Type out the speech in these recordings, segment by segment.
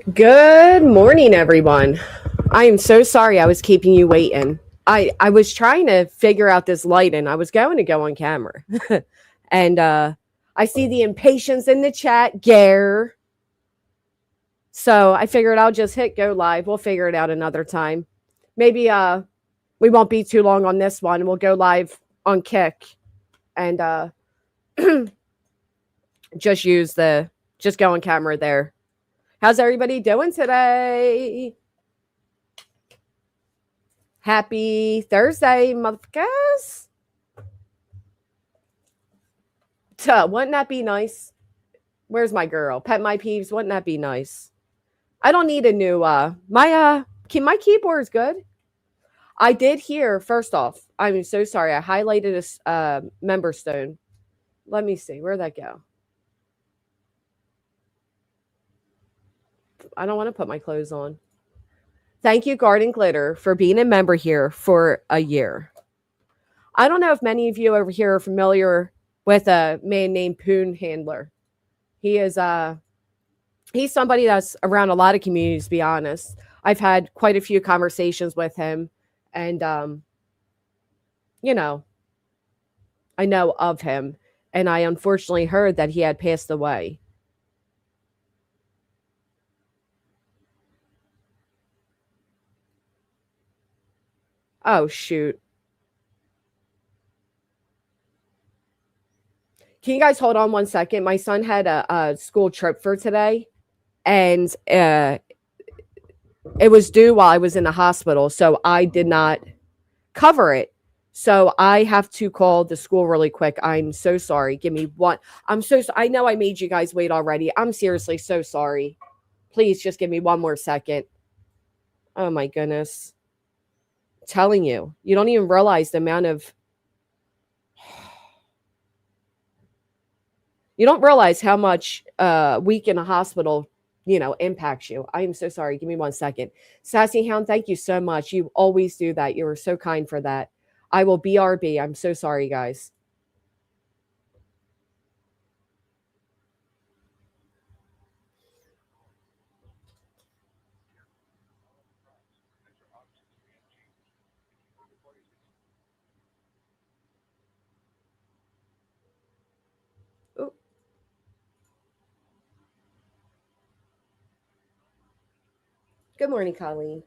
Good morning, everyone. I am so sorry I was keeping you waiting. I was trying to figure out this light and I was going to go on camera. and I see the impatience in the chat, Gare. So I figured I'll just hit go live. We'll figure it out another time. Maybe we won't be too long on this one. We'll go live on Kick and just go on camera there. How's everybody doing today? Happy Thursday, motherfuckers. Wouldn't that be nice? Where's my girl? Pet my peeves. Wouldn't that be nice? I don't need a new my keyboard's good. I did hear, first off, I'm so sorry. I highlighted a member stone. Let me see. Where'd that go? I don't want to put my clothes on. Thank you, Garden Glitter, for being a member here for a year. I don't know if many of you over here are familiar with a man named Poon Handler. He is he's somebody that's around a lot of communities, to be honest. I've had quite a few conversations with him, and you know, I know of him, and I unfortunately heard that he had passed away. Oh shoot. Can you guys hold on one second? My son had a school trip for today, and it was due while I was in the hospital, so I did not cover it. So I have to call the school really quick. I'm so sorry. Give me one. I know I made you guys wait already. I'm seriously so sorry. Please just give me one more second. Oh my goodness. I'm telling you, you don't even realize the amount of you don't realize how much week in a hospital, impacts you. I am so sorry. Give me one second. Sassy Hound, thank you so much. You always do that. You are so kind for that. I will BRB. I'm so sorry, guys. Ooh. Good morning, Colleen.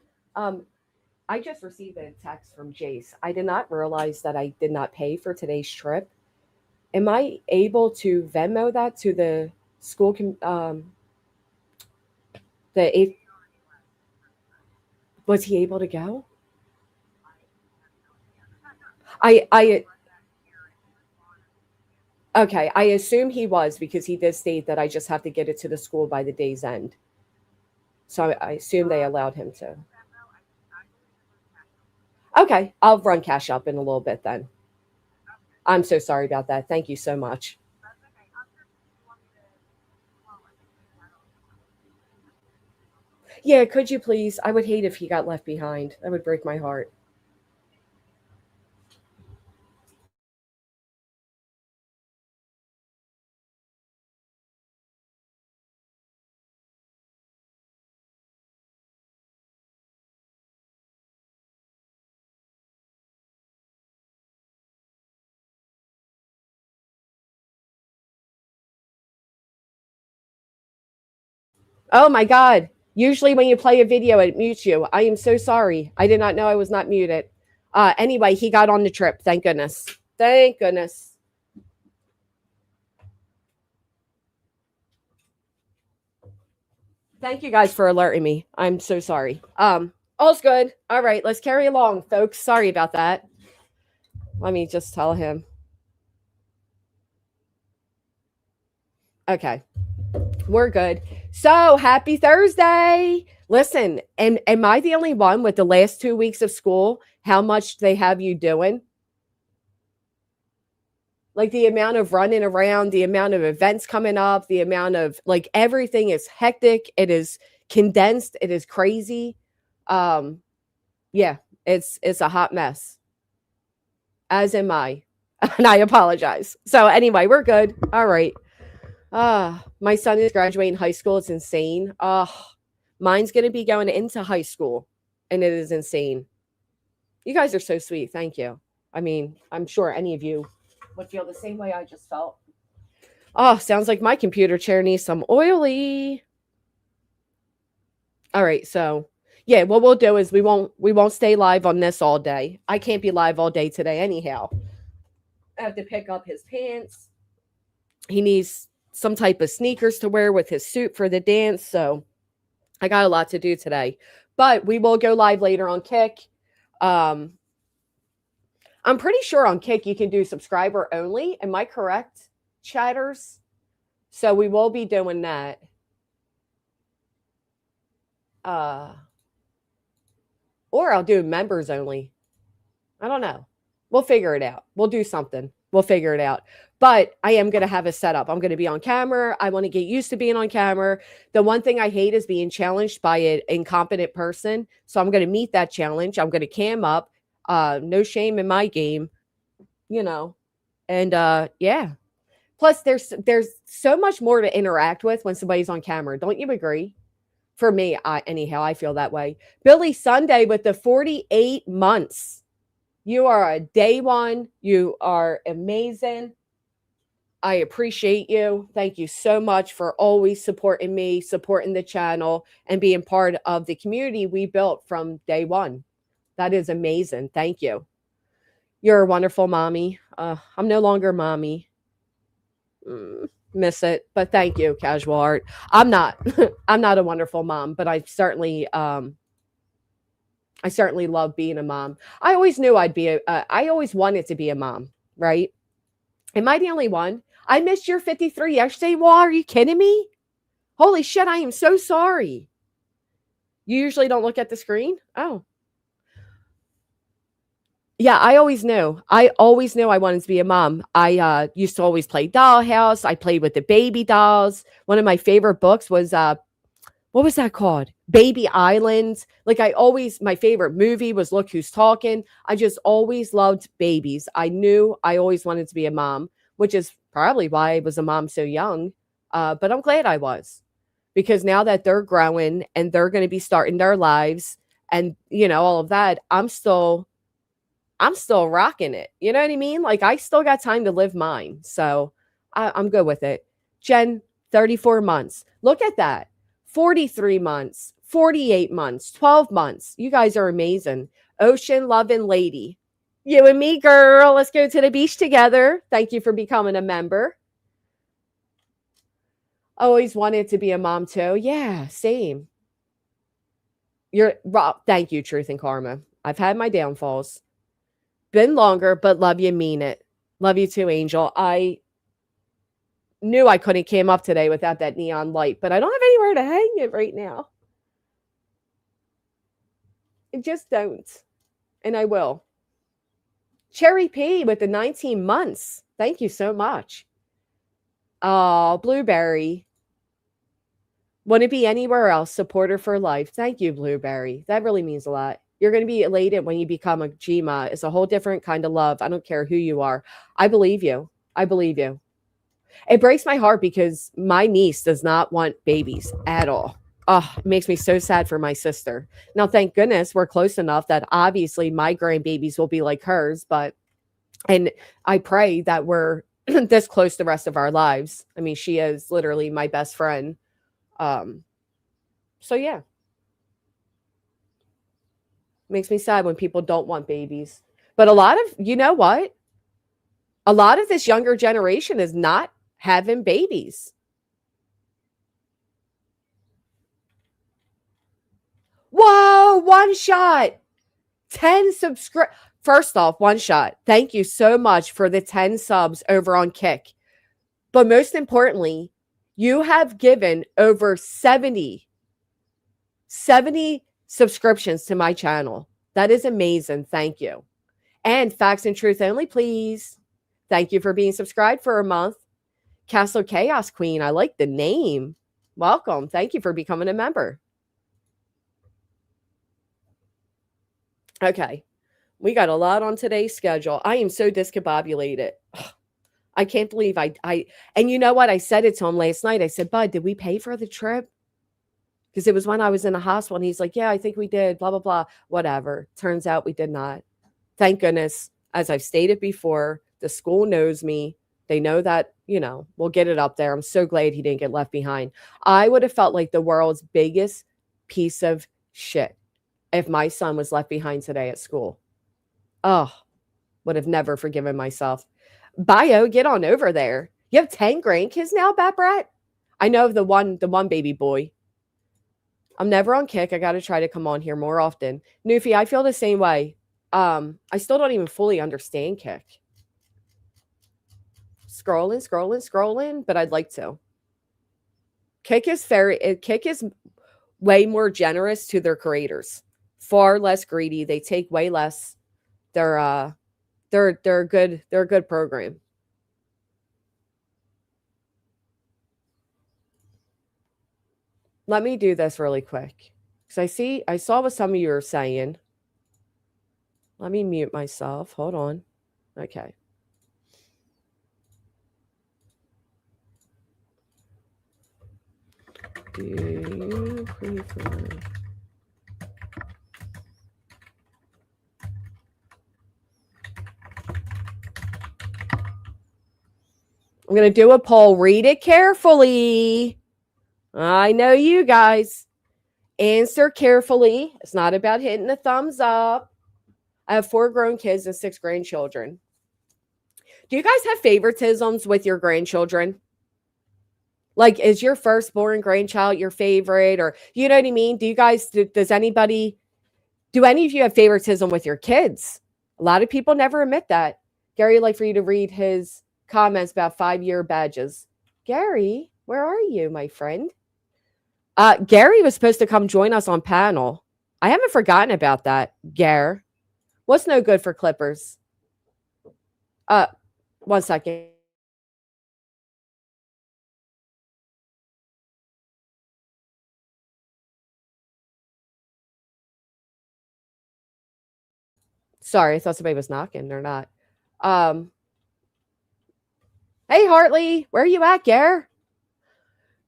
I just received a text from Jace. I did not realize that I did not pay for today's trip. Am I able to Venmo that to the school? The eighth, was he able to go? I okay. I assume he was because he did state that I just have to get it to the school by the day's end. So I assume they allowed him to. Okay, I'll run cash up in a little bit then. I'm so sorry about that. Thank you so much. Yeah, could you please? I would hate if he got left behind. That would break my heart. Oh my God. Usually when you play a video, it mutes you. I am so sorry. I did not know I was not muted. Anyway, he got on the trip. Thank goodness. Thank goodness. Thank you guys for alerting me. I'm so sorry. All's good. All right, let's carry along, folks. Sorry about that. Let me just tell him. Okay. We're good. So happy Thursday. Listen, and am I the only one with the last 2 weeks of school? How much they have you doing? Like the amount of running around, the amount of events coming up, the amount of like everything is hectic. It is condensed. It is crazy. Um, yeah, it's a hot mess. As am I. And I apologize. So anyway, we're good. All right. My son is graduating high school. It's insane. Mine's going to be going into high school, and it is insane. You guys are so sweet. Thank you. I mean, I'm sure any of you would feel the same way I just felt. Oh, sounds like my computer chair needs some oily. All right, so yeah, what we'll do is we won't stay live on this all day. I can't be live all day today anyhow. I have to pick up his pants. He needs some type of sneakers to wear with his suit for the dance, so I got a lot to do today. But we will go live later on Kick. I'm pretty sure on Kick you can do subscriber only. Am I correct, chatters? So we will be doing that. Or I'll do members only. I don't know. We'll figure it out. We'll do something. We'll figure it out. But I am going to have a setup. I'm going to be on camera. I want to get used to being on camera. The one thing I hate is being challenged by an incompetent person. So I'm going to meet that challenge. I'm going to cam up. No shame in my game, you know. And yeah. Plus, there's so much more to interact with when somebody's on camera. Don't you agree? For me, anyhow, I feel that way. Billy Sunday with the 48 months. You are a day one. You are amazing. I appreciate you. Thank you so much for always supporting me, supporting the channel, and being part of the community we built from day one. That is amazing. Thank you. You're a wonderful mommy. I'm no longer mommy. Miss it, but thank you, Casual Art. I'm not I'm not a wonderful mom, but I certainly love being a mom. I always knew I always wanted to be a mom, right? Am I the only one? I missed your 53 yesterday. Well, are you kidding me? Holy shit, I am so sorry. You usually don't look at the screen? Oh. Yeah, I always knew. I wanted to be a mom. I used to always play dollhouse. I played with the baby dolls. One of my favorite books was what was that called? Baby Island. Like my favorite movie was Look Who's Talking. I just always loved babies. I knew I always wanted to be a mom, which is probably why I was a mom so young. But I'm glad I was, because now that they're growing and they're going to be starting their lives and, you know, all of that, I'm still rocking it. You know what I mean? Like, I still got time to live mine. So I'm good with it. Jen, 34 months. Look at that. 43 months, 48 months, 12 months. You guys are amazing. Ocean loving lady. You and me, girl. Let's go to the beach together. Thank you for becoming a member. Always wanted to be a mom too. Yeah, same. Thank you, Truth and Karma. I've had my downfalls. Been longer, but love you, mean it. Love you too, Angel. I knew I couldn't came up today without that neon light, but I don't have anywhere to hang it right now. I just don't. And I will. Cherry P with the 19 months. Thank you so much. Oh, Blueberry. Wouldn't be anywhere else. Supporter for life. Thank you, Blueberry. That really means a lot. You're going to be elated when you become a Gma. It's a whole different kind of love. I don't care who you are. I believe you. I believe you. It breaks my heart because my niece does not want babies at all. Oh, it makes me so sad for my sister. Now, thank goodness we're close enough that obviously my grandbabies will be like hers, and I pray that we're this close the rest of our lives. I mean, she is literally my best friend. So yeah. Makes me sad when people don't want babies. But you know what? A lot of this younger generation is not having babies. Whoa, one shot. 10 subscribe. First off, one shot. Thank you so much for the 10 subs over on Kick. But most importantly, you have given over 70 subscriptions to my channel. That is amazing. Thank you. And Facts and Truth Only, please. Thank you for being subscribed for a month. Castle Chaos Queen. I like the name. Welcome. Thank you for becoming a member. Okay. We got a lot on today's schedule. I am so discombobulated. I can't believe and you know what? I said it to him last night. I said, Bud, did we pay for the trip? Because it was when I was in the hospital, and he's like, yeah, I think we did, blah, blah, blah, whatever. Turns out we did not. Thank goodness. As I've stated before, the school knows me. They know that, we'll get it up there. I'm so glad he didn't get left behind. I would have felt like the world's biggest piece of shit if my son was left behind today at school. Oh, would have never forgiven myself. Bio, get on over there. You have 10 grandkids now, Bat Brat? I know of the one baby boy. I'm never on Kick. I got to try to come on here more often. Newfie, I feel the same way. I still don't even fully understand Kick. Scrolling, but I'd like to. Kick is way more generous to their creators. Far less greedy. They take way less. They're a good program. Let me do this really quick. Because I saw what some of you are saying. Let me mute myself. Hold on. Okay. Do you prefer? I'm going to do a poll. Read it carefully. I know you guys. Answer carefully. It's not about hitting the thumbs up. I have 4 grown kids and 6 grandchildren. Do you guys have favoritisms with your grandchildren? Like, is your firstborn grandchild your favorite? Or, you know what I mean? Do any of you have favoritism with your kids? A lot of people never admit that. Gary, I'd like for you to read his comments about 5-year badges. Gary, where are you, my friend? Gary was supposed to come join us on panel. I haven't forgotten about that, Gare. What's no good for Clippers? 1 second. Sorry, I thought somebody was knocking. They're not. Hey, Hartley, where are you at, Gare?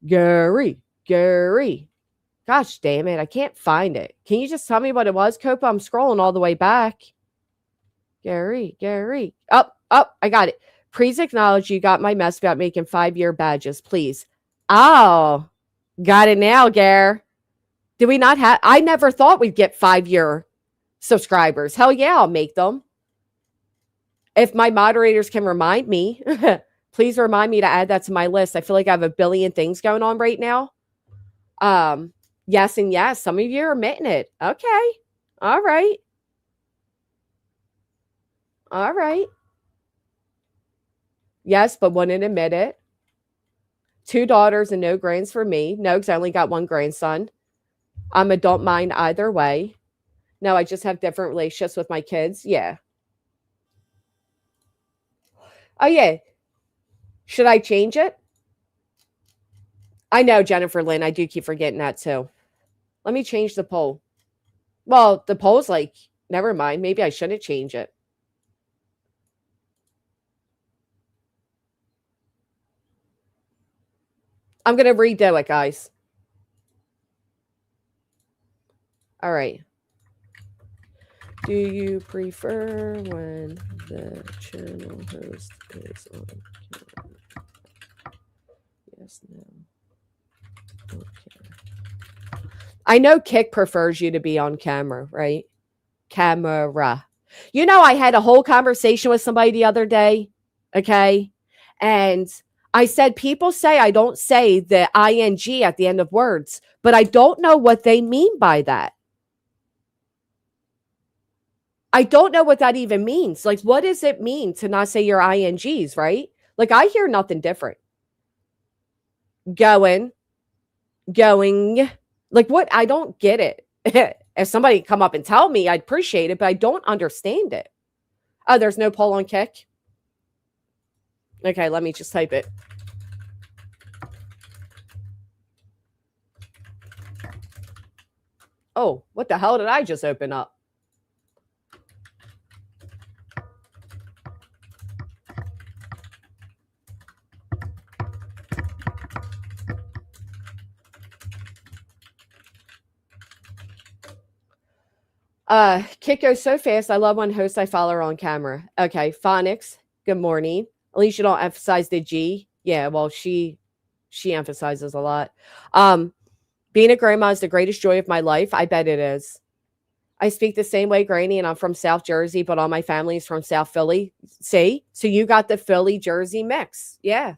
Gary. Gosh damn it, I can't find it. Can you just tell me what it was, Copa? I'm scrolling all the way back. Gary. Oh, I got it. Please acknowledge you got my mess about making 5-year badges, please. Oh, got it now, Gare. Did we not have? I never thought we'd get 5-year subscribers. Hell yeah, I'll make them. If my moderators can remind me, please remind me to add that to my list. I feel like I have a billion things going on right now. Yes and yes. Some of you are admitting it. Okay. All right. Yes, but wouldn't admit it. 2 daughters and no grands for me. No, because I only got 1 grandson. I don't mind either way. No, I just have different relationships with my kids. Yeah. Oh, yeah. Should I change it? I know, Jennifer Lynn. I do keep forgetting that, too. Let me change the poll. Well, the poll's like, never mind. Maybe I shouldn't change it. I'm going to redo it, guys. All right. Do you prefer when the channel host is on camera? Yes, no. Okay. I know Kick prefers you to be on camera, right? Camera. You know, I had a whole conversation with somebody the other day, okay? And I said, people say I don't say the ing at the end of words, but I don't know what they mean by that. I don't know what that even means. Like, what does it mean to not say your ings, right? Like, I hear nothing different. Going. Like, what? I don't get it. If somebody come up and tell me, I'd appreciate it, but I don't understand it. Oh, there's no poll on Kick? Okay, let me just type it. Oh, what the hell did I just open up? Kit goes so fast. I love when hosts I follow are on camera. Okay, Phonics, good morning. At least you don't emphasize the G. Yeah, well, she emphasizes a lot. Being a grandma is the greatest joy of my life. I bet it is. I speak the same way, Granny, and I'm from South Jersey, but all my family is from South Philly. See? So you got the Philly Jersey mix. Yeah,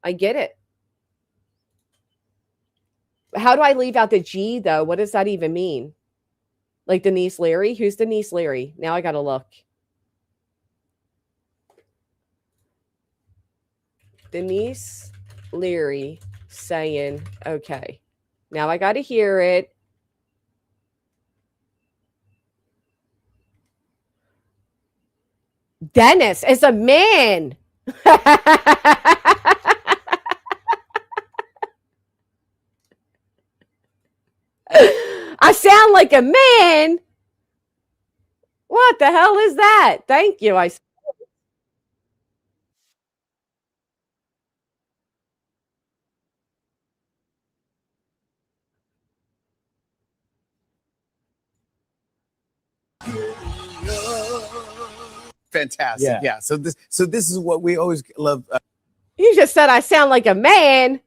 I get it. How do I leave out the G, though? What does that even mean? Like Denise Leary? Who's Denise Leary? Now I got to look. Denise Leary saying, okay. Now I got to hear it. Dennis is a man. I sound like a man. What the hell is that? Thank you. Fantastic. Yeah. So this is what we always love. You just said I sound like a man.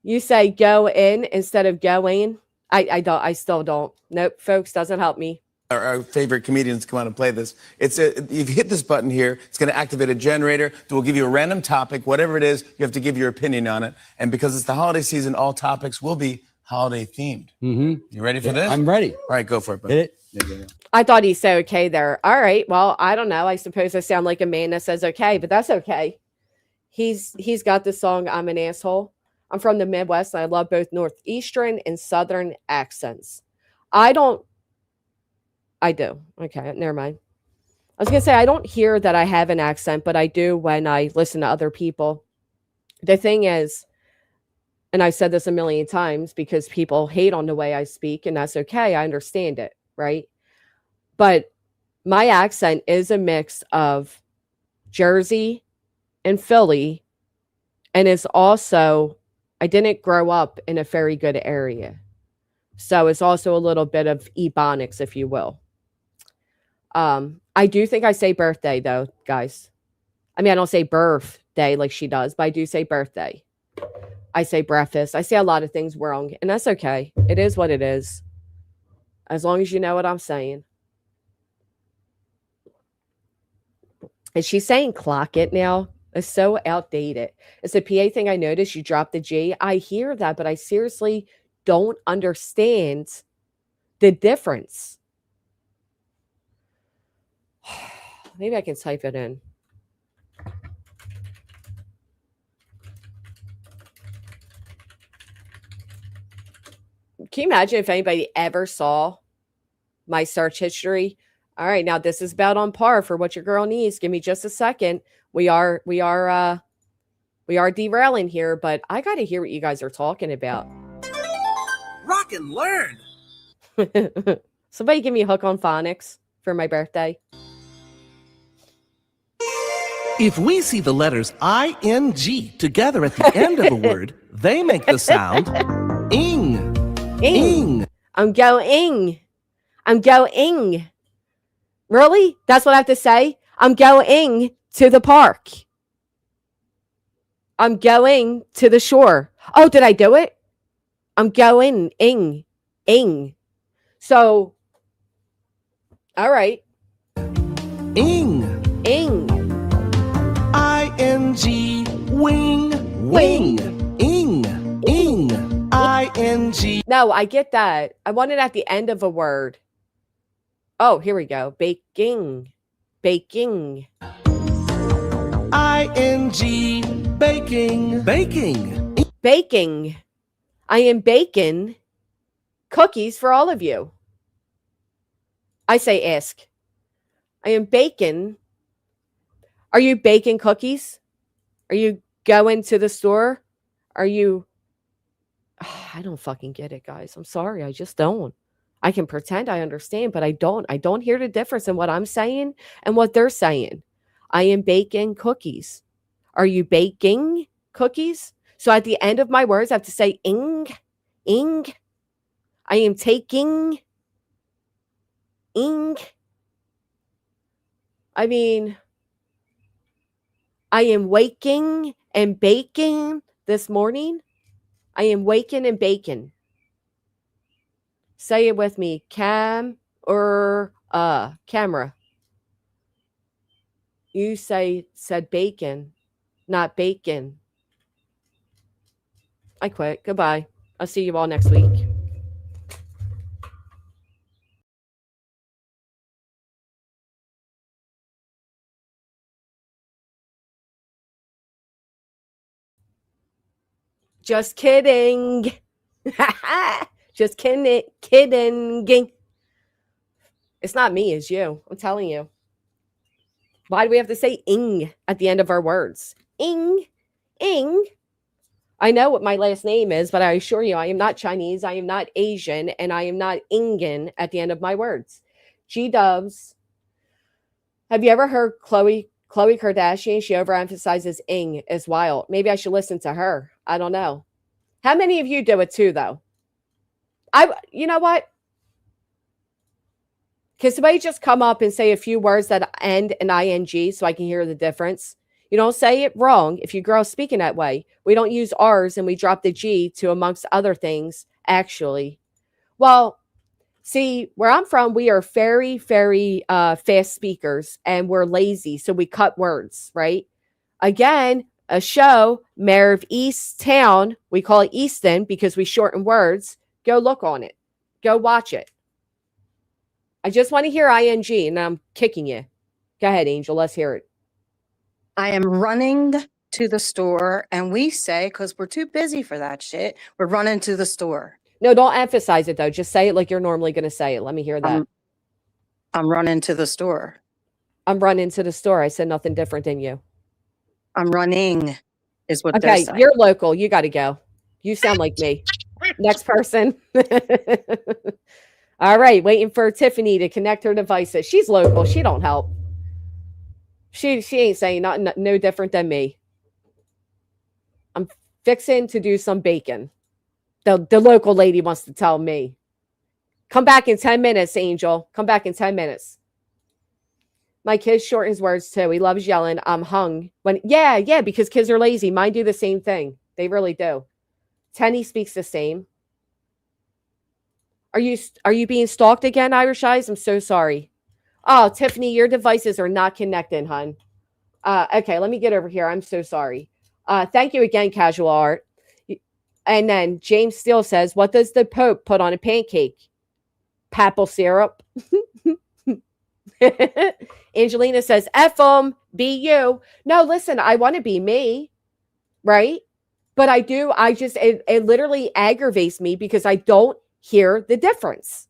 You say go in instead of going. I still don't. Nope, folks, doesn't help me. Our favorite comedians come out and play this. If you hit this button here, it's going to activate a generator that will give you a random topic, whatever it is. You have to give your opinion on it. And because it's the holiday season, all topics will be holiday themed. Mm-hmm. You ready for this? I'm ready. All right, go for it, buddy. Hit it. I thought he said okay there. All right. Well, I don't know. I suppose I sound like a man that says okay, but that's okay. He's got the song I'm an Asshole. I'm from the Midwest, and I love both Northeastern and Southern accents. I do. Okay, never mind. I was going to say, I don't hear that I have an accent, but I do when I listen to other people. The thing is, and I've said this a million times because people hate on the way I speak, and that's okay. I understand it, right? But my accent is a mix of Jersey and Philly, and it's also, I didn't grow up in a very good area. So it's also a little bit of Ebonics, if you will. I do think I say birthday, though, guys. I mean, I don't say birthday like she does, but I do say birthday. I say breakfast. I say a lot of things wrong, and that's okay. It is what it is. As long as you know what I'm saying. Is she saying clock it now? It's so outdated. It's a PA thing I noticed. You dropped the G. I hear that, but I seriously don't understand the difference. Maybe I can type it in. Can you imagine if anybody ever saw my search history? All right, now this is about on par for what your girl needs. Give me just a second. We are derailing here, but I got to hear what you guys are talking about. Rock and learn. Somebody give me a hook on phonics for my birthday. If we see the letters I-N-G together at the end of a word, they make the sound ing. Ing. I'm going. Really? That's what I have to say? I'm going to the park. I'm going to the shore. Oh, did I do it? I'm going ing. So, all right. Ing. I-N-G. Wing. Ing. I-N-G. No, I get that. I want it at the end of a word. Oh, here we go. Baking. I-N-G. Baking. Baking. I am baking cookies for all of you. I say ask. I am baking. Are you baking cookies? Are you going to the store? Are you... I don't fucking get it, guys. I'm sorry. I just don't. I can pretend I understand, but I don't. I don't hear the difference in what I'm saying and what they're saying. I am baking cookies. Are you baking cookies? So at the end of my words, I have to say ing. I am taking ing. I mean, I am waking and baking this morning. I am waking and baking. Say it with me. Camera. You said bacon, not bacon. I quit. Goodbye. I'll see you all next week. Just kidding. Just kidding. It's not me, it's you. I'm telling you. Why do we have to say ing at the end of our words? Ing. I know what my last name is, but I assure you, I am not Chinese, I am not Asian, and I am not Ingen at the end of my words. G Dubs. Have you ever heard Khloe Kardashian? She overemphasizes ing as wild. Maybe I should listen to her. I don't know. How many of you do it too, though? You know what? Can somebody just come up and say a few words that end in ing so I can hear the difference? You don't say it wrong if you girls speaking that way. We don't use R's and we drop the G to amongst other things, actually. Well, see, where I'm from, we are very, very fast speakers and we're lazy. So we cut words, right? Again, a show, Mayor of East Town. We call it Easton because we shorten words. Go look on it. Go watch it. I just want to hear ing and I'm kicking you. Go ahead, Angel. Let's hear it. I am running to the store, and we say, because we're too busy for that shit, we're running to the store. No, don't emphasize it, though. Just say it like you're normally going to say it. Let me hear that. I'm running to the store. I'm running to the store. I said nothing different than you. I'm running is what they're Okay, saying. you're local. You got to go. You sound like me. Next person. All right, waiting for Tiffany to connect her devices. She's local. She don't help. She ain't saying no different than me. I'm fixing to do some bacon. The local lady wants to tell me. Come back in 10 minutes, Angel. Come back in 10 minutes. My kid shortens words too. He loves yelling. I'm hung. Yeah, because kids are lazy. Mine do the same thing. They really do. Tenny speaks the same. Are you being stalked again, Irish Eyes? I'm so sorry. Oh, Tiffany, your devices are not connecting, hun. Okay, let me get over here. I'm so sorry. Thank you again, Casual Art. And then James Steele says, what does the Pope put on a pancake? Papal syrup. Angelina says, F them, be you. No, listen, I want to be me, right? But it literally aggravates me because I don't hear the difference.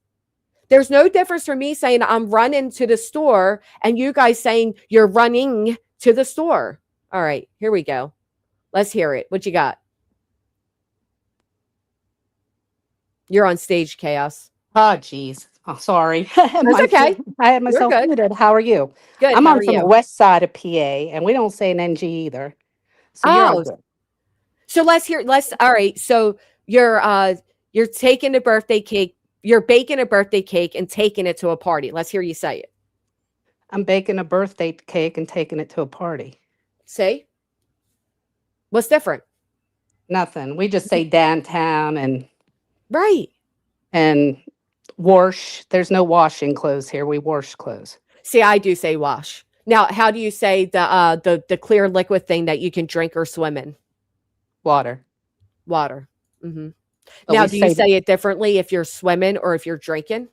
There's no difference for me saying I'm running to the store and you guys saying you're running to the store. All right, here we go. Let's hear it. What you got? You're on stage, Chaos. Oh, geez. Oh, sorry. That's okay. I had myself muted. How are you? Good. I'm How on are from you? the west side of PA, and we don't say an NG either. So you're all good. So all right. So you're taking a birthday cake, you're baking a birthday cake and taking it to a party. Let's hear you say it. I'm baking a birthday cake and taking it to a party. See? What's different? Nothing. We just say downtown and right. And wash. There's no washing clothes here. We wash clothes. See, I do say wash. Now, how do you say the clear liquid thing that you can drink or swim in? Water. Mm-hmm. Now, do you say it differently if you're swimming or if you're drinking?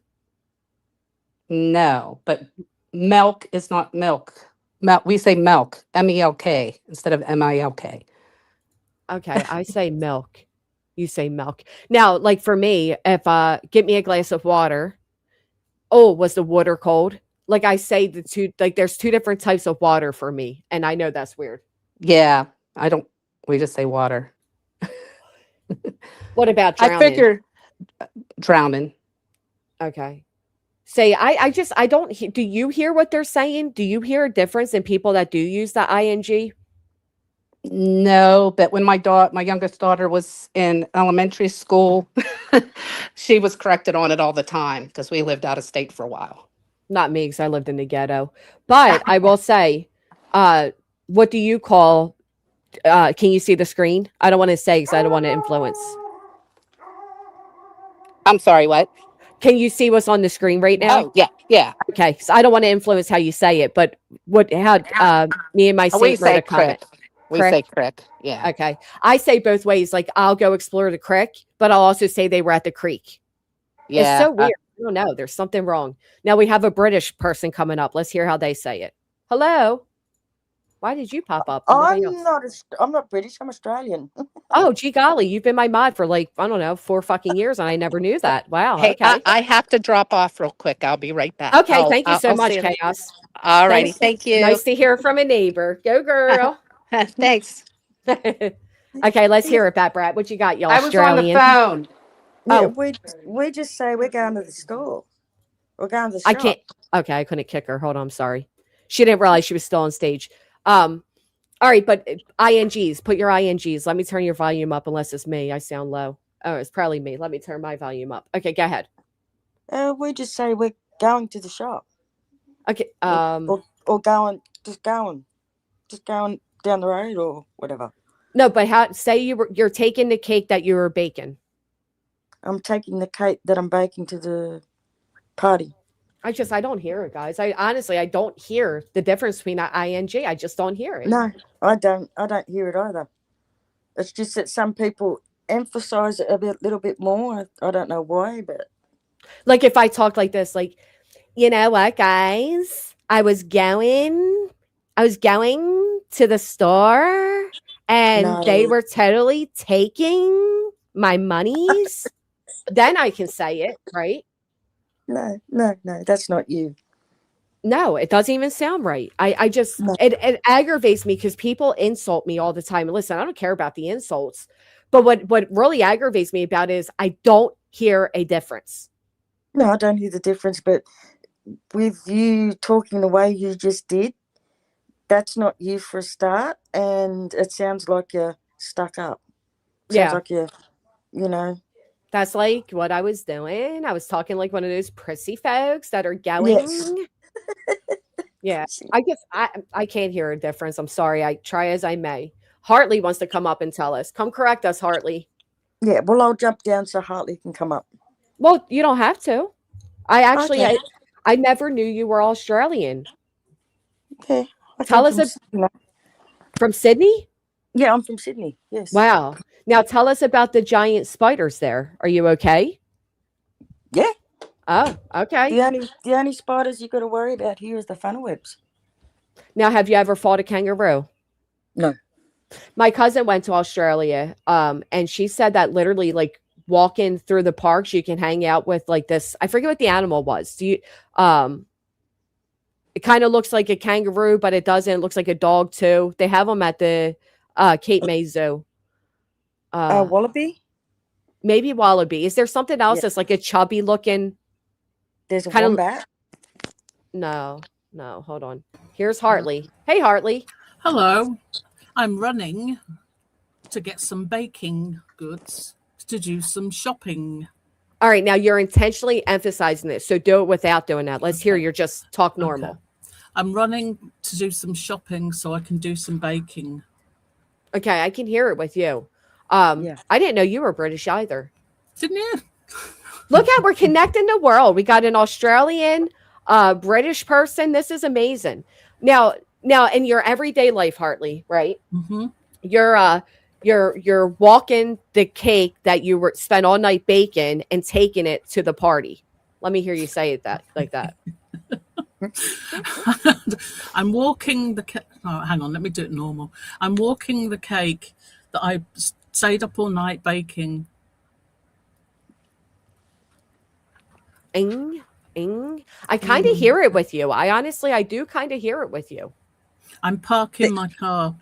No, but milk is not milk. We say milk, M-E-L-K instead of M-I-L-K. Okay, I say milk. You say milk. Now, like for me, if get me a glass of water. Oh, was the water cold? Like I say there's two different types of water for me. And I know that's weird. Yeah, we just say water. What about drowning? I figure drowning. Okay. Say, I don't, do you hear what they're saying? Do you hear a difference in people that do use the ing? No, but when my youngest daughter was in elementary school, She was corrected on it all the time because we lived out of state for a while. Not me, because I lived in the ghetto. But I will say, what do you call? Can you see the screen? I don't want to say because I don't want to influence. I'm sorry, what? Can you see what's on the screen right now? Oh, yeah, yeah. Okay, so I don't want to influence how you say it, but how me and my We Saint wrote say a comment. crick. We Crick? say crick. Yeah. Okay, I say both ways. Like I'll go explore the crick, but I'll also say they were at the creek. Yeah. It's so weird. I don't know. There's something wrong. Now we have a British person coming up. Let's hear how they say it. Hello. Why did you pop up? Nobody else. I'm not British. I'm Australian. Oh, gee golly, you've been my mod for like, I don't know, 4 fucking years, and I never knew that. Wow. Hey, Okay. I have to drop off real quick. I'll be right back. Okay. Thank you so I'll much, see you. Chaos. All righty. Thanks. Thank you. Nice to hear from a neighbor. Go, girl. Thanks. Okay, let's hear it, Bat Brat. What you got, you I was on the Australian? phone. Yeah, Oh. we just say we're going to the store. We're going to the shop. I can't. Okay, I couldn't kick her. Hold on. I'm sorry. She didn't realize she was still on stage. All right, but INGs, put your INGs. Let me turn your volume up unless it's me. I sound low. Oh, it's probably me. Let me turn my volume up. Okay, go ahead. We just say we're going to the shop. Okay. Or just going down the road or whatever. No, but how say you're taking the cake that you were baking. I'm taking the cake that I'm baking to the party. I don't hear it, guys. I honestly don't hear the difference between ING. I just don't hear it. No, I don't hear it either. It's just that some people emphasize it little bit more. I don't know why, but like if I talk like this, like, you know what, guys? I was going to the store and they were totally taking my monies. Then I can say it, right? No, that's not you. No, it doesn't even sound right. I just it aggravates me because people insult me all the time. Listen, I don't care about the insults, but what really aggravates me about it is I don't hear a difference. No, I don't hear the difference, but with you talking the way you just did, that's not you for a start, and it sounds like you're stuck up. Sounds like you're, That's like what I was doing. I was talking like one of those prissy folks that are going. Yes. Yeah. I can't hear a difference. I'm sorry. I try as I may. Hartley wants to come up and tell us. Come correct us, Hartley. Yeah, well, I'll jump down so Hartley can come up. Well, you don't have to. I never knew you were Australian. Okay. Tell us from Sydney? Yeah, I'm from Sydney. Yes. Wow. Now tell us about the giant spiders there. Are you okay? Yeah. Oh, okay. The only spiders you got to worry about here is the funnel webs. Now, have you ever fought a kangaroo? No. My cousin went to Australia, and she said that literally, like, walking through the parks, you can hang out with like this. I forget what the animal was. It kind of looks like a kangaroo, but it doesn't. It looks like a dog too. They have them at the Cape May Zoo. Wallaby? Maybe wallaby. Is there something else that's like a chubby looking? There's a wombat. No. Hold on. Here's Hartley. Hey, Hartley. Hello. I'm running to get some baking goods to do some shopping. All right. Now you're intentionally emphasizing this, so do it without doing that. Let's hear you just talk normal. Okay. I'm running to do some shopping so I can do some baking. Okay, I can hear it with you. I didn't know you were British either. Didn't you? Look at, we're connecting the world. We got an Australian, British person. This is amazing. Now, in your everyday life, Hartley, right? Mm-hmm. You're walking the cake that you were spent all night baking and taking it to the party. Let me hear you say it like that. I'm walking the cake. Oh, hang on, let me do it normal. I'm walking the cake that I stayed up all night baking. I kind of hear it with you. I do kind of hear it with you. I'm parking my car.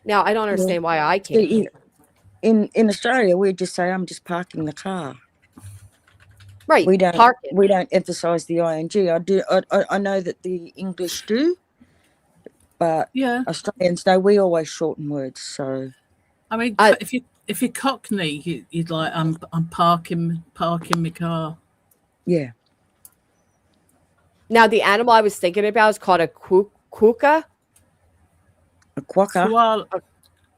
Now, I don't understand why I can't hear. In Australia, we just say, I'm just parking the car. Right. We don't emphasize the ing. I know that the English do, but Australians, no, we always shorten words. So I mean, if you're Cockney, you'd like, I'm parking my car. Yeah. Now, the animal I was thinking about is called a quokka. A quokka.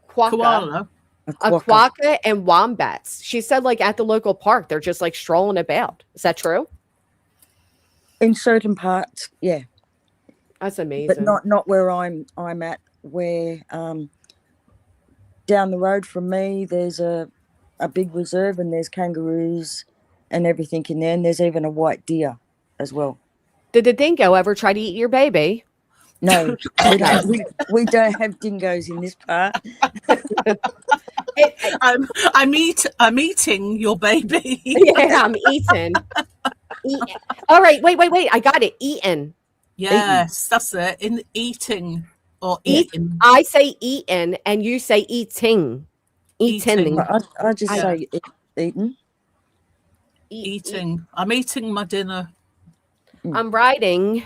Quokka. Koala. A A quokka. quokka and wombats. She said, like, at the local park, they're just like strolling about. Is that true? In certain parts, yeah. That's amazing. But not where I'm at, where down the road from me there's a big reserve and there's kangaroos and everything in there, and there's even a white deer as well. Did the dingo ever try to eat your baby? No, we don't have dingoes in this part. I'm eating your baby. Yeah, I'm eating. All right, wait. I got it. Eaten. Yes, that's it. In eating or eating. I say eaten and you say eating. Eating. I just say eaten. Eating. I'm eating my dinner. I'm riding.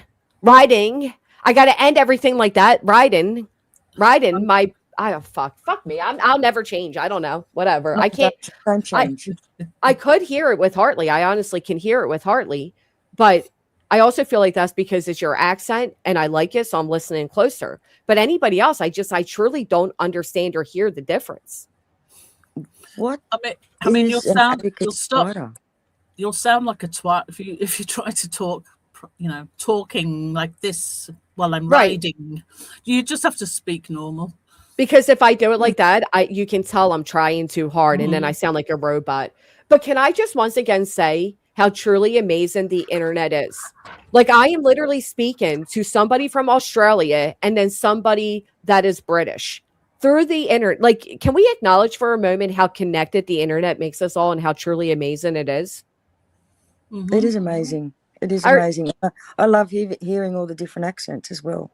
I got to end everything like that. Riding. My. Fuck me. I'll never change. I don't know. Whatever. I can't. Don't change. I could hear it with Hartley. I honestly can hear it with Hartley, but I also feel like that's because it's your accent and I like it, so I'm listening closer. But anybody else, I truly don't understand or hear the difference. What? I mean, you'll sound like a twat if you try to talk, talking like this while I'm riding. You just have to speak normal. Because if I do it like that, you can tell I'm trying too hard and then I sound like a robot. But can I just once again say how truly amazing the internet is? Like, I am literally speaking to somebody from Australia and then somebody that is British through the internet. Like, can we acknowledge for a moment how connected the internet makes us all and how truly amazing it is? Mm-hmm. It is amazing. It is amazing. I love hearing all the different accents as well.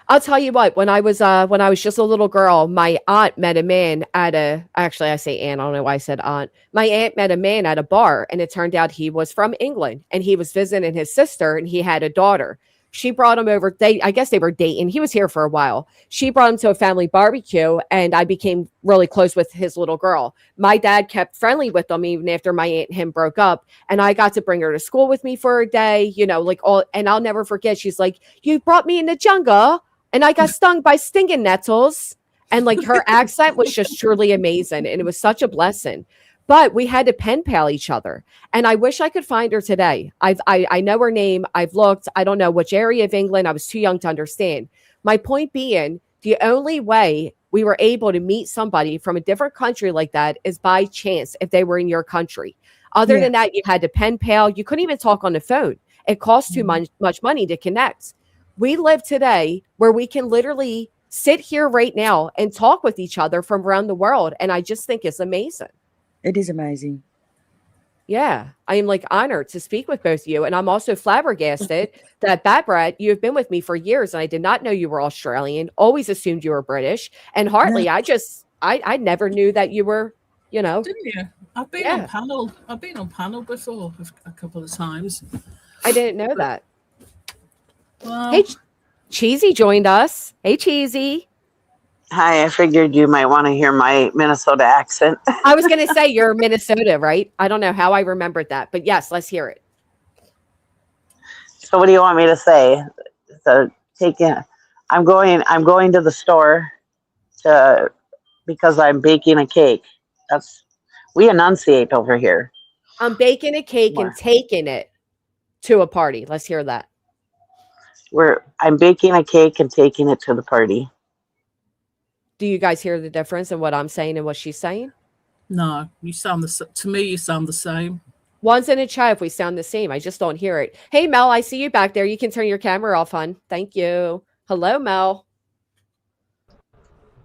I'll tell you what, when I was just a little girl, my aunt met a man actually I say aunt, I don't know why I said aunt. My aunt met a man at a bar and it turned out he was from England and he was visiting his sister and he had a daughter. She brought him over. I guess they were dating. He was here for a while. She brought him to a family barbecue and I became really close with his little girl. My dad kept friendly with them even after my aunt and him broke up. And I got to bring her to school with me for a day, and I'll never forget. She's like, "You brought me in the jungle and I got stung by stinging nettles." And like her accent was just truly amazing. And it was such a blessing. But we had to pen pal each other. And I wish I could find her today. I know her name. I've looked. I don't know which area of England. I was too young to understand. My point being, the only way we were able to meet somebody from a different country like that is by chance if they were in your country. Other than that, you had to pen pal. You couldn't even talk on the phone. It costs too much money to connect. We live today where we can literally sit here right now and talk with each other from around the world. And I just think it's amazing. It is amazing. Yeah, I am like honored to speak with both of you. And I'm also flabbergasted that Babrat, you have been with me for years and I did not know you were Australian, always assumed you were British. And Hartley, I never knew that you were, Didn't you? I've been on panel. I've been on panel before a couple of times. I didn't know that. Well, Hey, Cheesy joined us. Hey, Cheesy. Hi, I figured you might want to hear my Minnesota accent. I was going to say you're Minnesota, right? I don't know how I remembered that, but yes, let's hear it. So what do you want me to say? So I'm going to the store because I'm baking a cake. We enunciate over here. I'm baking a cake and taking it to a party. Let's hear that. I'm baking a cake and taking it to the party. Do you guys hear the difference in what I'm saying and what she's saying? No, to me, you sound the same. One's in a chat if we sound the same. I just don't hear it. Hey, Mel, I see you back there. You can turn your camera off, hon. Thank you. Hello, Mel.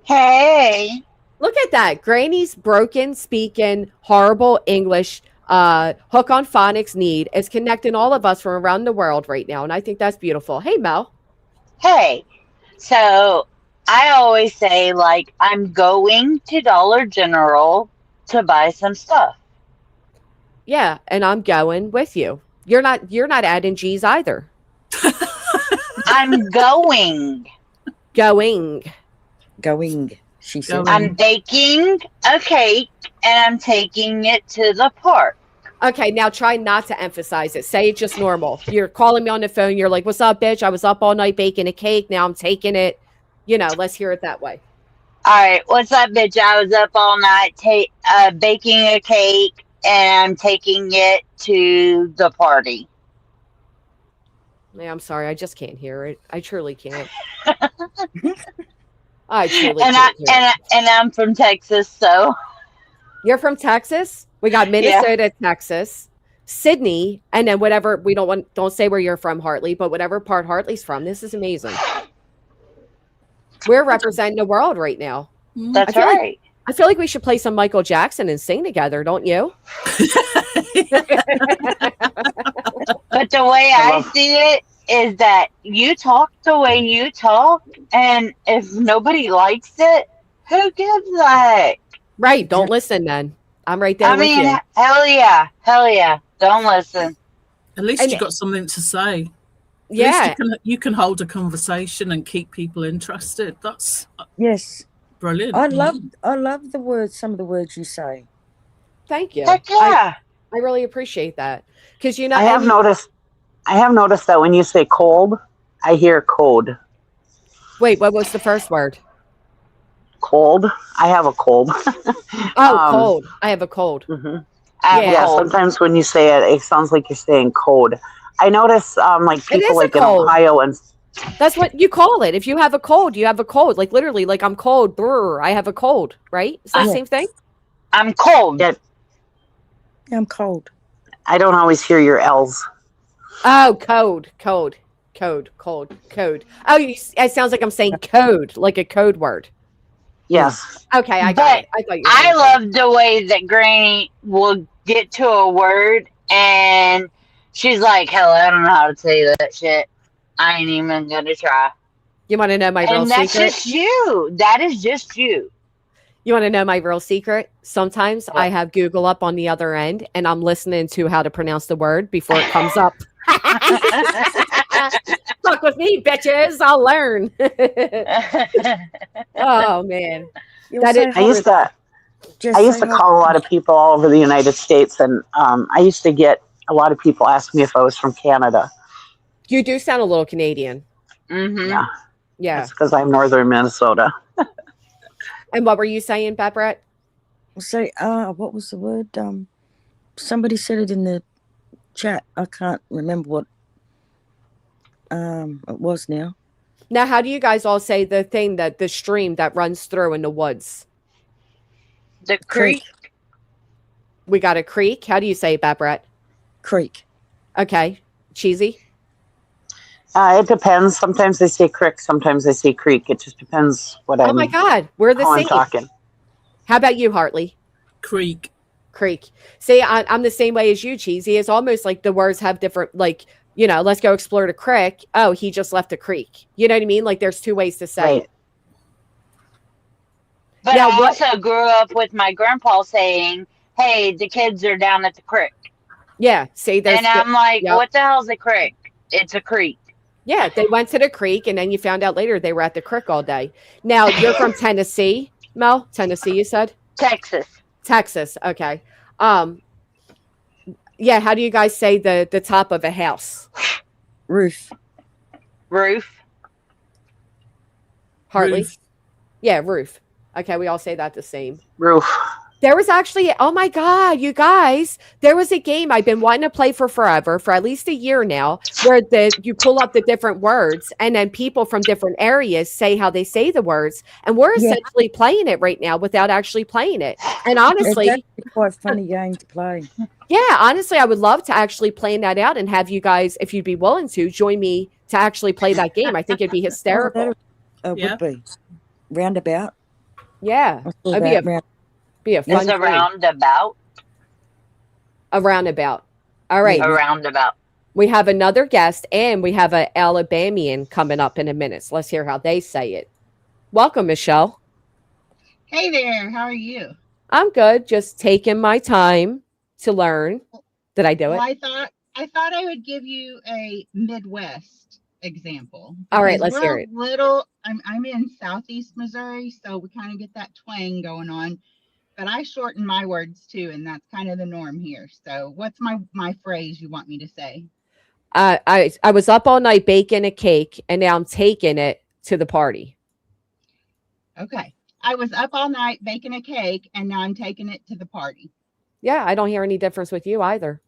Hey. Look at that. Granny's broken speaking, horrible English, hook on phonics need is connecting all of us from around the world right now. And I think that's beautiful. Hey, Mel. Hey. So I always say, like, I'm going to Dollar General to buy some stuff. Yeah, and I'm going with you. You're not adding G's either. I'm going. Going. she Go said. in. I'm baking a cake and I'm taking it to the park. Okay, now try not to emphasize it. Say it just normal. You're calling me on the phone. You're like, "What's up, bitch? I was up all night baking a cake. Now I'm taking it." Let's hear it that way. All right, what's up, bitch? I was up all night baking a cake and I'm taking it to the party. Yeah, I'm sorry. I just can't hear it. I truly can't. I truly And can't hear it. and I'm from Texas, so You're from Texas? We got yeah. Minnesota, Texas, Sydney, and then whatever don't say where you're from, Hartley, but whatever part Hartley's from. This is amazing. We're representing the world right now. That's I right. I feel like we should play some Michael Jackson and sing together, don't you? But the way I see it is that you talk the way you talk, and if nobody likes it, who gives a heck? Right. Don't listen then. I'm right there I with mean, you. hell yeah. Don't listen. At least And- you got something to say. At Yeah. least you can hold a conversation and keep people interested. That's Yes, brilliant. I love the words. Some of the words you say. Thank you. Heck yeah. I really appreciate that. Because I have noticed that when you say cold, I hear code. Wait, what was the first word? Cold. I have a cold. Oh, cold. I have a cold. Mhm. Yeah. Sometimes when you say it, it sounds like you're saying code. I notice like It is people a like in cold. Ohio and That's what you call it. If you have a cold, you have a cold. Like literally, like I'm cold. Brr, I have a cold. Right? It's the Yeah. same thing. I'm cold. yeah, I'm cold. I don't always hear your L's. Oh, code. Oh, it sounds like I'm saying code, like a code word. Yes. Okay, I got But it. I thought you. I love the way that Granny will get to a word and she's like, hell, I don't know how to say that shit. I ain't even gonna try. You want to know my real And that's secret? just you. That is just you. You want to know my real secret? Sometimes What? I have Google up on the other end, and I'm listening to how to pronounce the word before it comes up. Fuck with me, bitches. I'll learn. Oh man, You'll That say is- I used to Just I used say to call a lot of people all over the United States, and I used to get a lot of people ask me if I was from Canada. you do sound a little Canadian. Mm-hmm. Yeah, Yeah. that's because I'm northern Minnesota. And what were you saying, Babette? Say, what was the word? Somebody said it in the chat. I can't remember what it was now. Now, how do you guys all say the thing that the stream that runs through in the woods? The creek. We got a creek. How do you say it, Babette? Creek. Okay. Cheesy. It depends. Sometimes they say crick, sometimes they say creek. It just depends what Oh my God, we're the how I'm same. talking. How about you, Hartley? Creek. Creek. See, I'm the same way as you, Cheesy. It's almost like the words have different, like, let's go explore the creek. Oh, he just left a creek. You know what I mean? Like there's two ways to say Right. it. But Now, I what- also grew up with my grandpa saying, hey, the kids are down at the creek. Yeah. See, there's. And I'm like, Yep. what the hell's a creek? It's a creek. Yeah, they went to the creek, and then you found out later they were at the creek all day. Now you're from Tennessee, Mel. Tennessee, you said. Texas. Texas. Okay. Yeah. How do you guys say the top of a house? Roof. Roof. Hartley. Roof. Yeah, roof. Okay, we all say that the same. Roof. There was actually, oh my God, you guys, there was a game I've been wanting to play for forever, for at least a year now, where you pull up the different words and then people from different areas say how they say the words. And we're Yeah. essentially playing it right now without actually playing it. And It's honestly, actually quite a funny game to play. yeah, honestly, I would love to actually plan that out and have you guys, if you'd be willing to, join me to actually play that game. I think it'd be hysterical. Yeah. Would be. Roundabout. Yeah, I saw it'd that be round. a fun It's a game. roundabout. A roundabout. All right. A roundabout. We have another guest and we have an Alabamian coming up in a minute. So let's hear how they say it. Welcome, Michelle. Hey there, how are you? I'm good. Just taking my time to learn. Did I do Well, it? I thought I would give you a Midwest. example. All right, Because let's hear it. I'm in Southeast Missouri, so we kind of get that twang going on. But I shorten my words too, and that's kind of the norm here. So what's my phrase you want me to say? I was up all night baking a cake, and now I'm taking it to the party. Okay. I was up all night baking a cake, and now I'm taking it to the party. Yeah, I don't hear any difference with you either.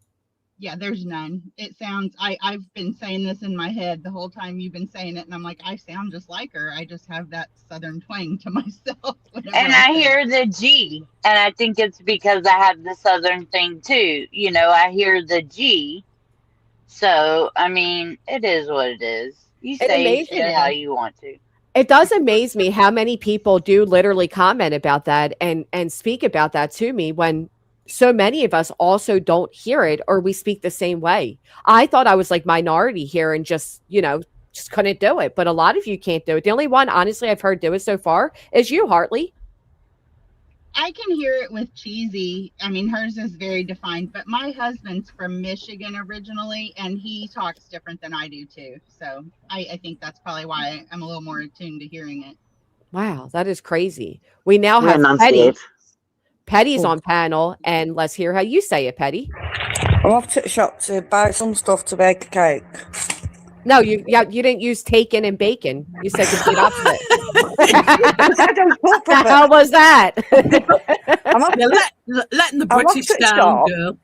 Yeah, there's none. It sounds, I've been saying this in my head the whole time you've been saying it, and I'm like, I sound just like her. I just have that Southern twang to myself. And I hear the G, and I think it's because I have the Southern thing too. You know, I hear the G. So, I mean, it is what it is. You It say amazes shit me. how you want to. It does amaze me how many people do literally comment about that and speak about that to me when so many of us also don't hear it or we speak the same way. I thought I was like minority here and just, just couldn't do it. But a lot of you can't do it. The only one, honestly, I've heard do it so far is you, Hartley. I can hear it with cheesy. I mean, hers is very defined, but my husband's from Michigan originally, and he talks different than I do too. So I think that's probably why I'm a little more attuned to hearing it. Wow, that is crazy. We now You have Petty. enunciate. Petty's on panel, and let's hear how you say it, Petty. I'm off to the shop to buy some stuff to bake a cake. No, you didn't use taken and bacon. You said complete opposite. How was that? I'm off You're letting the I'm off British to the down, shop. girl.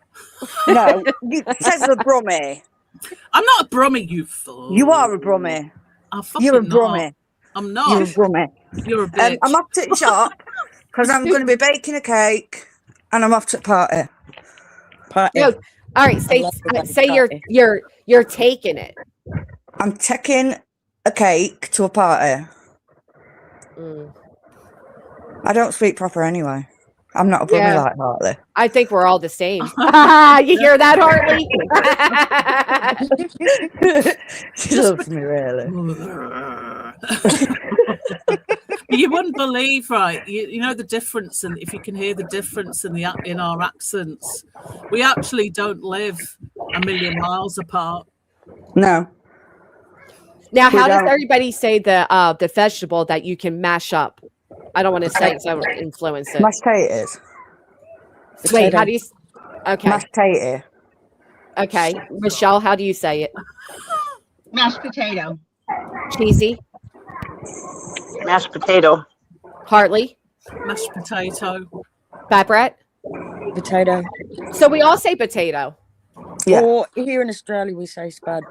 No, it says a brummie. I'm not a brummie, you fool. You are a brummie. I'm fucking You're a not. brummie. I'm not. You're a brummie. You're a bitch. I'm off to the shop because I'm going to be baking a cake, and I'm off to the party. No, all right. Say you're taking it. I'm taking a cake to a party. I don't speak proper anyway. I'm not a brummie like Hartley. I think we're all the same. You hear that, Hartley? She loves me, really. You wouldn't believe, right? You know the difference, and if you can hear the difference in our accents, we actually don't live a million miles apart. No. Now, how does everybody say the vegetable that you can mash up? I don't want to say it so I don't influence it. Mashed potatoes. Wait, how do you? Okay. Mashed potato. Okay, Michelle, how do you say it? Mashed potato. Cheesy. Mashed potato. Hartley. Mashed potato. Fat Brat. Potato. So we all say potato. Yeah. Or here in Australia, we say spud.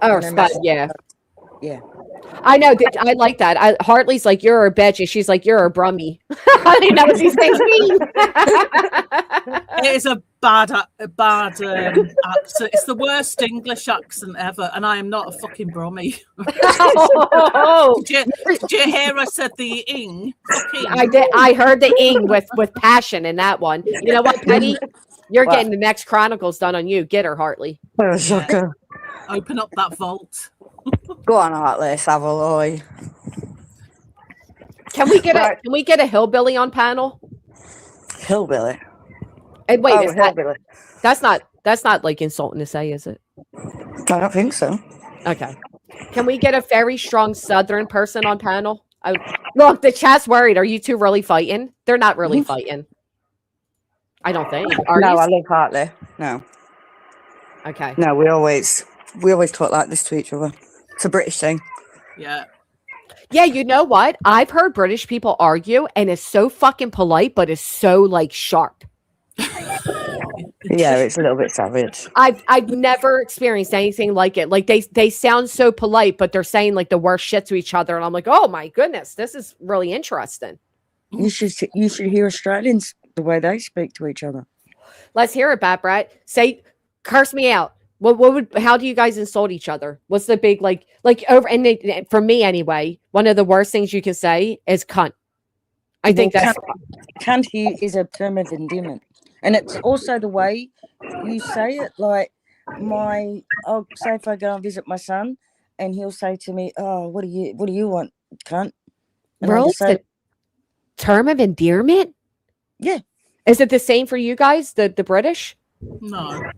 Oh, spud, yeah. Yeah. I know. I like that. Hartley's like, you're a bitch, and she's like, you're a brummie. I didn't know what these things mean. It is a bad accent. It's the worst English accent ever, and I am not a fucking brummie. Oh. Did you hear I said the ing? Fucking. I did. I heard the ing with passion in that one. You know what, Penny? You're getting the next Chronicles done on you. Get her, Hartley. Yeah. Open up that vault. Go on, Hartley, Savoy. Can we get a hillbilly on panel? Hillbilly. And wait, hillbilly. That's not like insulting to say, is it? I don't think so. Okay. Can we get a very strong Southern person on panel? Look, the chat's worried. Are you two really fighting? They're not really fighting. I don't think. Are No, you? I love Hartley. No. Okay. No, we always talk like this to each other. It's a British thing. Yeah. Yeah, you know what? I've heard British people argue, and it's so fucking polite, but it's so like sharp. Yeah, it's a little bit savage. I've never experienced anything like it. Like they sound so polite, but they're saying like the worst shit to each other, and I'm like, oh my goodness, this is really interesting. You should hear Australians the way they speak to each other. Let's hear it, Bat Brat. Say, curse me out. How do you guys insult each other? What's the big like over? And for me anyway, one of the worst things you can say is cunt. I think that's cunt here is a term of endearment, and it's also the way you say it. Like I'll say if I go and visit my son, and he'll say to me, "Oh, what do you want, cunt?" And really the term of endearment. Yeah. Is it the same for you guys, the British? No.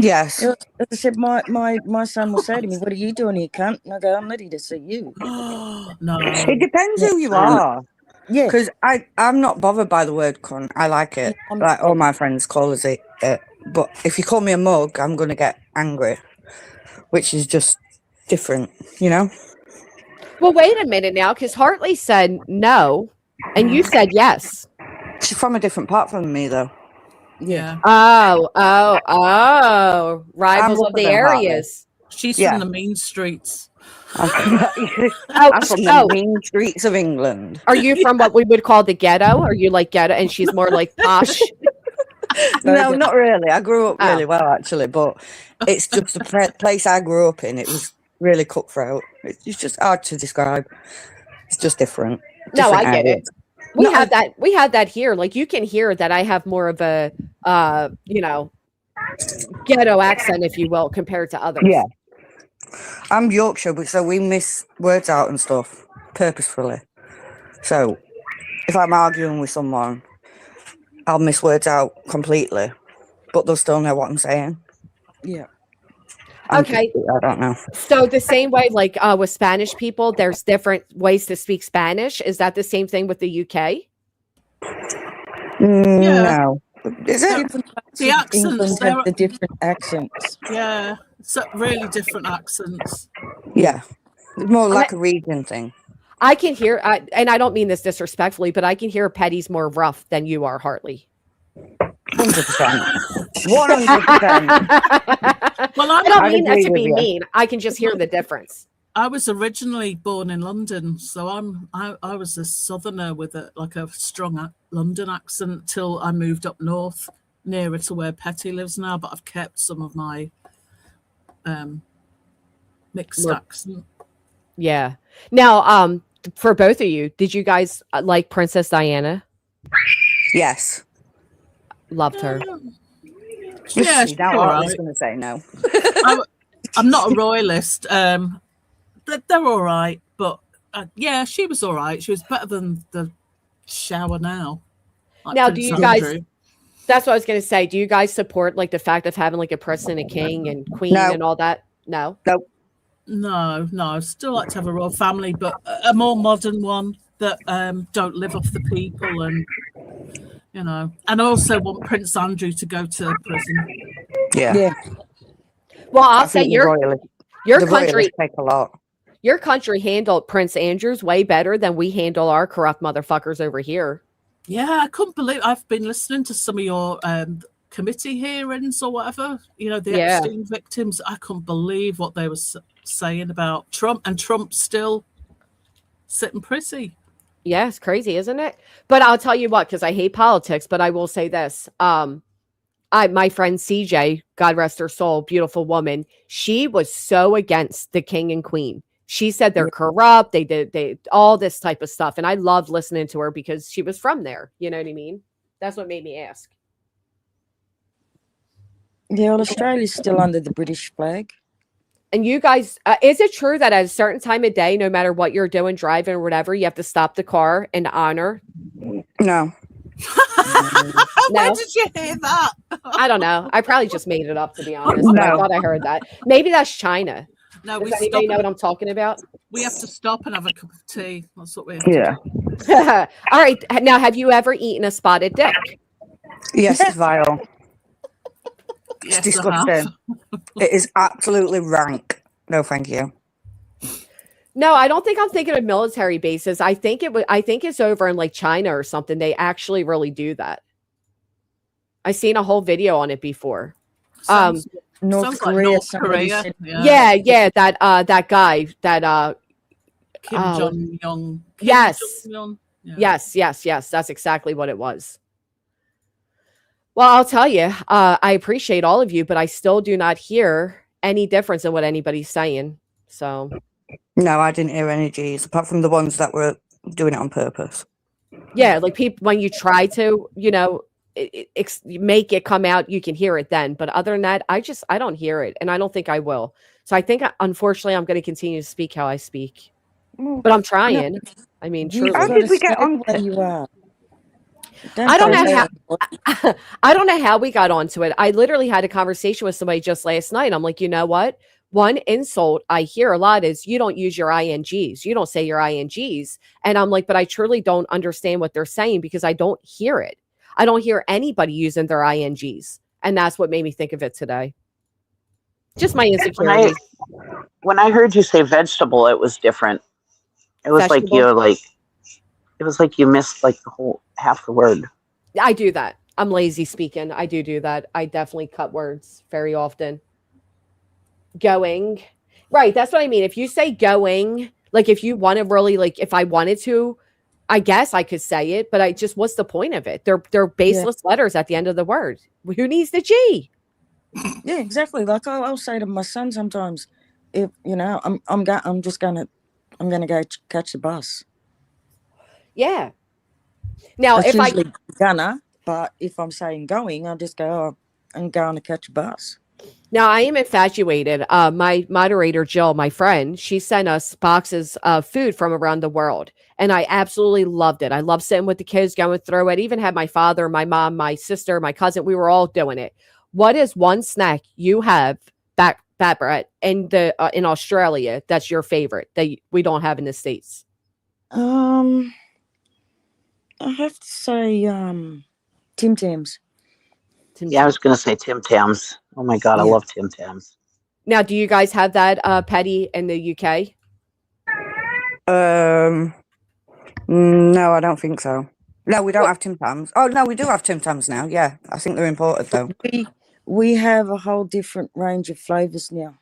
Yes. As I said, my son will say to me, "What are you doing here, cunt?" And I go, "I'm ready to see you." No. It depends who you are. Yeah. Because I'm not bothered by the word cunt. I like it. I'm Like all bothered. my friends call us it. But if you call me a mug, I'm going to get angry, which is just different, you know? Well, wait a minute now, because Hartley said no, and you said yes. She's from a different part from me, though. Yeah. Oh. Rivals of rougher the than Hartley. areas. She's Yeah. from the mean streets. I'm from the mean streets of England. Are you from what we would call the ghetto? Are you like ghetto and she's more like posh? No, not really. I grew up really Oh. well, actually, but it's just the place I grew up in. It was really cutthroat. It's just hard to describe. It's just different. No, I different get areas. it. We have that here. Like you can hear that I have more of a ghetto accent, if you will, compared to others. Yeah. I'm Yorkshire, but so we miss words out and stuff purposefully. So if I'm arguing with someone, I'll miss words out completely, but they'll still know what I'm saying. Yeah. Okay. I don't know. So the same way, like with Spanish people, there's different ways to speak Spanish. Is that the same thing with the UK? No. Is it? The accents, England have the different accents. yeah, so really different accents. Yeah. It's more like a region thing. I can hear, and I don't mean this disrespectfully, but I can hear Petty's more rough than you are, Hartley. 100%. 100%. Well, I don't mean that to agree be with you. mean. I can just hear the difference. I was originally born in London, so I was a southerner with a strong London accent till I moved up north, nearer to where Petty lives now. But I've kept some of my mixed accent. Yeah. Now, for both of you, did you guys like Princess Diana? Yes. Loved her. Yeah, now all I was right. going to say no. I'm not a royalist. They're all right, but yeah, she was all right. She was better than the shower now. Like Now, Prince do you guys? Andrew. That's what I was going to say. Do you guys support like the fact of having like a president, a king, and queen, No. and all that? No. Nope. No. I still like to have a royal family, but a more modern one that don't live off the people, and and I also want Prince Andrew to go to prison. Yeah. Well, I'll I say think the your royalists country take a lot. Your country handled Prince Andrew's way better than we handle our corrupt motherfuckers over here. Yeah, I couldn't believe I've been listening to some of your committee hearings or whatever, the Epstein victims. I couldn't believe what they were saying about Trump, and Trump's still sitting pretty. Yeah, it's crazy, isn't it? But I'll tell you what, because I hate politics, but I will say this. My friend CJ, God rest her soul, beautiful woman, she was so against the king and queen. She said they're corrupt. They all this type of stuff. And I loved listening to her because she was from there. You know what I mean? That's what made me ask. Yeah, well, Australia's still under the British flag. And you guys, is it true that at a certain time of day, no matter what you're doing, driving or whatever, you have to stop the car and honor? No. Where did you hear that? I don't know. I probably just made it up, to be honest. No. But I thought I heard that. Maybe that's China. No, Does anybody know what I'm talking about? We have to stop and have a cup of tea. That's what we have to do. Yeah. All right. Now, have you ever eaten a spotted dick? Yes, it's vile. It's Yes, I have. disgusting. It is absolutely rank. No, thank you. No, I don't think I'm thinking of military bases. I think it's over in like China or something. They actually really do that. I've seen a whole video on it before. Sounds North like Korea. North somebody Korea. said- Yeah, that guy, that Kim Jong-un. Yes. Jong-un. Yeah. Yes, that's exactly what it was. Well, I'll tell you, I appreciate all of you, but I still do not hear any difference in what anybody's saying. So No, I didn't hear any G's, apart from the ones that were doing it on purpose. yeah, like people, when you try to, make it come out, you can hear it then. But other than that, I don't hear it, and I don't think I will. So I think, unfortunately, I'm going to continue to speak how I speak. But I'm trying. I mean, You truly. How gotta did we get stay on where to- you are. I don't know say how I don't know how we got onto it. I literally had a conversation with somebody just last night. I'm like, you know what? One insult I hear a lot is you don't use your INGs. You don't say your INGs. And I'm like, but I truly don't understand what they're saying because I don't hear it. I don't hear anybody using their INGs. And that's what made me think of it today. Just my insecurities. When I heard you say vegetable, it was different. It was Vegetable? it was like you missed like the whole half the word. I do that. I'm lazy speaking. I do that. I definitely cut words very often. Going. Right. That's what I mean. If you say going, like if you want to really, like if I wanted to, I guess I could say it, but what's the point of it? They're baseless letters at the end of the word. Who needs the G? Yeah, exactly. Like I'll say to my son sometimes, if I'm gonna go catch the bus. Yeah. Now, That's if I usually gonna, but if I'm saying going, I'll just go, oh, I'm going to catch a bus. Now, I am infatuated. My moderator, Jill, my friend, she sent us boxes of food from around the world. And I absolutely loved it. I love sitting with the kids, going through it. Even had my father, my mom, my sister, my cousin. We were all doing it. What is one snack you have back Brett, in Australia that's your favorite that we don't have in the States? I have to say, Tim Tams. Yeah, I was going to say Tim Tams. Oh my God, I love Tim Tams. Now, do you guys have that Petty in the UK? No, I don't think so. No, we don't have Tim Tams. Oh no, we do have Tim Tams now. Yeah, I think they're imported though. We have a whole different range of flavors now.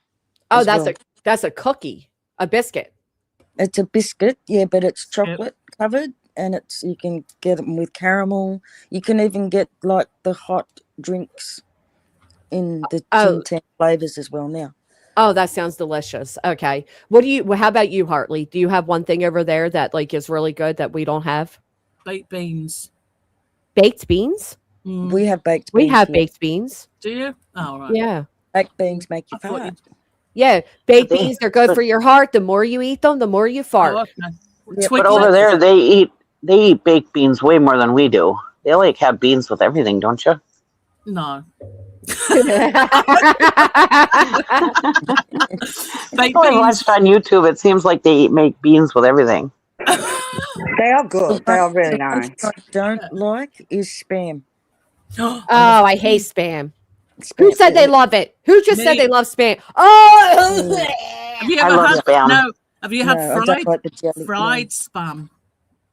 Oh, that's a cookie, a biscuit. It's a biscuit, yeah, but it's chocolate covered, and you can get them with caramel. You can even get like the hot drinks in the Tim Tam flavors as well now. Oh, that sounds delicious. Okay. How about you, Hartley? Do you have one thing over there that like is really good that we don't have? Baked beans. Baked beans? We have baked beans. We have baked beans. Do you? Oh, right. Yeah. Baked beans make you fart. Yeah. Baked beans, they're good for your heart. The more you eat them, the more you fart. Oh, okay. Yeah, but over there, they eat baked beans way more than we do. They like have beans with everything, don't you? No. People I watched on YouTube, it seems like they make beans with everything. They are good. They are really nice. What I don't like is spam. Oh, I hate spam. Who said they love it? Who just said they love spam? Oh, have you ever had spam? No. Have you had fried spam?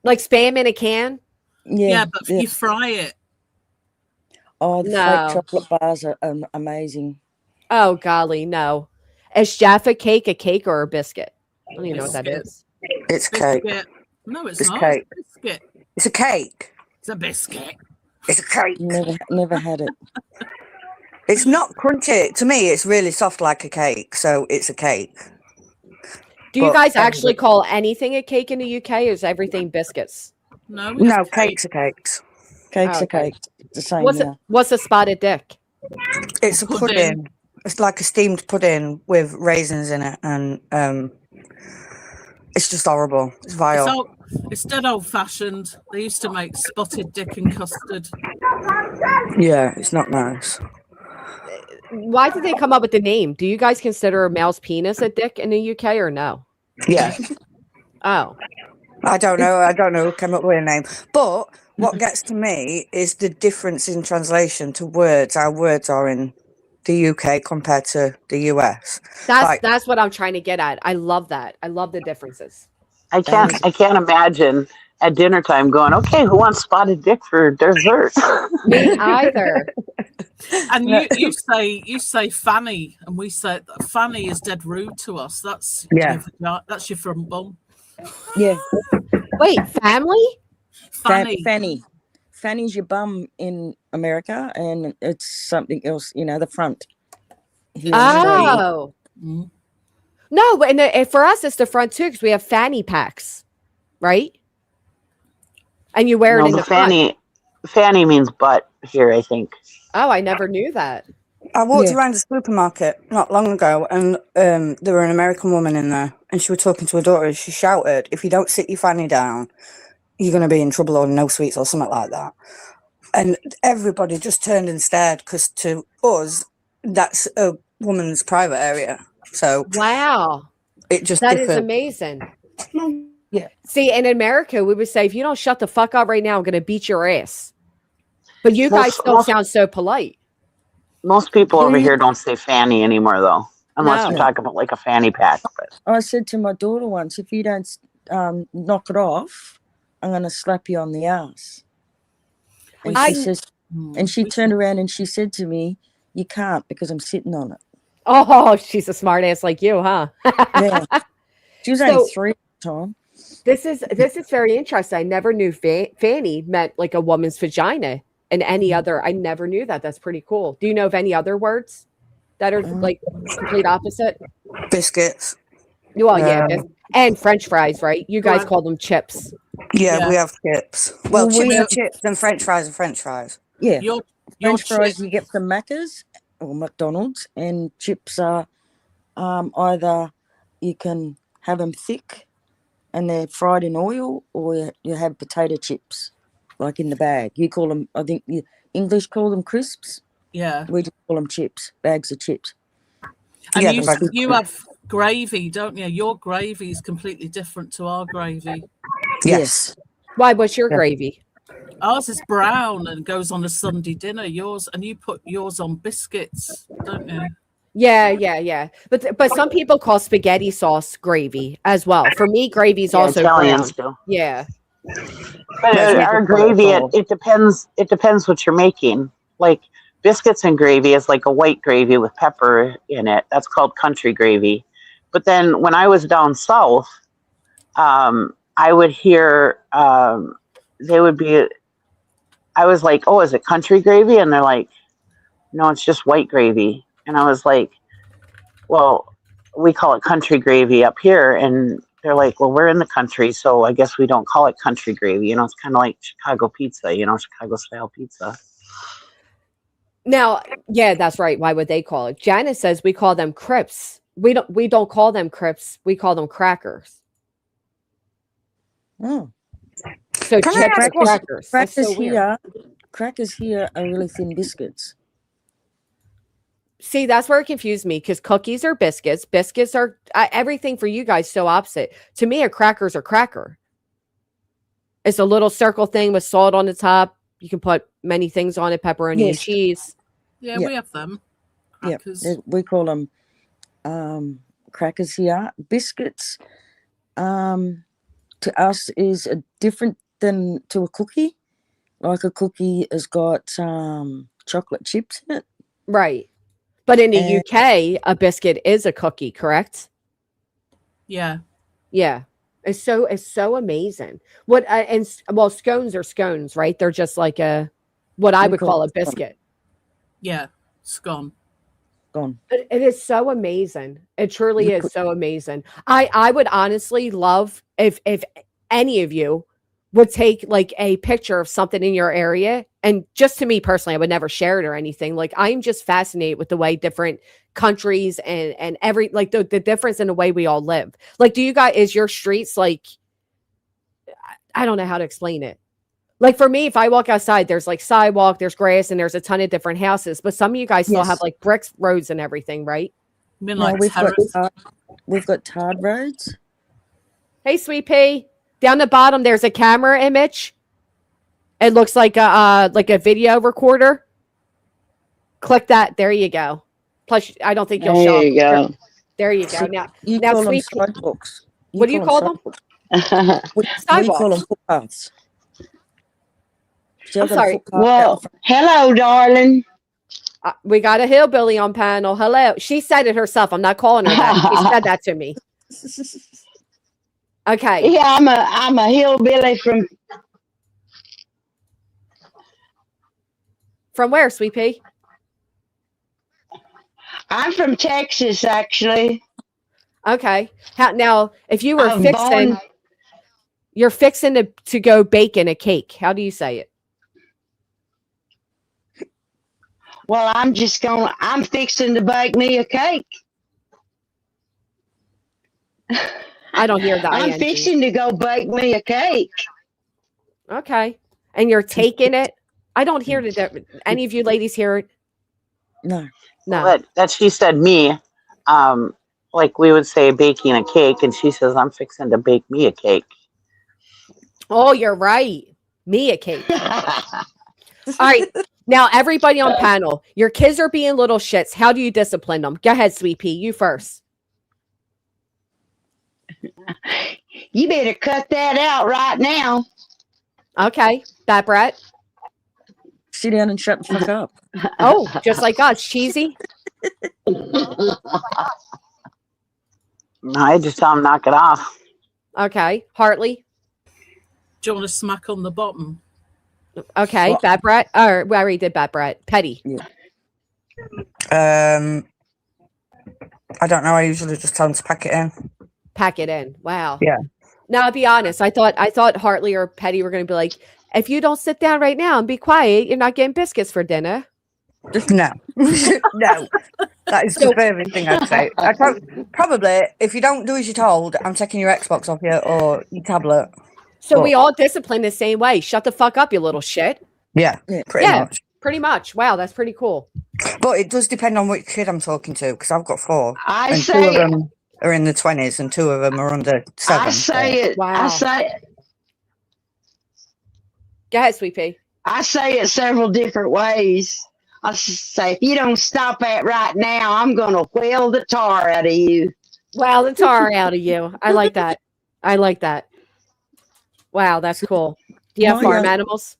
Like spam in a can? Yeah, but you fry it. Oh, the flake chocolate bars are amazing. Oh, golly, no. Is Jaffa cake a cake or a biscuit? I don't even know what that is. It's cake. No, it's not. Cake. It's a biscuit. It's a cake. It's a biscuit. It's a cake. Never had it. It's not crunchy. To me, it's really soft like a cake, so it's a cake. Do you guys actually call anything a cake in the UK, or is everything biscuits? No, cakes are cakes. Cakes are cakes. It's the same. What's a spotted dick? It's a pudding. It's like a steamed pudding with raisins in it, and it's just horrible. It's vile. It's dead old-fashioned. They used to make spotted dick and custard. Yeah, it's not nice. Why did they come up with the name? Do you guys consider a male's penis a dick in the UK or no? Yeah. Oh. I don't know. I don't know who came up with a name. But what gets to me is the difference in translation to words. Our words are in the UK compared to the US. That's what I'm trying to get at. I love that. I love the differences. I can't imagine at dinner time going, okay, who wants spotted dick for dessert? Me either. And you say fanny, and we say fanny is dead rude to us. That's your front bum. Yeah. Wait, family? Fanny. Fanny's your bum in America, and it's something else. The front. Oh. No, and for us, it's the front too, because we have fanny packs, right? And you wear it in the fanny. front. Fanny means butt here, I think. Oh, I never knew that. I walked around a supermarket not long ago, and there were an American woman in there, and she was talking to her daughter. She shouted, "If you don't sit your fanny down, you're going to be in trouble or no sweets or something like that. And everybody just turned and stared because to us, that's a woman's private area. So wow, it just that differed. is amazing. Yeah. See, in America, we would say, if you don't shut the fuck up right now, I'm going to beat your ass. But you guys still sound so polite. Most people over here don't say fanny anymore, though, unless No. you talk about like a fanny pack. But I said to my daughter once, if you don't knock it off, I'm going to slap you on the ass. And she says, and she turned around and she said to me, "You can't because I'm sitting on it." Oh, she's a smart ass like you, huh? Yeah. She was only 3 at the time. This is very interesting. I never knew fanny meant like a woman's vagina and any other. I never knew that. That's pretty cool. Do you know of any other words that are like complete opposite? Biscuits. Well, yeah. And French fries, right? You guys call them chips. Yeah, we have chips. Well, chips are chips and French fries are French fries. Yeah. Your French fries chip- you get from Macca's or McDonald's, and chips are either you can have them thick and they're fried in oil, or you have potato chips like in the bag. You call them, I think you English call them crisps. Yeah. We just call them chips, bags of chips. And Yeah, you have gravy, don't you? Your gravy is completely different to our gravy. Yes. Why? What's your gravy? Ours is brown and goes on a Sunday dinner. Yours, and you put yours on biscuits, don't you? Yeah. But some people call spaghetti sauce gravy as well. For me, gravy's also Italians brown. do. Yeah. But our gravy, it depends. It depends what you're making. Like biscuits and gravy is like a white gravy with pepper in it. That's called country gravy. But then when I was down south, I would hear they would be. I was like, "Oh, is it country gravy?" And they're like, "No, it's just white gravy." And I was like, "Well, we call it country gravy up here." And they're like, "Well, we're in the country, so I guess we don't call it country gravy." You know, it's kind of like Chicago pizza, Chicago style pizza. Now, yeah, that's right. Why would they call it? Janice says we call them crisps. We don't call them crisps. We call them crackers. Oh. So Can I chips ask are crackers. That's Crackers so weird. crackers here are really thin biscuits. See, that's where it confused me, because cookies are biscuits. Biscuits are everything for you guys so opposite. To me, a cracker's a cracker. It's a little circle thing with salt on the top. You can put many things on it, pepperoni and cheese. Yeah, we have them. Crackers. Yeah, we call them crackers here. Biscuits to us is different than to a cookie. Like a cookie has got chocolate chips in it. Right. But in the UK, a biscuit is a cookie, correct? Yeah. Yeah. It's so amazing. Scones are scones, right? They're just like what I would call a biscuit. Yeah. Scone. It is so amazing. It truly is so amazing. I would honestly love if any of you would take like a picture of something in your area. And just to me personally, I would never share it or anything. Like, I'm just fascinated with the way different countries and every, like the difference in the way we all live. Like, is your streets like, I don't know how to explain it. Like for me, if I walk outside, there's like sidewalk, there's grass, and there's a ton of different houses. But some of you guys still have like bricks roads and everything, right? We've got tarred roads. Hey, Sweet Pea. Down the bottom, there's a camera image. It looks like a video recorder. Click that. There you go. Plus, I don't think you'll show up. There you go. There you go. Now, You now call them Sweet Pea. sidewalks. What do you call them? We call them footpaths. I'm sorry. Well, hello, darling. We got a hillbilly on panel. Hello. She said it herself. I'm not calling her that. She said that to me. Okay. Yeah, I'm a hillbilly from where, Sweet Pea? I'm from Texas, actually. Okay. Now, if you were I'm you're fixing to go baking a cake. How do you say it? Well, I'm fixing to bake me a cake. I don't hear that. I'm fixing to go bake me a cake. Okay. And you're taking it. I don't hear any of you ladies hear it. No. No. Well, that she said me. Like we would say baking a cake, and she says I'm fixing to bake me a cake. Oh, you're right. Me a cake. All right. Now, everybody on panel, your kids are being little shits. How do you discipline them? Go ahead, Sweet Pea. You first. You better cut that out right now. Okay. That Brett. Sit down and shut the fuck up. Oh, just like us. Cheesy. I just tell them knock it off. Okay. Hartley. Do you want to smack on the bottom? Okay. What? Bad Brett. Or we already did Bad Brett. Petty. Yeah. I don't know. I usually just tell them to pack it in. Pack it in. Wow. Yeah. Now, I'll be honest. I thought Hartley or Petty were going to be like, if you don't sit down right now and be quiet, you're not getting biscuits for dinner. No. No. That is the favourite thing I'd say. Probably, if you don't do as you're told, I'm taking your Xbox off you or your tablet. So we all discipline the same way. Shut the fuck up, you little shit. Yeah, pretty much. Pretty much. Wow, that's pretty cool. But it does depend on which kid I'm talking to, because I've got 4. I and say 2 of them are in the 20s and 2 of them are under 7. I say it. Wow. I say Go ahead, Sweet Pea. I say it several different ways. I say, if you don't stop that right now, I'm going to whale the tar out of you. Wow, the tar out of you. I like that. I like that. Wow, that's cool. Do you have farm animals?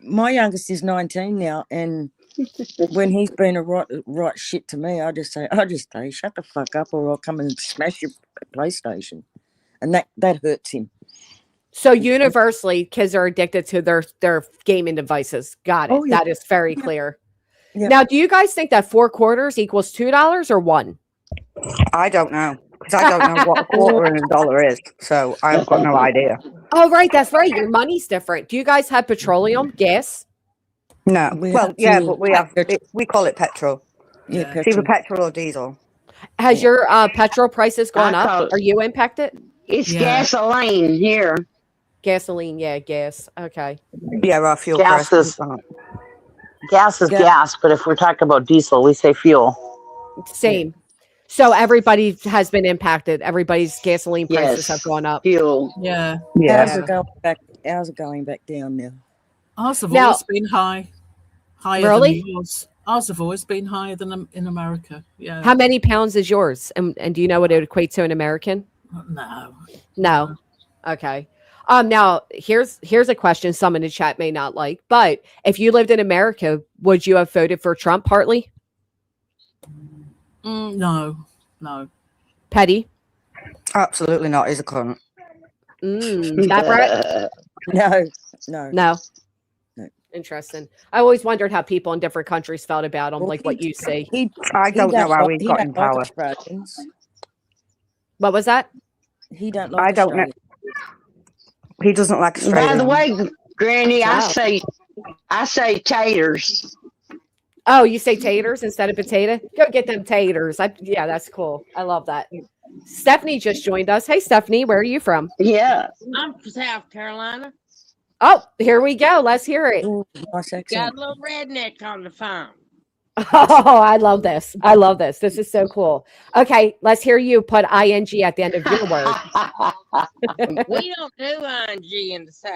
My youngest is 19 now, and when he's been a right shit to me, I just say, shut the fuck up, or I'll come and smash your PlayStation, and that hurts him. So universally, kids are addicted to their gaming devices. Got it. Oh, yeah. That is very clear. Yeah. Now, do you guys think that 4 quarters equals $2 or 1? I don't know, because I don't know what a quarter and a dollar is, so I've got no idea. Oh, right. That's right. Your money's different. Do you guys have petroleum, gas? No. We Well, have yeah, to- but we call it petrol. Yeah, It's either petrol or diesel. Has your petrol prices gone I up? call it- Are you impacted? It's Yeah. gasoline here. Gasoline, yeah, gas. Okay. Yeah, our fuel Gas prices is- have gone up. Gas is Yeah. gas, but if we're talking about diesel, we say fuel. Same. So everybody has been impacted. Everybody's gasoline prices Yes. have gone up. Fuel. Yeah. Yeah. Ours are going back down now. Ours have Now- always been higher Really? than yours. Ours have always been higher than in America. Yeah. How many pounds is yours? And do you know what it would equate to in American? No. No. Okay. Now here's a question some in the chat may not like, but if you lived in America, would you have voted for Trump, Hartley? No. Petty? Absolutely not. He's a cunt. That Brett? No. No. No. Interesting. I always wondered how people in different countries felt about him, Well, like what you see. I don't know how he got in power. Australians. What was that? He don't like I don't know. Australians. He doesn't like Australia. By the way, Granny, Wow. I say taters. Oh, you say taters instead of potato? Go get them taters. Yeah, that's cool. I love that. Stephanie just joined us. Hey, Stephanie, where are you from? Yeah. I'm from South Carolina. Oh, here we go. Let's hear it. Ooh, nice Got accent. a little redneck on the phone. Oh, I love this. I love this. This is so cool. Okay, let's hear you put ing at the end of your word. We don't do ING in the South.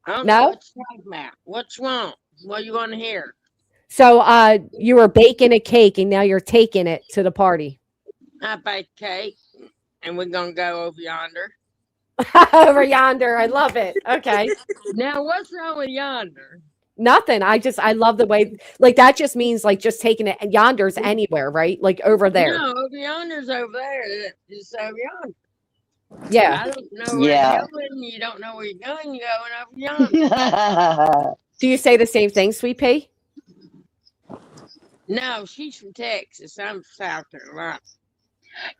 I don't No? know what you're talking about. What you want? What you want to hear? So you were baking a cake and now you're taking it to the party. I baked cake, and we're gonna go over yonder. Over yonder. I love it. Okay. Now, what's wrong with yonder? Nothing. I love the way, like, that just means like just taking it. Yonder's anywhere, right? Like over there. No, over yonder's over there. It's over yonder. Yeah. I don't know where Yeah. you're going. You don't know where you're going. You're going over yonder. Do you say the same thing, Sweet Pea? No, she's from Texas. I'm from South Carolina.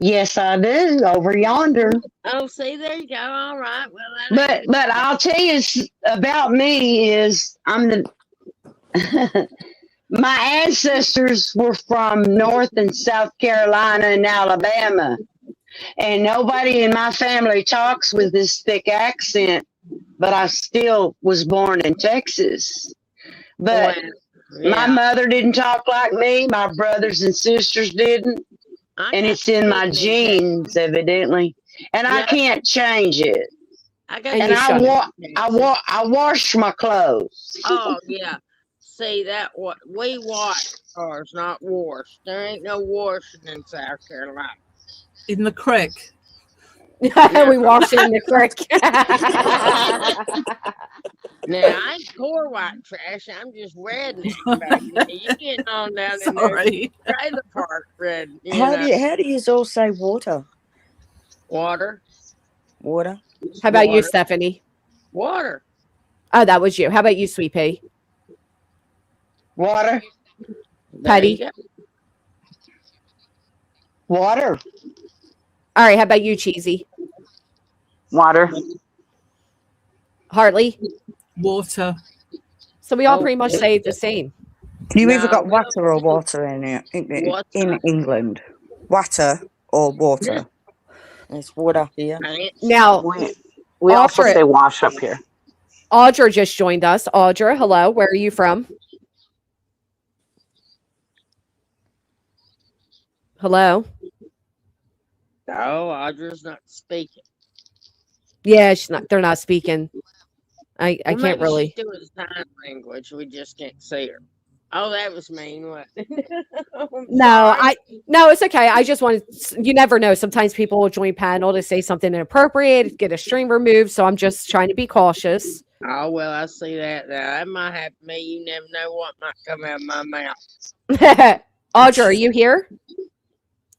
Yes, I do. Over yonder. Oh, see, there you go. All right. Well, that But I'll tell you about me is I'm the my ancestors were from North and South Carolina and Alabama. And nobody in my family talks with this thick accent, but I still was born in Texas. But my mother didn't talk like me. My brothers and sisters didn't. And it's in my genes, evidently. And I can't change it. And I wash my clothes. Oh yeah. See that what we wash ours, not wash. There ain't no washing in South Carolina. In the creek. We wash it in the creek. Now I ain't poor white trash. I'm just redneck, baby. You getting on down in there? Trailer park red. How do you all say water? Water. Water. How about you, Stephanie? Water. Oh, that was you. How about you, Sweet Pea? Water. Patty? Water. All right. How about you, Cheesy? Water. Hartley? Water. So we all pretty much say the same. You either got water or water in England. Water or water. It's water here. Now, we also say wash up here. Audra just joined us. Audra, hello. Where are you from? Hello. Oh, Audra's not speaking. Yeah, she's not. They're not speaking. I Well, can't maybe really. She's doing sign language. We just can't see her. Oh, that was mean. What? No, no, it's okay. I just wanted. You never know. Sometimes people will join panel to say something inappropriate, get a string removed. So I'm just trying to be cautious. Oh well, I see that now. That might happen to me. You never know what might come out of my mouth. Audra, are you here?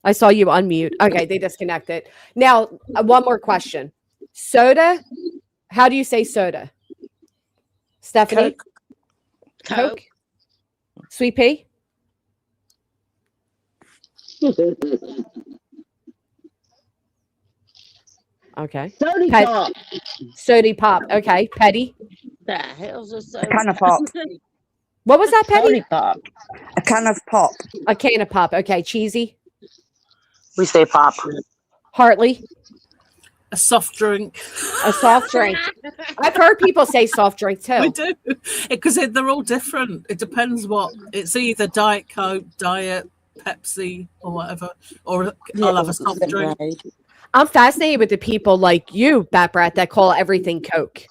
I saw you unmute. Okay, they disconnected. Now, one more question. Soda. How do you say soda? Stephanie? Coke. Sweet Pea? Okay. Sody pop. Sody pop. Okay. Petty? The hell's a soda? A can of pop. What was that, Petty? Pop. A can of pop. A can of pop. Okay. Cheesy? We say pop. Hartley? A soft drink. A soft drink. I've heard people say soft drink too. We do. Because they're all different. It depends what. It's either Diet Coke, Diet, Pepsi, or whatever. Or I'll have a soft drink. I'm fascinated with the people like you, Bat Brat, that call everything Coke.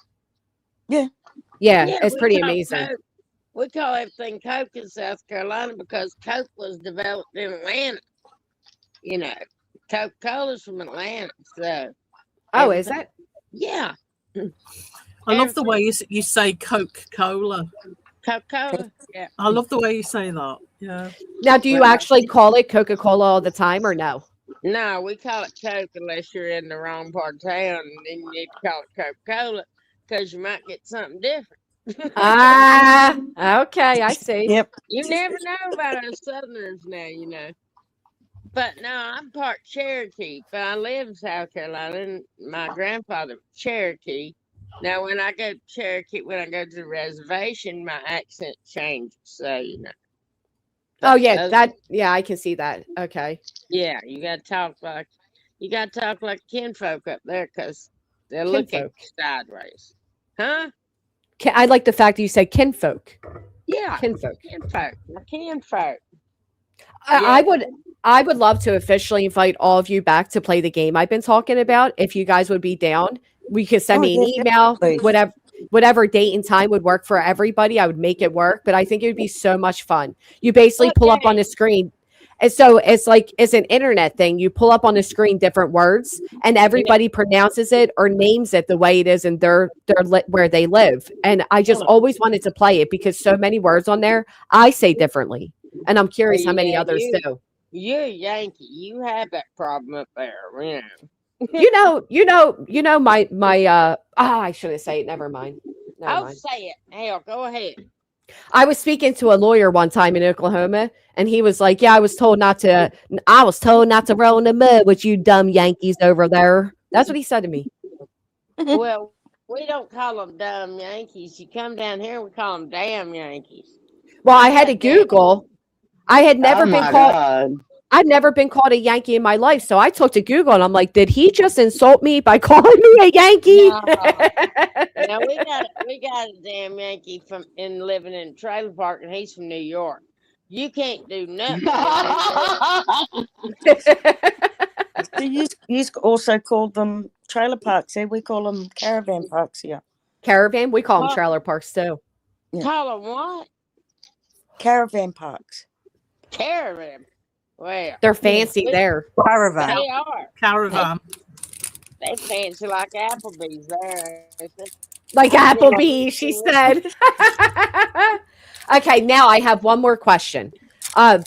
Yeah. Yeah, Yeah, it's we pretty call amazing. Coke. We call everything Coke in South Carolina because Coke was developed in Atlanta. You know, Coca-Cola's from Atlanta. So. Oh, is it? Yeah. I love the way you say Coca-Cola. Coca-Cola. Yeah. I love the way you say that. Yeah. Now, do you actually call it Coca-Cola all the time or no? No, we call it Coke unless you're in the wrong part of town, and then you need to call it Coca-Cola because you might get something different. Okay, I see. Yep. You never know about us Southerners now, you know. But no, I'm part Cherokee, but I live in South Carolina, and my grandfather was Cherokee. Now, when I go to Cherokee, when I go to the reservation, my accent changes, so you know. Oh yeah, I can see that. Okay. Yeah, you gotta talk like kinfolk up there, because they're looking sideways, huh? I like the fact that you said kinfolk. Yeah, kinfolk. Kinfolk. I would love to officially invite all of you back to play the game I've been talking about. If you guys would be down, we could send me an email, whatever date and time would work for everybody. I would make it work, but I think it would be so much fun. You basically pull up on the screen. And so it's like, it's an internet thing. You pull up on the screen different words and everybody pronounces it or names it the way it is in their where they live. And I just always wanted to play it because so many words on there I say differently. And I'm curious how many others do. You're a Yankee. You have that problem up there, you know. my I shouldn't say it. Never mind. I'll say it. Hell, go ahead. I was speaking to a lawyer one time in Oklahoma, and he was like, "Yeah, I was told not to roll in the mud with you dumb Yankees over there." That's what he said to me. Well, we don't call them dumb Yankees. You come down here, we call them damn Yankees. Well, I had to Google. I had never been called. I've never been called a Yankee in my life. So I took to Google and I'm like, did he just insult me by calling me a Yankee? No. Now we got a damn Yankee living in a trailer park, and he's from New York. You can't do nothing. So you also called them trailer parks here. We call them caravan parks here. Caravan? We call them trailer parks too. Yeah. Call them what? Caravan parks. Caravan. Well, they're fancy there. Caravan. They are. Caravan. They fancy like Applebee's there. Like Applebee, she said. Okay, now I have one more question. A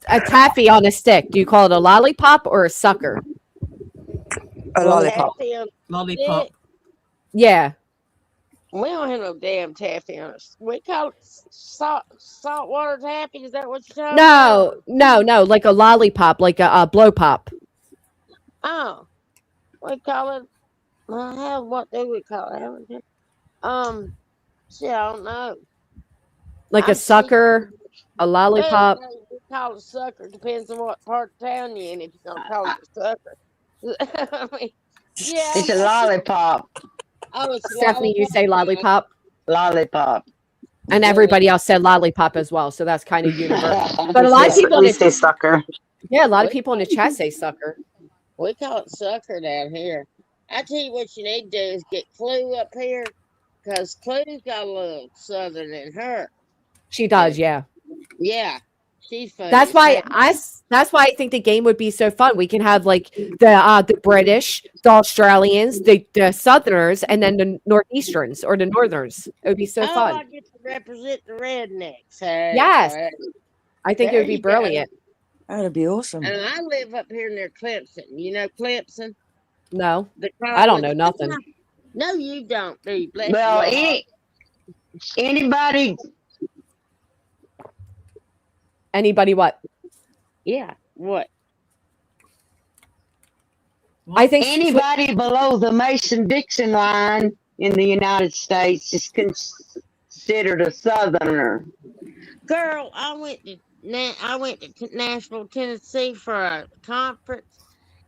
taffy on a stick. Do you call it a lollipop or a sucker? A lollipop. Lollipop. Yeah. We don't have no damn taffy on us. We call it saltwater taffy. Is that what you're talking about? No. Like a lollipop, like a blow pop. Oh, we call it. Well, what do we call it? See, I don't know. Like a sucker, a lollipop. We call it a sucker. Depends on what part of town you're in. If you're gonna call it a sucker. I mean, yeah. It's a lollipop. Oh, it's Stephanie, you say lollipop. Lollipop. And everybody else said lollipop as well, so that's kind of universal. But a lot of people We say sucker. Yeah, a lot of people in the chat say sucker. We call it sucker down here. I tell you what you need to do is get Clue up here, because Clue's got a little southern in her. She does, yeah. Yeah, she's funny. That's why I think the game would be so fun. We can have like the British, the Australians, the Southerners, and then the Northeasterns or the Northerners. It would be so fun. I get to represent the rednecks. Hey, Yes. hey. I think it There would be you go. brilliant. That'd be awesome. And I live up here near Clemson. You know Clemson? No, The I don't know college- nothing. No, you don't, do you? Bless Well, your heart. anybody, Anybody what? Yeah, what? I think anybody below the Mason-Dixon line in the United States is considered a Southerner. Girl, I went to Nashville, Tennessee for a conference,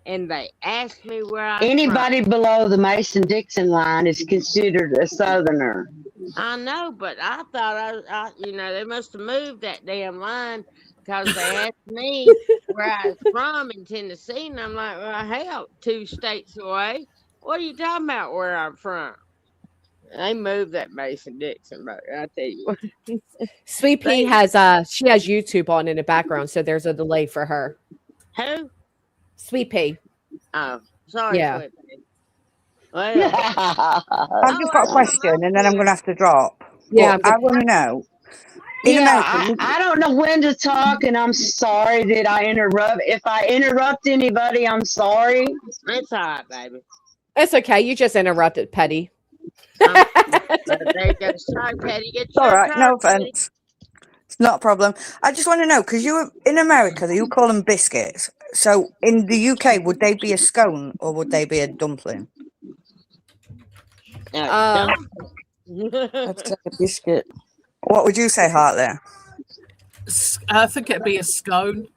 and they asked me where I. Anybody below the Mason-Dixon line is considered a Southerner. I know, but I thought I they must have moved that damn line, because they asked me where I was from in Tennessee, and I'm like, well, hell, 2 states away. What are you talking about where I'm from? They moved that Mason Dixon, but I tell you what. Sweet Pea has she has YouTube on in the background, so there's a delay for her. Who? Sweet Pea. Oh, sorry. Yeah. Sweet Pea. Well, I've just got a question, and then I'm going to have to drop. Yeah, But I want to know. In America, I don't know when to talk, and I'm sorry that I interrupt. If I interrupt anybody, I'm sorry. it's all right, baby. It's okay. You just interrupted, Petty. There you go. Sorry, Patty. It's all right. No offense. It's not a problem. I just want to know, because you in America, you call them biscuits. So in the UK, would they be a scone or would they be a dumpling? That's like a biscuit. What would you say, Hartley? I think it'd be a scone.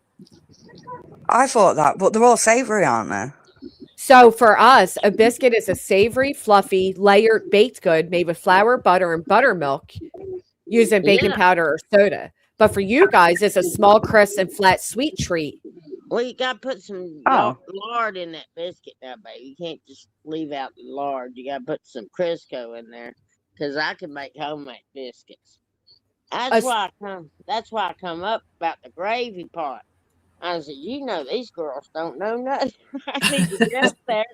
I thought that, but they're all savoury, aren't they? So for us, a biscuit is a savory, fluffy, layered baked good made with flour, butter, and buttermilk using baking powder or soda. But for you guys, it's a small, crisp, and flat sweet treat. Well, you got to put some lard in that biscuit now, baby. You can't just leave out the lard. You got to put some Crisco in there, because I can make homemade biscuits. That's why I come up about the gravy part. I said, these girls don't know nothing. I need to get up there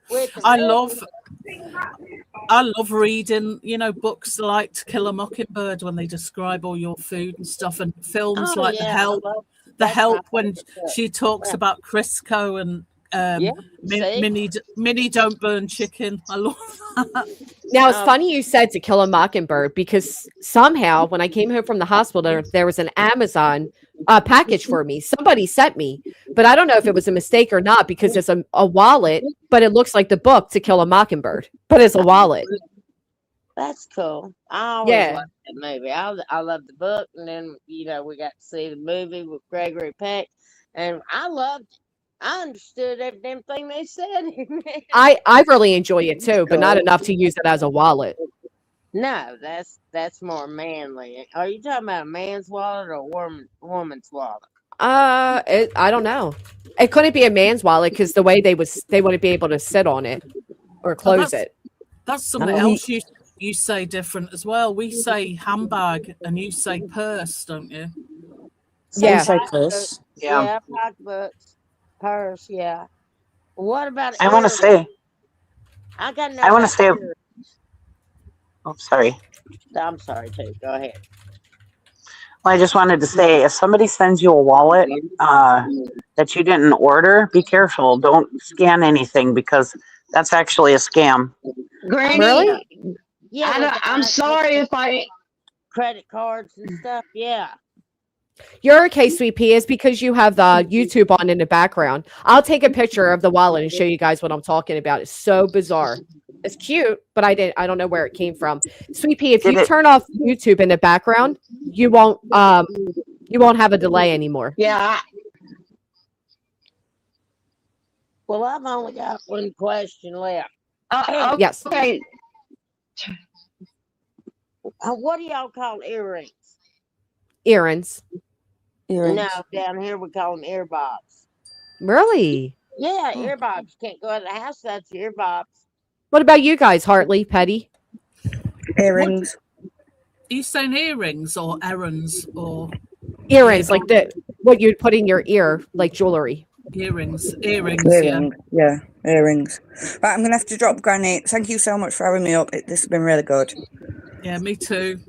with the I love reading, books like To Kill a Mockingbird, when they describe all your food and stuff, and films like The Help when she talks about Crisco and Minnie Don't Burn Chicken. I love that. Now, it's funny you said To Kill a Mockingbird, because somehow when I came home from the hospital, there was an Amazon package for me. Somebody sent me, but I don't know if it was a mistake or not, because it's a wallet, but it looks like the book To Kill a Mockingbird, but it's a wallet. That's cool. I always Yeah. loved that movie. I love the book, and then we got to see the movie with Gregory Peck, and I loved it. I understood every damn thing they said in it. I really enjoy it too, but not Cool. enough to use it as a wallet. No, that's more manly. Are you talking about a man's wallet or a woman's wallet? I don't know. It couldn't be a man's wallet because the way they wouldn't be able to sit on it or Oh, close it. that's something Oh, else you say different as well. We say handbag and you say purse, don't you? we Yeah. say Pocketbooks, purse. Yeah. pocketbooks, purse, yeah. What about I want to earrings? say, I gotta know I want to about say, earrings. oh, sorry. I'm sorry too. Go ahead. Well, I just wanted to say, if somebody sends you a wallet that you didn't order, be careful. Don't scan anything because that's actually a scam. Granny, Really? Yeah, with the I'm sorry if I. credit cards and stuff. Yeah. Your case, Sweet Pea, is because you have the YouTube on in the background. I'll take a picture of the wallet and show you guys what I'm talking about. It's so bizarre. It's cute, but I don't know where it came from. Sweet Pea, if Did you it? turn off YouTube in the background, you won't have a delay anymore. Yeah, Well, I've only got one question left. Yes. okay. What do y'all call earrings? Earrings. No, down here we call them earbobs. Really? Yeah, earbobs. You can't go out of the house without your earbobs. What about you guys, Hartley, Petty? Earrings. Are you saying earrings or errands or Earrings, like what you'd put in your ear, like jewelry. earrings? Earrings. Yeah, earrings. Right, I'm going to have to drop, Granny. Thank you so much for having me up. This has been really good. Yeah, me too.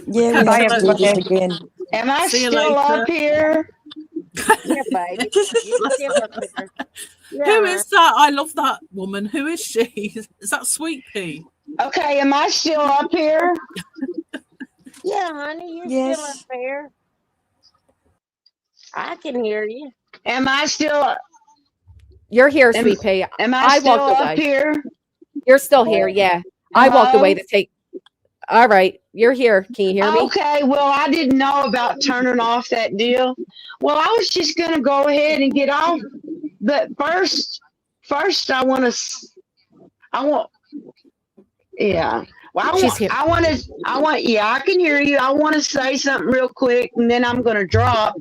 Yeah, Catch we Bye, you have to do later. this everybody. again. Am I See you still later. up here? Yeah, baby. You're still up there. Who Yeah. is that? I love that woman. Who is she? Is that Sweet Pea? Okay, am I still up here? Yeah, honey, you're still up Yes. there. I can hear you. Am I still? You're here, Am, Sweet Pea. am I I still walked up away. here? You're still here, yeah. I walked away Hello? to take. All right, you're here. Can you hear me? Okay, well, I didn't know about turning off that deal. Well, I was just going to go ahead and get off. But first, I want, yeah. Well, She's here. yeah, I can hear you. I want to say something real quick and then I'm going to drop.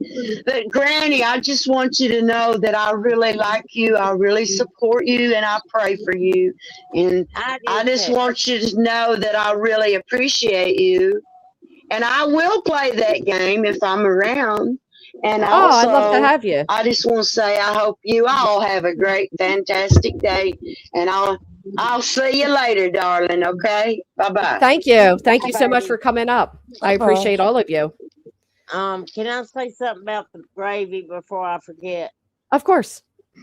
But Granny, I just want you to know that I really like you. I really support you and I pray for you. And I just want you to know that I really appreciate you. And I will play that game if I'm around. And Oh, I'd love to also, have you. I just want to say I hope you all have a great, fantastic day. And I'll see you later, darling. Okay. Bye-bye. Thank you. Thank you so much for coming up. I appreciate all of you. Can I say something about the gravy before I forget? Of course.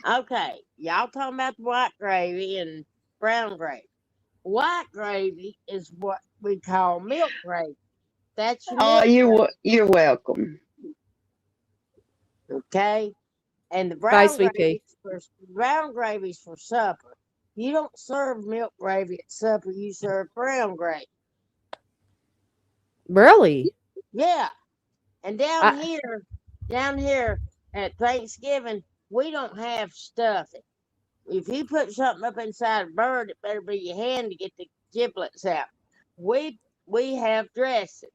Okay, y'all talking about the white gravy and brown gravy. White gravy is what we call milk gravy. That's your Oh, milk you're welcome. okay? And the Bye, Sweet Pea. brown gravy's for supper. You don't serve milk gravy at supper. You serve brown gravy. Really? Yeah. And down here at Thanksgiving, we don't have stuffing. If you put something up inside a bird, it better be your hand to get the giblets out. We have dressing.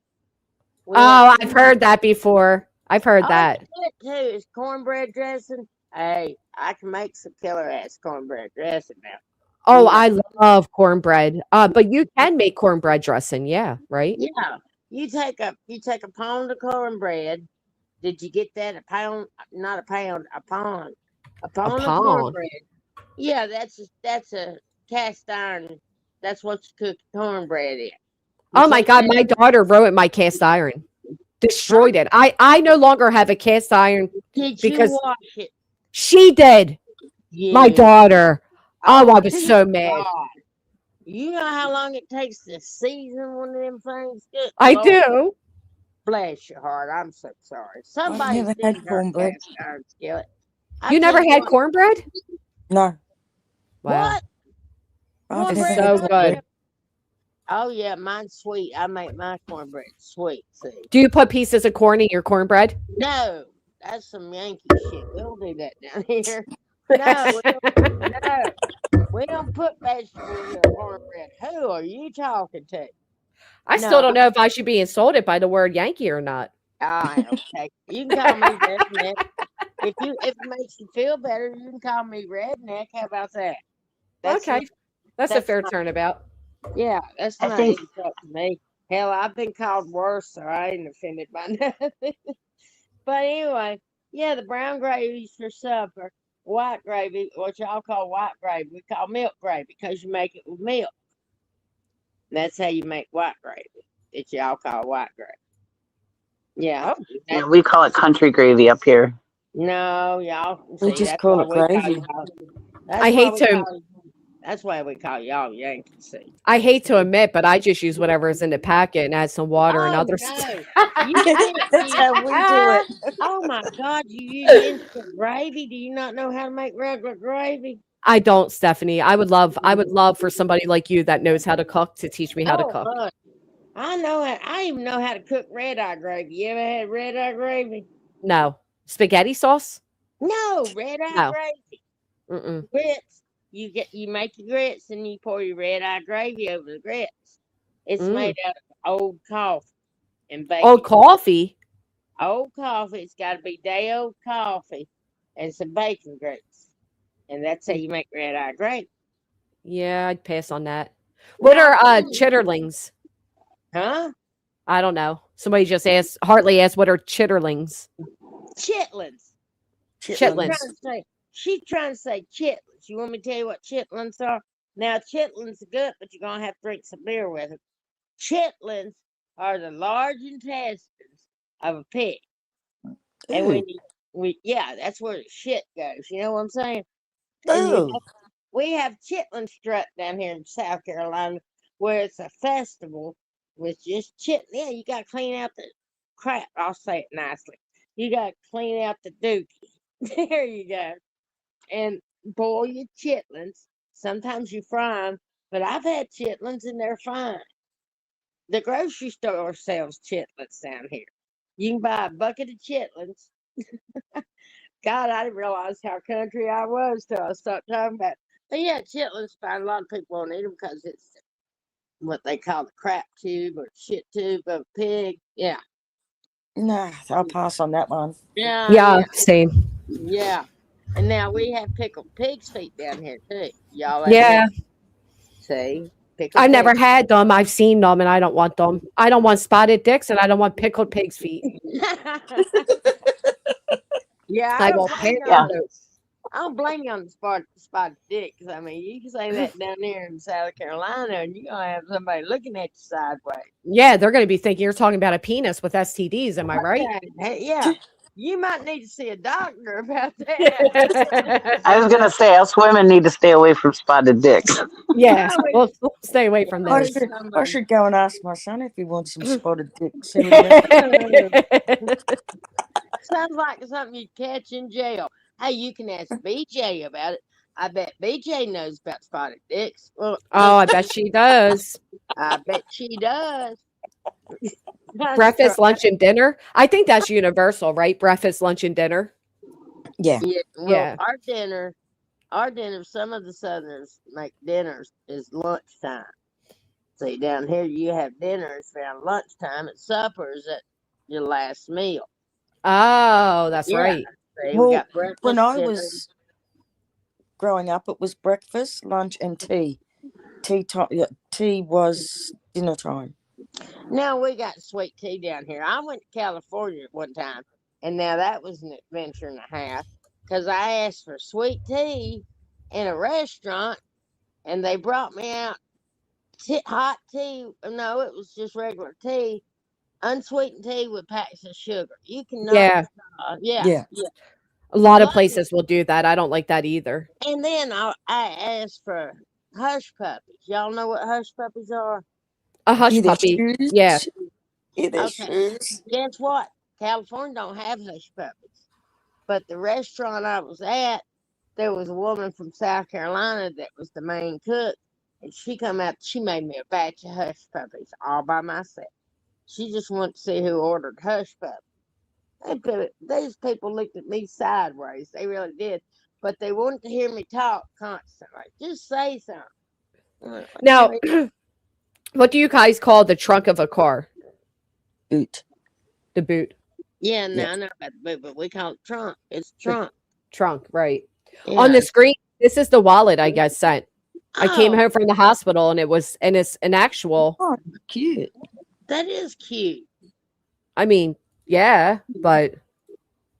I've heard that before. I've heard that. Too. It's cornbread dressing. Hey, I can make some killer ass cornbread dressing now. Oh, I love cornbread. But you can make cornbread dressing, yeah, right? Yeah. You take a pound of cornbread. Did you get that? A pound, not a pound, a pound. A pound of cornbread. Yeah, that's a cast iron. That's what you cook cornbread in. Oh my God, my daughter ruined my cast iron. Destroyed it. I no longer have a cast iron Did because you wash it? she did. Yeah. My daughter. Oh, I was so mad. God. You know how long it takes to season one of them things? Good I Lord. do. Bless your heart. I'm so sorry. I've Somebody's never in had her cornbread. cast iron skillet. You never had cornbread? No. Wow. What? I've It's never so had good. cornbread. Oh yeah, mine's sweet. I make my cornbread sweet. See? Do you put pieces of corn in your cornbread? No, that's some Yankee shit. We don't do that down here. No, no, we don't put vegetables in cornbread. Who are you talking to? I still No, don't know if I should be insulted by the word Yankee or not. I don't take. You can call me redneck if it makes you feel better. You can call me redneck. How about that? That's Okay, that's a that's fair not. turnabout. Yeah, that's I not think insult to me. Hell, I've been called worse, so I ain't offended by nothing. But anyway, yeah, the brown gravy's for supper. White gravy, what y'all call white gravy, we call milk gravy because you make it with milk. That's how you make white gravy. That y'all call white gravy. Yeah. Oh, yeah, we call it country gravy up here. No, y'all We see just that's why call it we call gravy. y'all. I hate to That's why we call y'all Yankees. See. I hate to admit, but I just use whatever is in the packet and add some water and Oh other stuff. no, you can't That's use. how we do it. Oh my God, you use instant gravy? Do you not know how to make regular gravy? I don't, Stephanie. I would love for somebody like you that knows how to cook to teach me how to Oh, cook. fun. I know it. I even know how to cook red eye gravy. You ever had red eye gravy? No. Spaghetti sauce? No, red eye No. gravy. Mm-mm. Grits. You make your grits and you pour your red eye gravy over the grits. It's Mm. made out of old coffee and Old bacon. coffee? Old coffee. It's got to be day old coffee and some bacon grits, and that's how you make red eye gravy. Yeah, I'd pass on that. No, What are I'm telling you. chitterlings? Huh? I don't know. Somebody just asked, Hartley asked, what are chitterlings? Chitlins. Chitlins. She's trying to say chitlins. You want me to tell you what chitlins are? Now, chitlins are good, but you're going to have to drink some beer with it. Chitlins are the large intestines of a pig. And yeah, that's where the shit goes. You know what I'm saying? And Ooh. we have chitlin strut down here in South Carolina where it's a festival with just chitlin. Yeah, you got to clean out the crap. I'll say it nicely. You got to clean out the dookie. There you go. And boil your chitlins. Sometimes you fry them, but I've had chitlins and they're fine. The grocery store sells chitlins down here. You can buy a bucket of chitlins. God, I didn't realize how country I was till I started talking about it. But yeah, chitlins fine. A lot of people won't eat them because it's what they call the crap tube or shit tube of a pig. Yeah. Nah, I'll pass on that one. Yeah, Yeah, yeah, same. yeah. And now we have pickled pig's feet down here too. Y'all ever Yeah. had? See, pickled I've pig. never had them. I've seen them and I don't want them. I don't want spotted dicks and I don't want pickled pig's feet. Yeah, I I don't won't blame pass you on on those. I don't blame you on the spotted dicks. I mean, you can say that down there in South Carolina, and you're gonna have somebody looking at you sideways. Yeah, they're going to be thinking you're talking about a penis with STDs. Am I right? Okay, hey, yeah, you might need to see a doctor about that. I was gonna say us women need to stay away from spotted dicks. Yeah, No, we'll stay away from I those. should go and ask my son if he wants some spotted dick. See what he reckons. Sounds like something you'd catch in jail. Hey, you can ask BJ about it. I bet BJ knows about spotted dicks. Well, Oh, I bet she does. I bet she does. That's Breakfast, lunch, and dinner. I think that's universal, right? Breakfast, lunch, and dinner. Yeah. Yeah. Well, Yeah. our dinner. Some of the Southerners make dinners is lunchtime. See, down here you have dinners around lunchtime, and suppers at your last meal. Oh, that's Yeah. right. See, we Well, got when breakfast, I dinner. was growing up, it was breakfast, lunch, and tea. Tea time. Yeah, tea was dinner time. Now we got sweet tea down here. I went to California at one time, and now that was an adventure and a half because I asked for sweet tea in a restaurant, and they brought me out hot tea. No, it was just regular tea, unsweetened tea with packs of sugar. You cannot. Yeah. Yeah, Yeah. yeah. A lot of But places will do that. I don't like that either. and then I asked for hush puppies. Y'all know what hush puppies are? A hush Yeah, their puppy. Yeah. shoes. Yeah, their Okay. shoes. Guess what? California don't have hush puppies. But the restaurant I was at, there was a woman from South Carolina that was the main cook, and she come out. She made me a batch of hush puppies all by myself. She just wanted to see who ordered hush puppies. These people looked at me sideways. They really did, but they wanted to hear me talk constantly. Just say something. Now, what do you guys call the trunk of a car? Boot. The boot. Yeah, no, I know about the boot, but we call it trunk. It's trunk. Trunk, right. Yeah. On the screen, this is the wallet I got sent. I came Oh. home from the hospital and it's an actual. Oh, cute. That is cute. I mean, yeah, but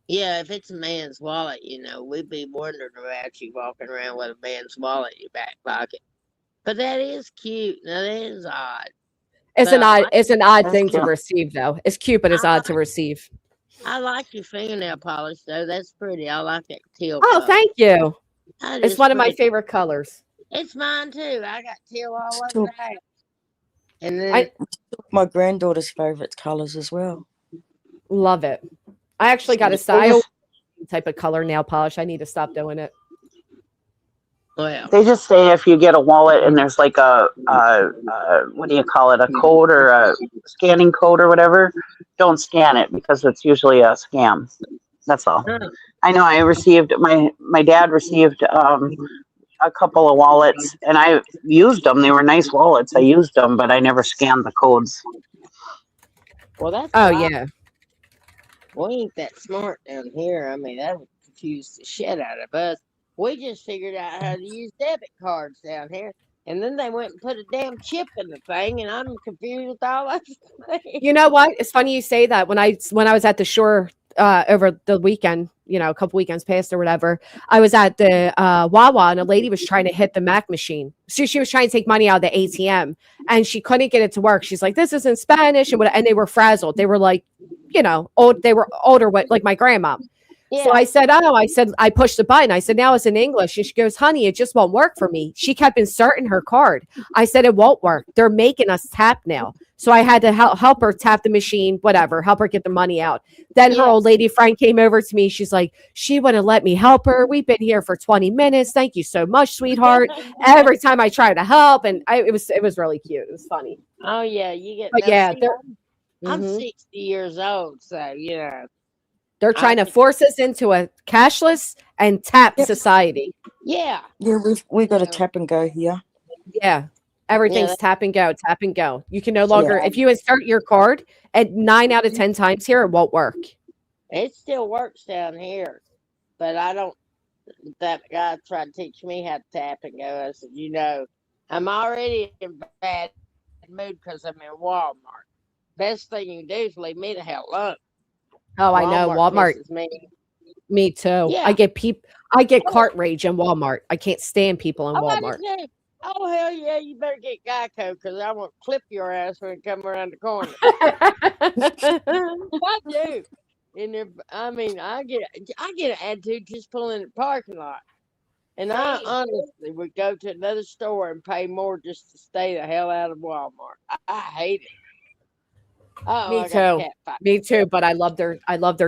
Yeah, if it's a man's wallet, we'd be wondering about you walking around with a man's wallet in your back pocket. But that is cute. Now that is odd. it's But an odd That's thing to cute. receive though. It's cute, but it's odd to receive. I like your fingernail polish though. That's pretty. I like that teal Oh, color. thank you. That It's is one of my pretty. favorite colors. It's mine too. I got teal all over Still, the house. And then my granddaughter's favorite colours as well. Love it. I actually got a style type of color nail polish. I need to stop doing it. well, They just say if you get a wallet and there's like a what do you call it, a code or a scanning code or whatever, don't scan it because it's usually a scam. That's all. I know I received, my dad received a couple of wallets and I used them. They were nice wallets. I used them, but I never scanned the codes. well, that's Oh why yeah. we ain't that smart down here. I mean, that would confuse the shit out of us. We just figured out how to use debit cards down here. And then they went and put a damn chip in the thing, and I'm confused with all that. You know what? It's funny you say that. When I was at the shore over the weekend, a couple weekends past or whatever, I was at the Wawa and a lady was trying to hit the Mac machine. So she was trying to take money out of the ATM and she couldn't get it to work. She's like, "This is in Spanish," and they were frazzled. They were like, old. They were older, like my grandma. Yeah. So I said, I pushed the button. I said, "Now it's in English." And she goes, "Honey, it just won't work for me." She kept inserting her card. I said, "It won't work. They're making us tap now." So I had to help her tap the machine, whatever, help her get the money out. Then her old lady friend came over to me. She's like, "She wouldn't let me help her. We've been here for 20 minutes. Thank you so much, sweetheart." Every time I try to help, and it was really cute. It was funny. Oh, yeah, you get But now, yeah, see, they're I'm mhm. 60 years old, so, They're trying to force us into a cashless and tap society. Yeah. Yeah, we got a tap and go here. Yeah. Everything's Yeah. tap and go, tap and go. You can no longer, if you insert your card at 9 out of 10 times here, it won't work. It still works down here, but I don't. That guy tried to teach me how to tap and go. I said, I'm already in bad mood because I'm in Walmart. Best thing you can do is leave me the hell alone. Oh, I know. Walmart. pisses me. Me too. Yeah. I get cart rage in Walmart. I can't stand people in Oh, I Walmart. do too. Oh, hell yeah, you better get Geico because I want to clip your ass when you come around the corner. I do. I get an attitude just pulling in the parking lot. And I honestly would go to another store and pay more just to stay the hell out of Walmart. I hate it. Oh, Me I got a too. cat fight. Me too. But I love their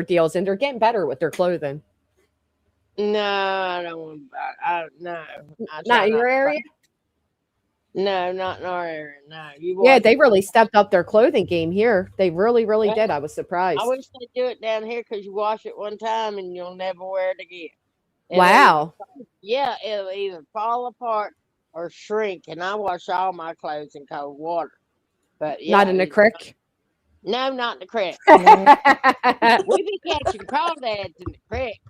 deals, and they're getting better with their clothing. No, I don't want to. No, Not in your area. No, not in our area. No, Yeah, they really stepped up their clothing game here. They really, really did. I was surprised. I wish they'd do it down here because you wash it one time and you'll never wear it again. Wow. It'll either fall apart or shrink, and I wash all my clothes in cold water. But Not in the creek. No, not in the creek. We be catching crawdads in the creek,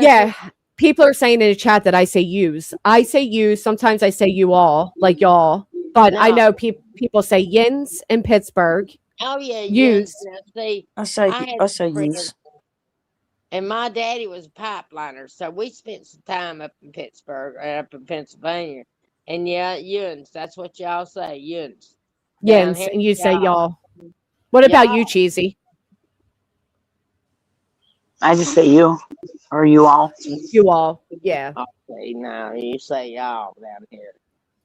Yeah. People are saying in the chat that I say use. I say use. Sometimes I say you all, like y'all. But I know people say yins in Pittsburgh. Oh yeah, use. I say use. And my daddy was a pipeliner, so we spent some time up in Pittsburgh, up in Pennsylvania. And yeah, yuns. That's what y'all say, yuns. Yins, and you say y'all. What about you, Cheesy? I just say you or you all. You all, yeah. Okay, no, you say y'all down here.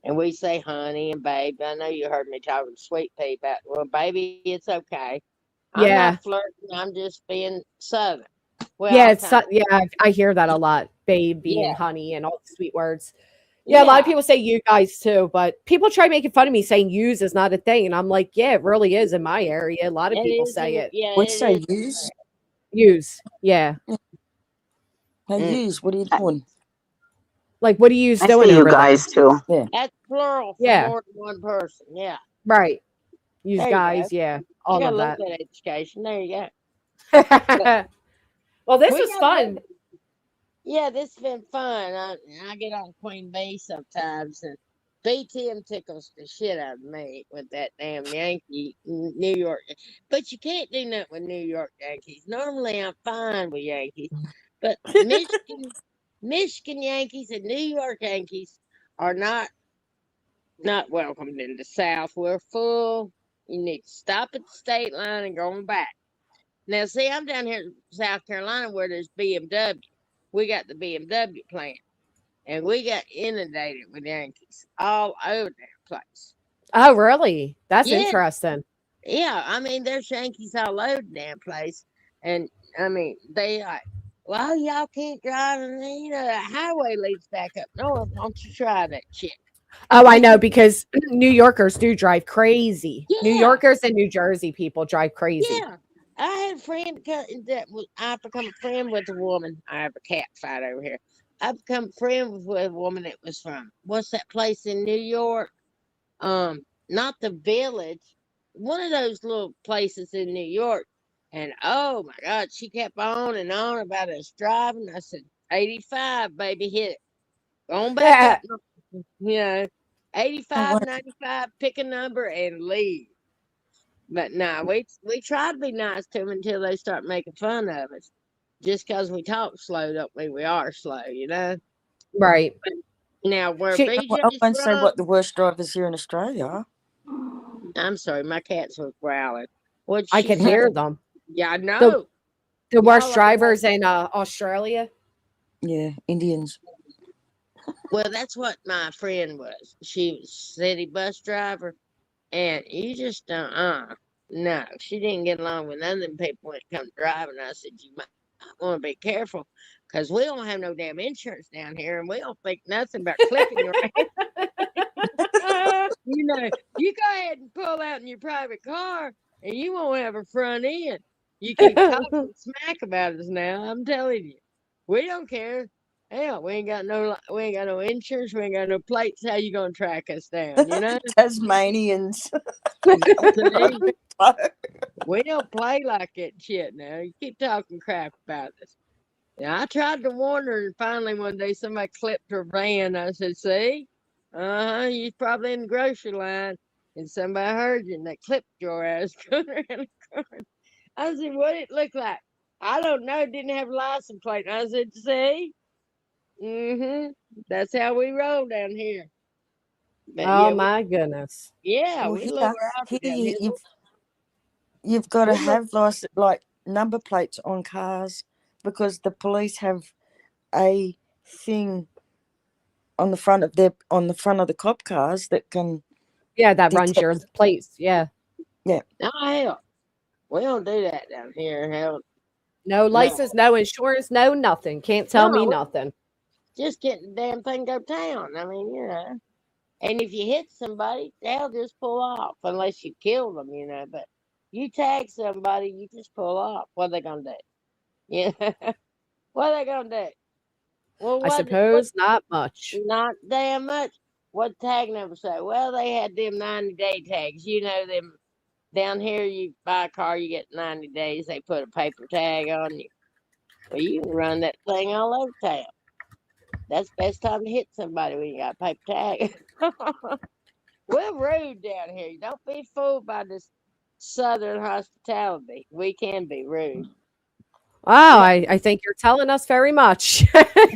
And we say honey and baby. I know you heard me talking to Sweet Pea about, well, baby, it's okay. I'm not flirting. I'm just being southern. Well, yeah, I hear that a lot. Baby and honey and all the sweet words. Yeah, a lot of people say you guys too, but people try making fun of me saying use is not a thing. And I'm like, yeah, it really is in my area. A lot of It people is. say it. Yeah, We it say is. use. Use. Yeah. Hey, Mm. use. What are you doing? Like, what are you I doing say you over there? guys too. Yeah. That's plural for Yeah. more than one person. Yeah. Right. Use There you go. guys. Yeah. I All got of a little that. bit of education. There you go. Well, this We was got fun. Yeah, this has been fun. I get on Queen Bee sometimes, and BTM tickles the shit out of me with that damn Yankee New York. But you can't do nothing with New York Yankees. Normally, I'm fine with Yankees, but Michigan Yankees and New York Yankees are not welcomed in the South. We're full. You need to stop at the state line and go on back. Now, see, I'm down here in South Carolina where there's BMW. We got the BMW plant, and we got inundated with Yankees all over that place. Oh, really? That's Yeah, interesting. yeah. I mean, there's Yankees all over the damn place, and I mean, they like, well, y'all can't drive, and the highway leads back up north. Why don't you try that shit? Oh, I know because New Yorkers do drive crazy. New Yeah, Yorkers and New Jersey people drive crazy. yeah. I had a friend I become a friend with a woman. I have a cat fight over here. I become a friend with a woman that was from what's that place in New York? Not the Village, one of those little places in New York. And oh my God, she kept on and on about us driving. I said, 85, baby, hit it. Going back up, you know, Oh, 85, what? 95, pick a number and leave. But no, we try to be nice to them until they start making fun of us. Just because we talk slow don't mean we are slow, you know? Right. Now, where She, I BJ's won't say from, what the worst drivers here in Australia are. I'm sorry, my cats was growling. What'd I she could say? hear them. Yeah, I The know. the worst Y'all are like, drivers in Australia. Yeah, Indians. well, that's what my friend was. She was a city bus driver, and you just don't, no, she didn't get along with none of them people when it come to driving. I said, you might want to be careful because we don't have no damn insurance down here, and we don't think nothing about clipping your You know, you go ahead and pull out in your private car, and you won't have a front end. You keep talking smack about us now. I'm telling you, we don't care. Hell, we ain't got no insurance. We ain't got no plates. How you gonna track us down? You know, Tasmanians. see, we don't play like that shit. Now you keep talking crap about us. Yeah, I tried to warn her, and finally one day somebody clipped her van. I said, "See, you're probably in the grocery line, and somebody heard you, and they clipped your ass going around the corner." I said, "What did it look like?" I don't know. It didn't have a license plate. And I said, "See, that's how we roll down here." But Oh yeah, my goodness. yeah, Well, we a little here rowdy down here. you've got to We look, have like number plates on cars because the police have a thing on the front of the cop cars that can Yeah, that runs detect. your plates. Yeah. Yeah. oh hell, we don't do that down here. Hell, No no, license, no insurance, no nothing. Can't tell me no, nothing. just get the damn thing go town. I mean, and if you hit somebody, they'll just pull off unless you kill them, But you tag somebody, you just pull off. What are they gonna do? Yeah, what are they gonna do? Well, I what? suppose not much. Not damn much. What tag number say? Well, they had them 90-day tags. You know them down here. You buy a car, you get 90 days. They put a paper tag on you. Well, you can run that thing all over town. That's the best time to hit somebody when you got a paper tag. We're rude down here. Don't be fooled by this southern hospitality. We can be rude. Wow, No, I think you're telling us very much.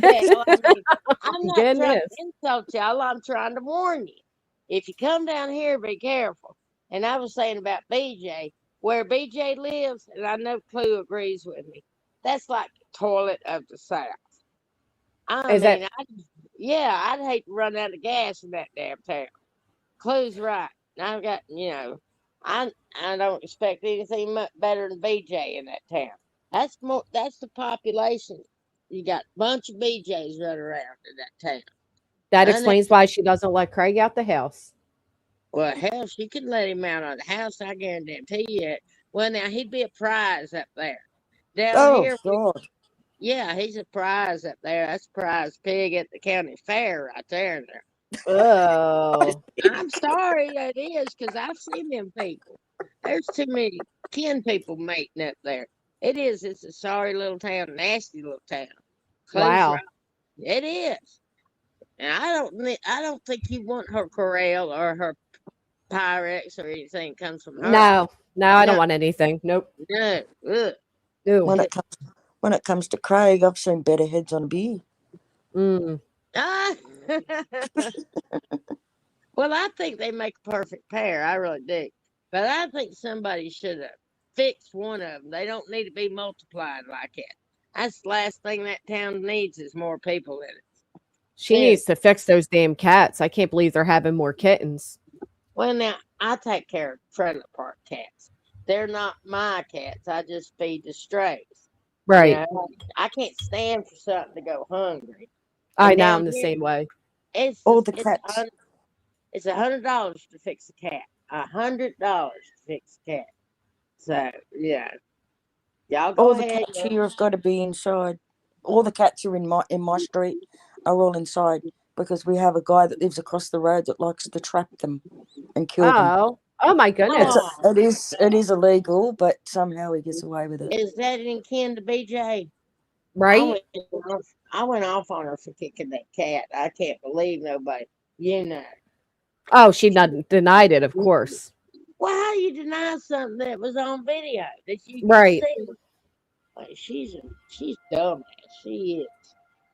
hell, I mean, I'm not trying Goodness. to insult y'all. I'm trying to warn you. If you come down here, be careful. And I was saying about BJ, where BJ lives, and I know Clue agrees with me. That's like the toilet of the South. I Is mean, that I'd hate to run out of gas in that damn town. Clue's right. I've got, I don't expect anything much better than BJ in that town. That's the population. You got a bunch of BJs running around in that town. That I know. explains why she doesn't let Craig out the house. Well, hell, she could let him out of the house. I guarantee you it. Well, now he'd be a prize up there. Down Oh, here, God. yeah, he's a prize up there. That's a prize pig at the county fair right there. Oh. I'm sorry, it is because I've seen them people. There's too many kin people mating up there. It is. It's a sorry little town, nasty little town. Close Wow. right. It is. And I don't think you want her corral or her Pyrex or anything comes from her. No, I don't No, want anything. Nope. no. Ugh. Ew. When it comes to Craig, I've seen better heads on a beer. Mm. Ah. Well, I think they make a perfect pair. I really do. But I think somebody should have fixed one of them. They don't need to be multiplied like that. That's the last thing that town needs is more people in it. She Yeah. needs to fix those damn cats. I can't believe they're having more kittens. Well, now, I take care of trailer park cats. They're not my cats. I just feed the strays. Right. You know, I can't stand for something to go hungry. I And know down I'm the here, same way. All the cats. It's $100 to fix a cat. $100 to fix a cat. So yeah, y'all go All the ahead. cats here have got to be inside. All the cats are in my street are all inside because we have a guy that lives across the road that likes to trap them and kill them. Oh my goodness. It is illegal, but somehow he gets away with it. Is that in kin to BJ? Right? I went off on her for kicking that cat. I can't believe nobody. You know. Oh, she denied it, of course. Well, how do you deny something that was on video that you can Right. see? Like, she's dumb. She is.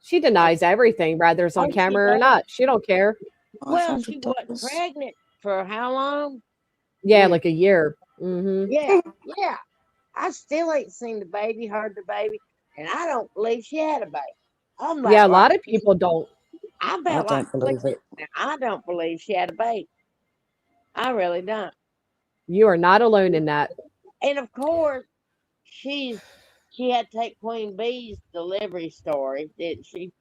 She denies everything, whether it's on Oh, she camera or does. not. She don't care. Well, she wasn't pregnant for how long? Yeah, like a year. Mm-hmm. Yeah. I still ain't seen the baby, heard the baby, and I don't believe she had a baby. I'm like, Yeah, a well, lot of people don't. I I bet like don't believe it. I don't believe she had a baby. I really don't. You are not alone in that. And of course, she had to take Queen Bee's delivery story, didn't she?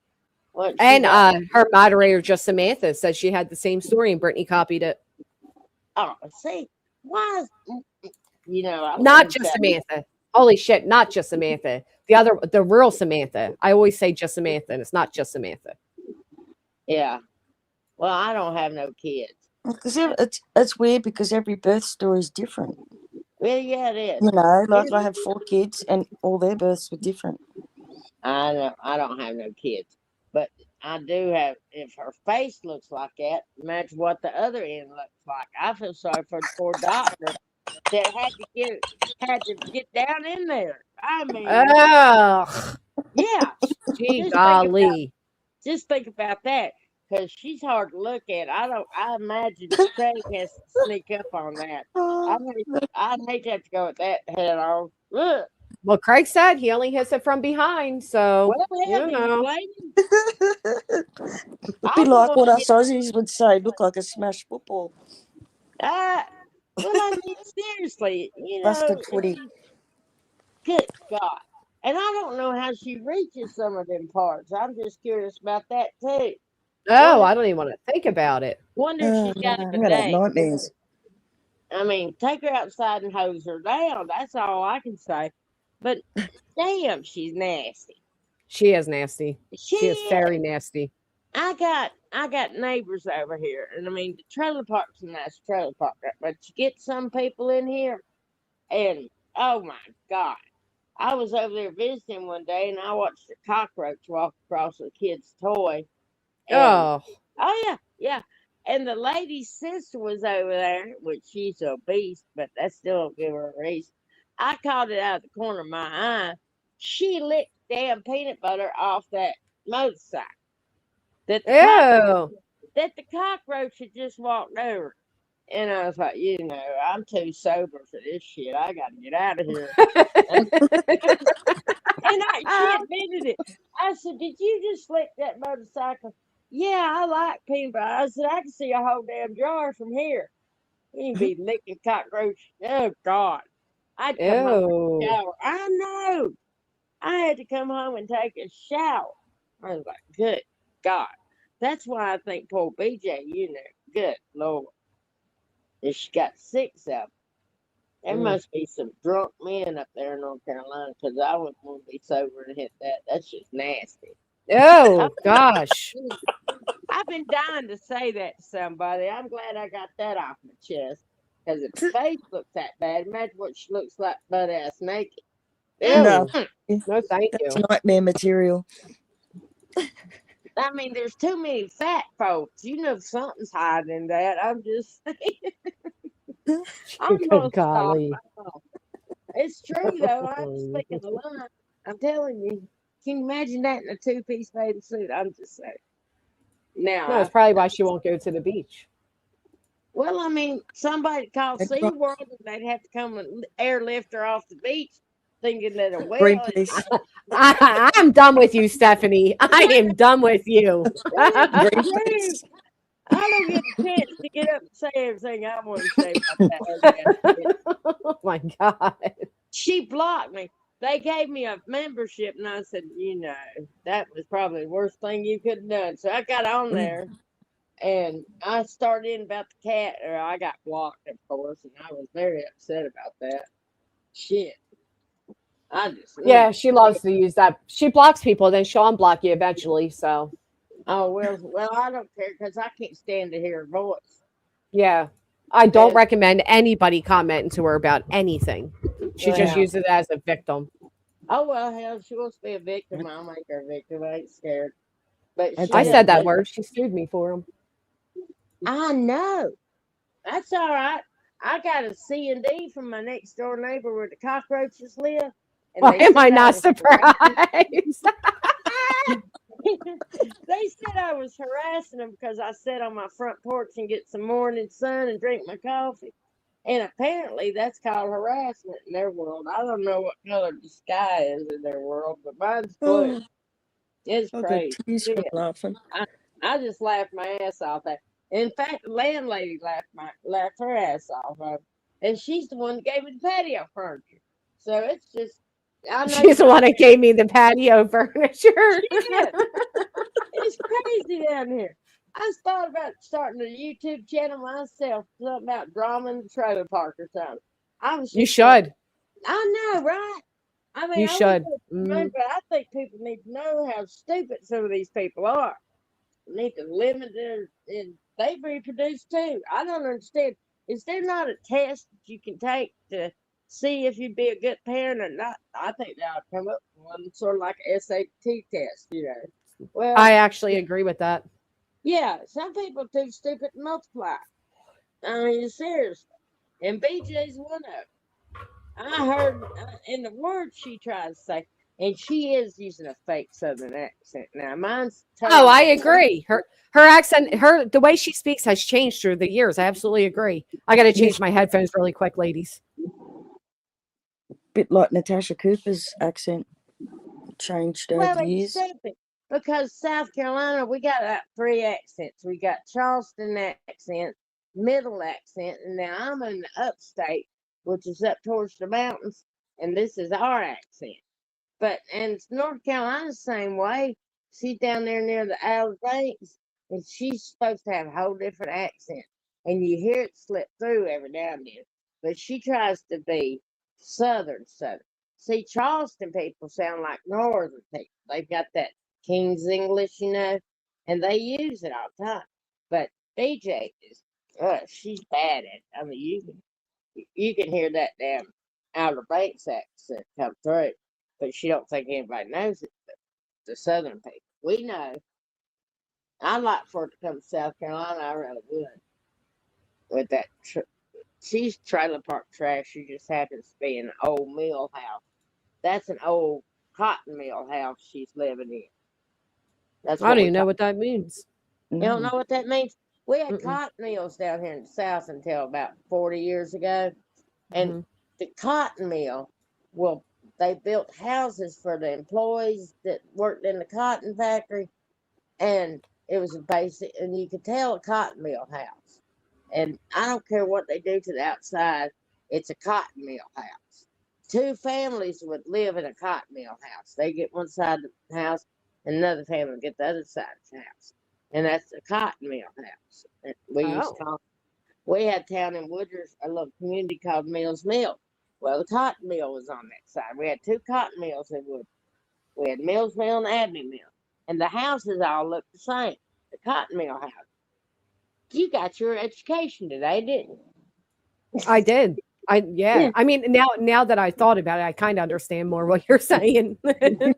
What she And got? her moderator, just Samantha, said she had the same story and Brittany copied it. Oh, see, why is I Not wouldn't just say- Samantha. Holy shit, not just Samantha. The real Samantha. I always say just Samantha, and it's not just Samantha. Yeah. Well, I don't have no kids. Because it's weird because every birth story is different. Well, yeah, it is. You know, like I have 4 kids and all their births were different. I know I don't have no kids, but I do have. If her face looks like that, imagine what the other end looks like. I feel sorry for the poor doctor that had to get down in there. I mean, Oh, yeah. gee Just golly. think about that, because she's hard to look at. I imagine Craig has to sneak up on that. I'd hate to have to go with that head on. Look. Well, Craig said he only hits it from behind, so Well, you know. It'd be like what us Aussies would say, look like a smashed football. Well, I mean, seriously, Busted footy. Good God. And I don't know how she reaches some of them parts. I'm just curious about that too. Oh, I don't even want to think about it. Wonder if she's got a I'm gonna have bidet. nightmares. I mean, take her outside and hose her down. That's all I can say. But damn, she's nasty. She is nasty. She is She very nasty. I got neighbors over here, and I mean the trailer park's a nice trailer park, but you get some people in here, and oh my God, I was over there visiting one day, and I watched a cockroach walk across a kid's toy. And, Oh, yeah, and the lady's sister was over there, which she's a beast, but that still don't give her a reason. I caught it out of the corner of my eye. She licked damn peanut butter off that motorcycle. That the cockroach had just walked over. And I was like, I'm too sober for this shit. I got to get out of here. And she admitted it. I said, did you just lick that motorcycle? Yeah, I like peanut butter. I said, I can see a whole damn jar from here. You be licking cockroach. Oh, God. I'd come home and shower. I know. I had to come home and take a shower. I was like, good God. That's why I think poor BJ, good Lord, if she got 6 of them. There must be some drunk men up there in North Carolina, because I wouldn't want to be sober and hit that. That's just nasty. Oh gosh. I've been dying to say that to somebody. I'm glad I got that off my chest. Because if the face looks that bad, imagine what she looks like butt ass naked. No, Ew. No, thank that's you. nightmare material. I mean, there's too many fat folks. Something's hiding in that. I'm just saying. I'm Good gonna stop. golly. It's true though. I'm speaking the line. I'm telling you. Can you imagine that in a 2-piece bathing suit? I'm just saying. Now, No, it's probably why she won't go to the beach. well, I mean, somebody called That's right. SeaWorld and they'd have to come and airlift her off the beach, thinking that a whale. Greenpeace. I'm done with you, Stephanie. I am done with you. Greenpeace. I don't get a chance to get up and say everything I want to say about that. Oh my God. She blocked me. They gave me a membership, and I said, that was probably the worst thing you could have done. So I got on there, and I started in about the cat, or I got blocked, of course, and I was very upset about that. Shit. I just Yeah, she loves to use that. She blocks people, then she'll unblock you eventually. So, Oh well, I don't care because I can't stand to hear her voice. yeah, I don't And, recommend anybody commenting to her about anything. She just well, uses it as a victim. oh well, hell, she wants to be a victim. I'll make her a victim. I ain't scared. But That's I she, said that word. She sued me for him. I know. That's all right. I got a C&D from my next door neighbor where the cockroaches live. And Why they am said I not was harassing- surprised? they said I was harassing them because I sat on my front porch and get some morning sun and drink my coffee. And apparently that's called harassment in their world. I don't know what color the sky is in their world, but mine's blue. Oh, It's I got crazy. tears from laughing. I just laughed my ass off. In fact, the landlady laughed her ass off. And she's the one that gave me the patio furniture. So it's just, I know She's the one that gave me the patio furniture. Shit. It's crazy down here. I thought about starting a YouTube channel myself, something about drama in the trailer park or something. I was You just like, should. I know, right? I mean, You I wouldn't should. go promote, but I think people need to know how stupid some of these people are. They need to limit and they reproduce too. I don't understand. Is there not a test that you can take to see if you'd be a good parent or not? I think they ought to come up with one sort of like an SAT test. Well, I actually agree with that. yeah, some people too stupid to multiply. I mean, seriously. And BJ's one of them. I heard in the words she tries to say, and she is using a fake Southern accent. Now, mine's Oh, I totally. agree. Her accent, the way she speaks has changed through the years. I absolutely agree. I got to change my headphones really quick, ladies. Bit like Natasha Cooper's accent changed over Well, the it's years. stupid because South Carolina, we got 3 accents. We got Charleston accent, middle accent, and now I'm in the upstate, which is up towards the mountains, and this is our accent. And North Carolina's the same way. She's down there near the Outer Banks, and she's supposed to have a whole different accent, and you hear it slip through every now and then. But she tries to be Southern. See, Charleston people sound like Northern people. They've got that King's English, and they use it all the time. But BJ is, she's bad at it. I mean, you can hear that damn Outer Banks accent come through, but she don't think anybody knows it. But the Southern people, we know. I'd like for it to come to South Carolina. I really would. With that, she's trailer park trash. She just happens to be in an old mill house. That's an old cotton mill house she's living in. That's I what don't we even know call. what that means. You don't know what that means? We had Mm-mm. cotton mills down here in the South until about 40 years ago. And the cotton mill, well, they built houses for the employees that worked in the cotton factory. And it was a basic, and you could tell a cotton mill house. And I don't care what they do to the outside, it's a cotton mill house. 2 families would live in a cotton mill house. They get one side of the house, and another family would get the other side of the house. and that's the cotton mill house. That we used to call. We had a town in Wooders, a little community called Mills Mill. Well, the cotton mill was on that side. We had 2 cotton mills in Wooders. We had Mills Mill and Abbey Mill, and the houses all looked the same. The cotton mill house. You got your education today, didn't you? I did. Yeah. I mean, now that I thought about it, I kind of understand more what you're saying. You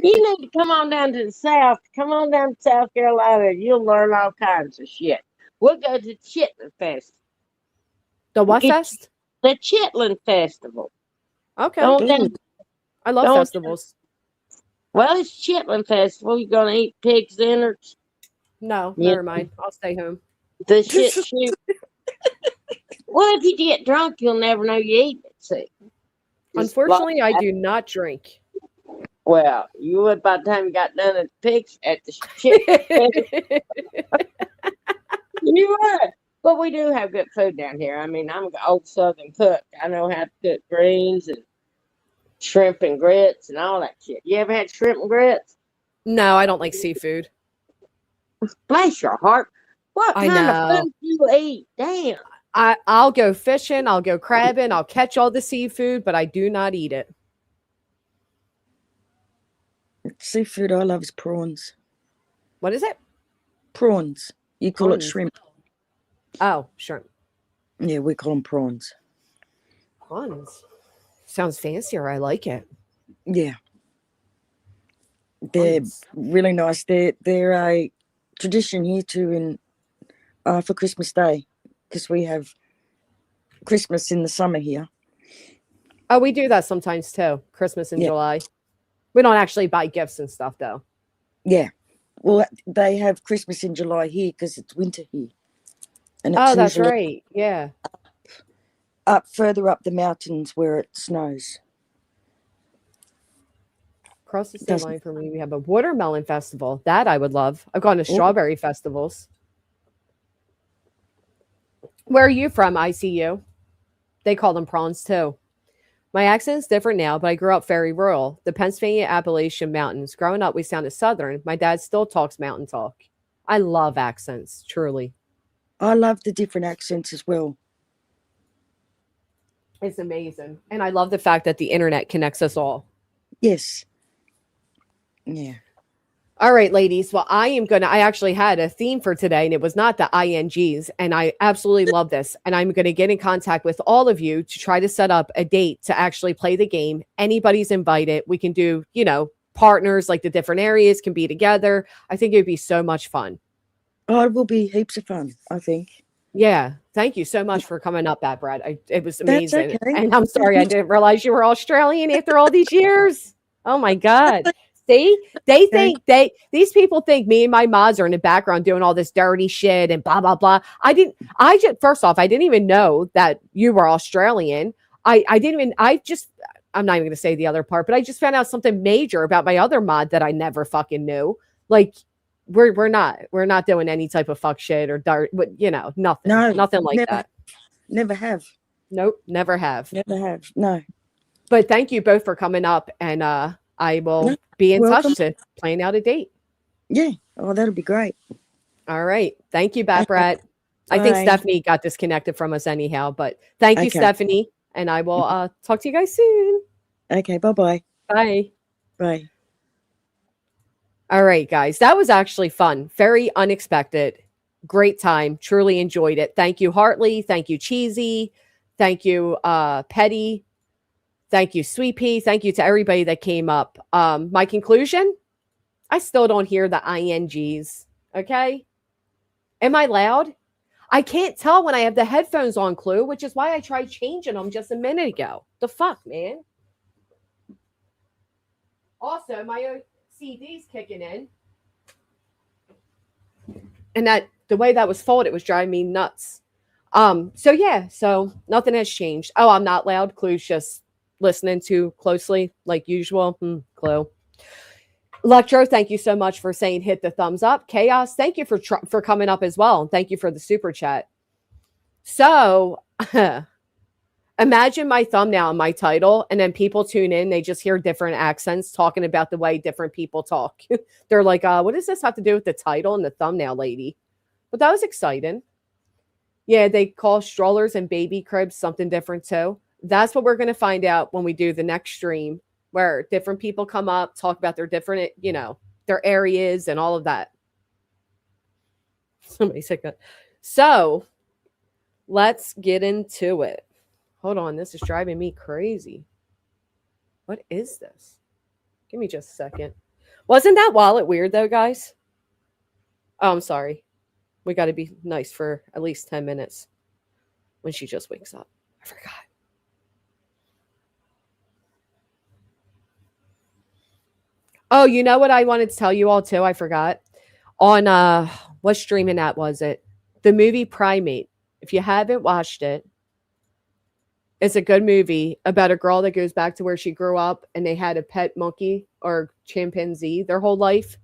need to come on down to the South. Come on down to South Carolina. You'll learn all kinds of shit. We'll go to the Chitlin Festival. The what fest? The Chitlin Festival. Okay. Don't I love festivals. Well, it's Chitlin Festival. You gonna eat pig's innards? No, never mind. I'll stay home. The shit shoot. Well, if you get drunk, you'll never know you eat it. See. Unfortunately, I do not drink. Well, you would by the time you got done at the pigs at the shit. You would. But we do have good food down here. I mean, I'm an old Southern cook. I know how to cook greens and shrimp and grits and all that shit. You ever had shrimp and grits? No, I don't like seafood. Bless your heart. What I kind know. of food do you eat? Damn. I'll go fishing. I'll go crabbing. I'll catch all the seafood, but I do not eat it. Seafood I love is prawns. What is it? Prawns. You call Prawns. it shrimp. Oh, shrimp. Yeah, we call them prawns. Prawns. Sounds fancier. I like it. Yeah. They're really nice. They're a tradition here too in for Christmas Day, because we have Christmas in the summer here. Oh, we do that sometimes too. Christmas in July. We don't actually buy gifts and stuff though. Yeah. Well, they have Christmas in July here because it's winter here. And it's That's usually right. Yeah. up further up the mountains where it snows. Across the state line for me, we have a watermelon festival. That I would love. I've gone to strawberry festivals. Where are you from, ICU? They call them prawns too. My accent is different now, but I grew up very rural. The Pennsylvania Appalachian Mountains. Growing up, we sounded Southern. My dad still talks mountain talk. I love accents, truly. I love the different accents as well. It's amazing. And I love the fact that the internet connects us all. Yes. Yeah. All right, ladies. Well, I actually had a theme for today, and it was not the INGs. And I absolutely love this. And I'm going to get in contact with all of you to try to set up a date to actually play the game. Anybody's invited. We can do, partners, like the different areas can be together. I think it would be so much fun. Oh, it will be heaps of fun, I think. Yeah. Thank you so much for coming up, Brad. It was amazing. That's okay. And I'm sorry I didn't realize you were Australian after all these years. Oh my God. See, these people think me and my mods are in the background doing all this dirty shit and blah, blah, blah. First off, I didn't even know that you were Australian. I'm not even going to say the other part, but I just found out something major about my other mod that I never fucking knew. Like, we're not doing any type of fuck shit or dart, but nothing. No, nothing like that. Never have. Nope, never have. Never have. No. But thank you both for coming up, and I will be in touch to plan out a date. Yeah. Oh, that'll be great. All right. Thank you, Brad. I think Bye. Stephanie got disconnected from us anyhow, but thank you, Stephanie, and I will talk to you guys soon. Okay. Bye-bye. Bye. Bye. All right, guys. That was actually fun. Very unexpected. Great time. Truly enjoyed it. Thank you, Hartley. Thank you, Cheesy. Thank you, Petty. Thank you, Sweet Pea. Thank you to everybody that came up. My conclusion, I still don't hear the INGs. Okay? Am I loud? I can't tell when I have the headphones on, Clue, which is why I tried changing them just a minute ago. The fuck, man? Also, my CD's kicking in. And the way that was folded was driving me nuts. So nothing has changed. Oh, I'm not loud. Clue's just listening too closely, like usual. Clue. Electro, thank you so much for saying hit the thumbs up. Chaos, thank you for coming up as well. And thank you for the super chat. So, Imagine my thumbnail and my title, and then people tune in. They just hear different accents talking about the way different people talk. They're like, what does this have to do with the title and the thumbnail lady? But that was exciting. Yeah, they call strollers and baby cribs something different too. That's what we're going to find out when we do the next stream, where different people come up, talk about their different, their areas and all of that. Somebody said that. So let's get into it. Hold on, this is driving me crazy. What is this? Give me just a second. Wasn't that wallet weird though, guys? Oh, I'm sorry. We got to be nice for at least 10 minutes when she just wakes up. I forgot. Oh, you know what I wanted to tell you all too? I forgot. On what streaming app was it? The movie Primate. If you haven't watched it, it's a good movie about a girl that goes back to where she grew up and they had a pet monkey or chimpanzee their whole life,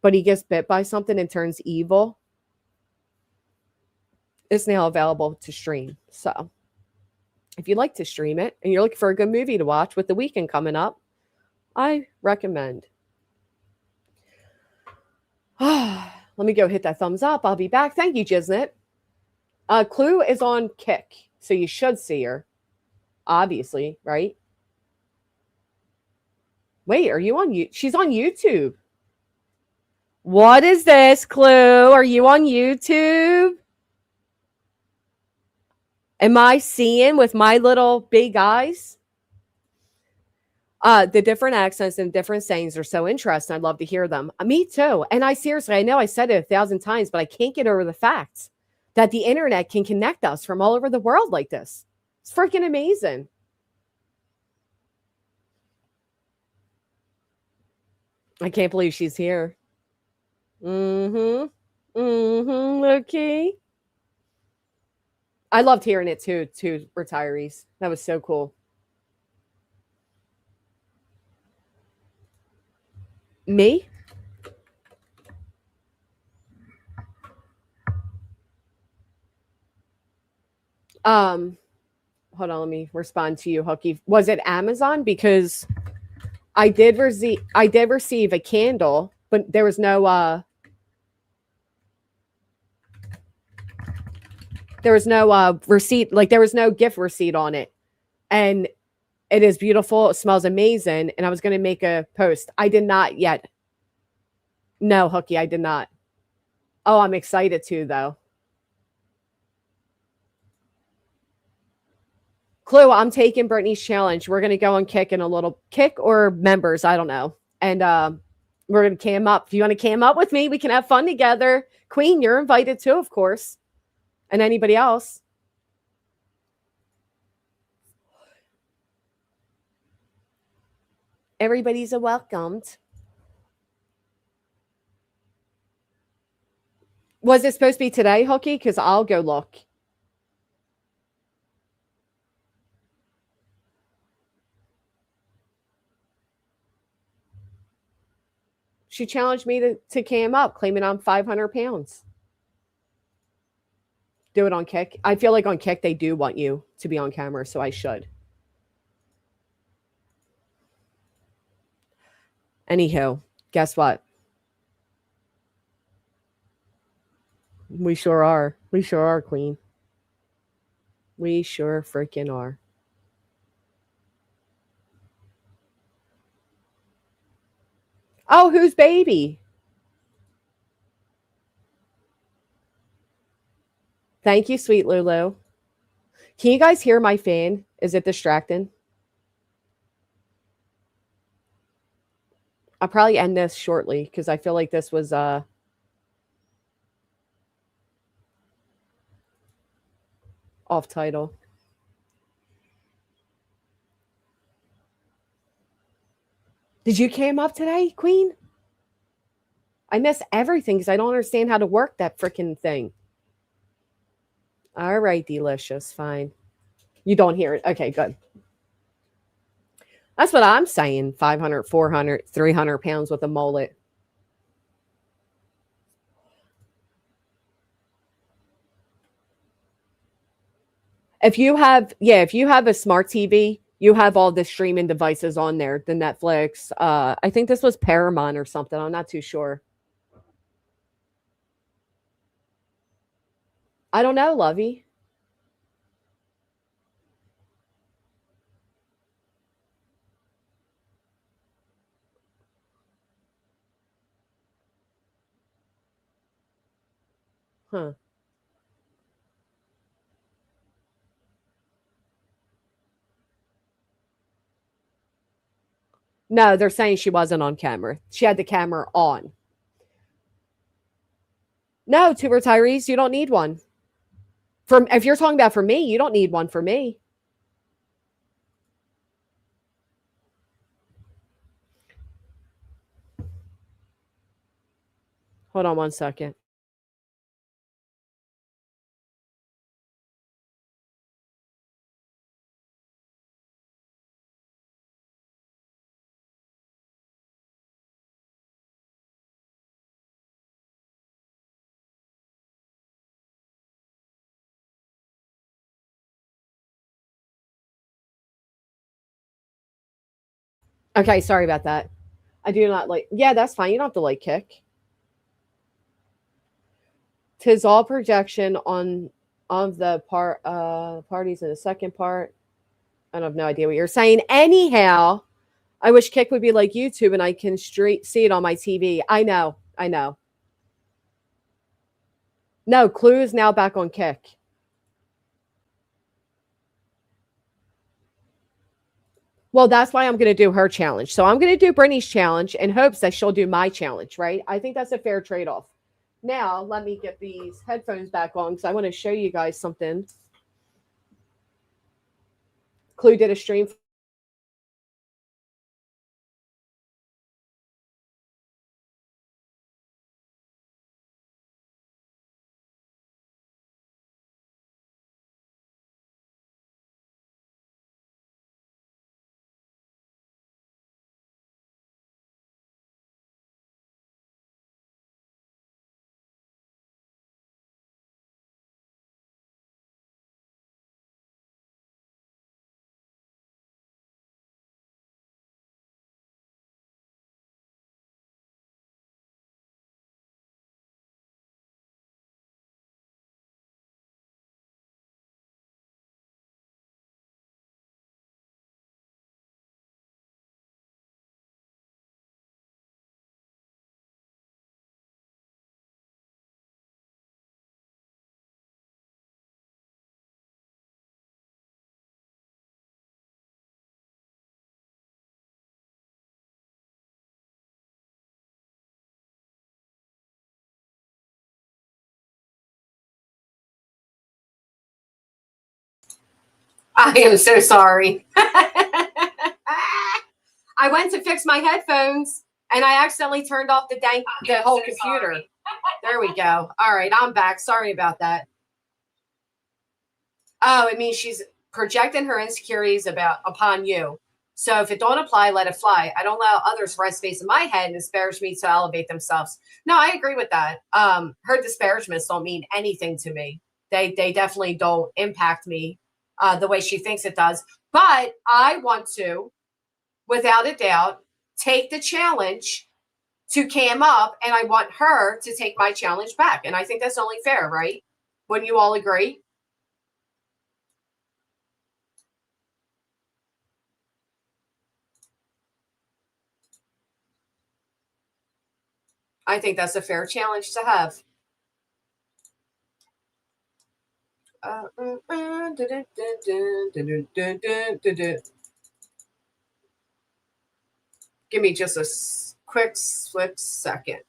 but he gets bit by something and turns evil. It's now available to stream. So if you'd like to stream it and you're looking for a good movie to watch with the weekend coming up, I recommend. Let me go hit that thumbs up. I'll be back. Thank you, Jiznit. Clue is on Kick, so you should see her. Obviously, right? Wait, are you on you? She's on YouTube. What is this, Clue? Are you on YouTube? Am I seeing with my little big eyes? The different accents and different sayings are so interesting. I'd love to hear them. Me too. And I know I said it 1,000 times, but I can't get over the fact that the internet can connect us from all over the world like this. It's freaking amazing. I can't believe she's here. Okay. I loved hearing it too, retirees. That was so cool. Me? Hold on, let me respond to you, Hookie. Was it Amazon? Because I did receive a candle, but there was no receipt, like there was no gift receipt on it. And it is beautiful. It smells amazing. And I was going to make a post. I did not yet. No, Hookie, I did not. Oh, I'm excited too, though. Clue, I'm taking Brittany's challenge. We're going to go on Kick in a little Kick or members. I don't know. And we're going to cam up. If you want to cam up with me, we can have fun together. Queen, you're invited too, of course. And anybody else. Everybody's welcomed. Was it supposed to be today, Hookie? Because I'll go look. She challenged me to cam up, claiming I'm 500 pounds. Do it on Kick. I feel like on Kick, they do want you to be on camera, so I should. Anywho, guess what? We sure are. We sure are, Queen. We sure freaking are. Oh, whose baby? Thank you, sweet Lulu. Can you guys hear my fan? Is it distracting? I'll probably end this shortly because I feel like this was off title. Did you cam up today, Queen? I miss everything because I don't understand how to work that freaking thing. All right, delicious. Fine. You don't hear it. Okay, good. That's what I'm saying. 500, 400, 300 pounds with a mullet. If you have a smart TV, you have all the streaming devices on there, the Netflix. I think this was Paramount or something. I'm not too sure. I don't know, Lovey. Huh. No, they're saying she wasn't on camera. She had the camera on. No, to retirees, you don't need one. If you're talking about for me, you don't need one for me. Hold on one second. Okay, sorry about that. I do not like. Yeah, that's fine. You don't have to like kick. Tis all projection on of the parties in the second part. I have no idea what you're saying. Anyhow, I wish Kick would be like YouTube and I can straight see it on my TV. I know. No, Clue is now back on Kick. Well, that's why I'm going to do her challenge. So I'm going to do Brittany's challenge in hopes that she'll do my challenge, right? I think that's a fair trade-off. Now, let me get these headphones back on because I want to show you guys something. Clue did a stream. I am so sorry. I went to fix my headphones and I accidentally turned off the whole computer. Sorry. There we go. All right, I'm back. Sorry about that. Oh, it means she's projecting her insecurities upon you. So if it don't apply, let it fly. I don't allow others to rest space in my head and disparage me to elevate themselves. No, I agree with that. Her disparagements don't mean anything to me. They definitely don't impact me the way she thinks it does. But I want to, without a doubt, take the challenge to cam up, and I want her to take my challenge back. And I think that's only fair, right? Wouldn't you all agree? I think that's a fair challenge to have. Give me just a quick second.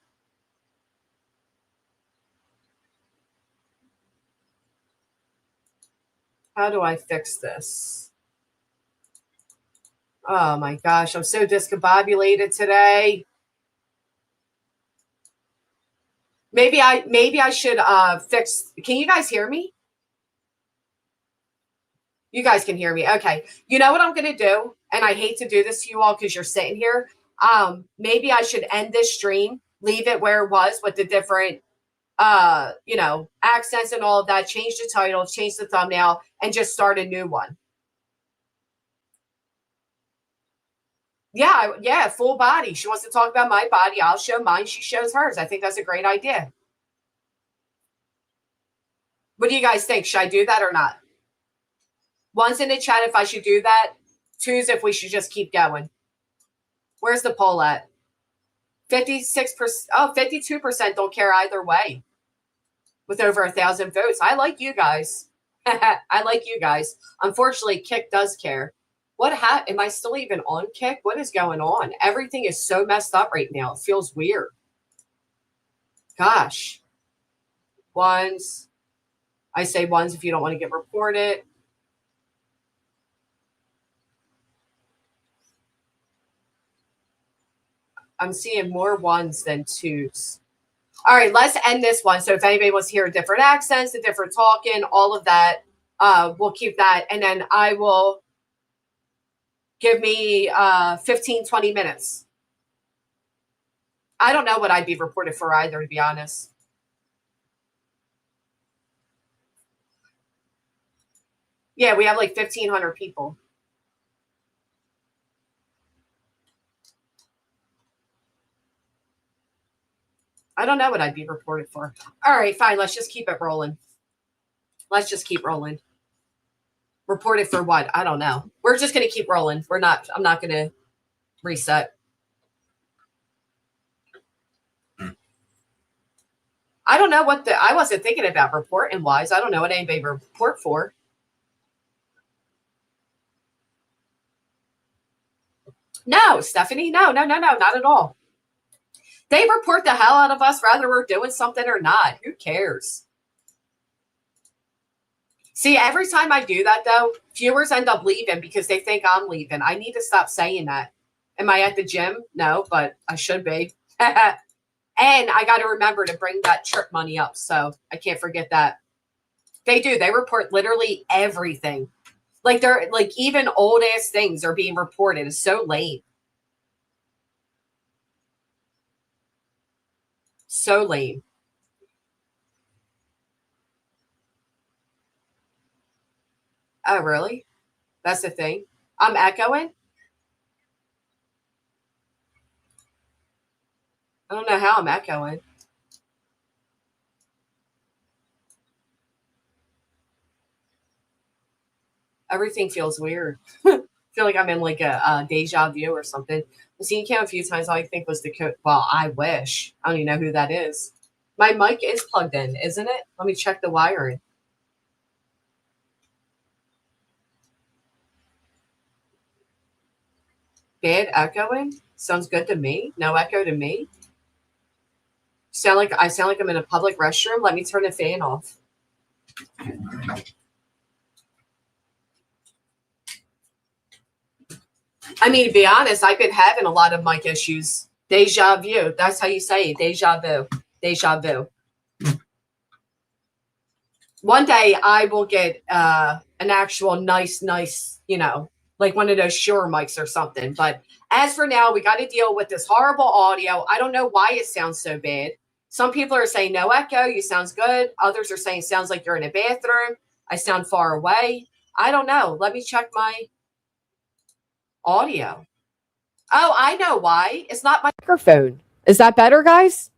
How do I fix this? Oh my gosh, I'm so discombobulated today. Maybe I should fix. Can you guys hear me? You guys can hear me. Okay. You know what I'm going to do? And I hate to do this to you all because you're sitting here. Maybe I should end this stream, leave it where it was with the different accents and all of that, change the title, change the thumbnail, and just start a new one. Yeah, full body. She wants to talk about my body. I'll show mine. She shows hers. I think that's a great idea. What do you guys think? Should I do that or not? One's in the chat if I should do that. Two's if we should just keep going. Where's the poll at? 56%. Oh, 52% don't care either way. With over 1,000 votes. I like you guys. I like you guys. Unfortunately, Kick does care. What am I still even on Kick? What is going on? Everything is so messed up right now. It feels weird. Gosh. Ones. I say ones if you don't want to get reported. I'm seeing more ones than twos. All right, let's end this one. So if anybody wants to hear different accents, the different talking, all of that, we'll keep that. And then I will give me 15, 20 minutes. I don't know what I'd be reported for either, to be honest. Yeah, we have like 1,500 people. I don't know what I'd be reported for. All right, fine. Let's just keep it rolling. Let's just keep rolling. Reported for what? I don't know. We're just going to keep rolling. I'm not going to reset. I don't know I wasn't thinking about reporting wise. I don't know what anybody report for. No, Stephanie. No, not at all. They report the hell out of us whether we're doing something or not. Who cares? See, every time I do that, though, viewers end up leaving because they think I'm leaving. I need to stop saying that. Am I at the gym? No, but I should be. And I got to remember to bring that trip money up, so I can't forget that. They do. They report literally everything. Like they're like even old ass things are being reported. It's so lame. So lame. Oh, really? That's the thing. I'm echoing. I don't know how I'm echoing. Everything feels weird. I feel like I'm in like a deja vu or something. I've seen Cam a few times. All I think was the code. Well, I wish. I don't even know who that is. My mic is plugged in, isn't it? Let me check the wiring. Bad echoing? Sounds good to me. No echo to me. I sound like I'm in a public restroom. Let me turn the fan off. I mean, to be honest, I've been having a lot of mic issues. Deja vu. That's how you say it. Deja vu. Deja vu. One day I will get an actual nice, like one of those Shure mics or something. But as for now, we got to deal with this horrible audio. I don't know why it sounds so bad. Some people are saying no echo. You sounds good. Others are saying sounds like you're in a bathroom. I sound far away. I don't know. Let me check my audio. Oh, I know why. It's not my microphone. Is that better, guys?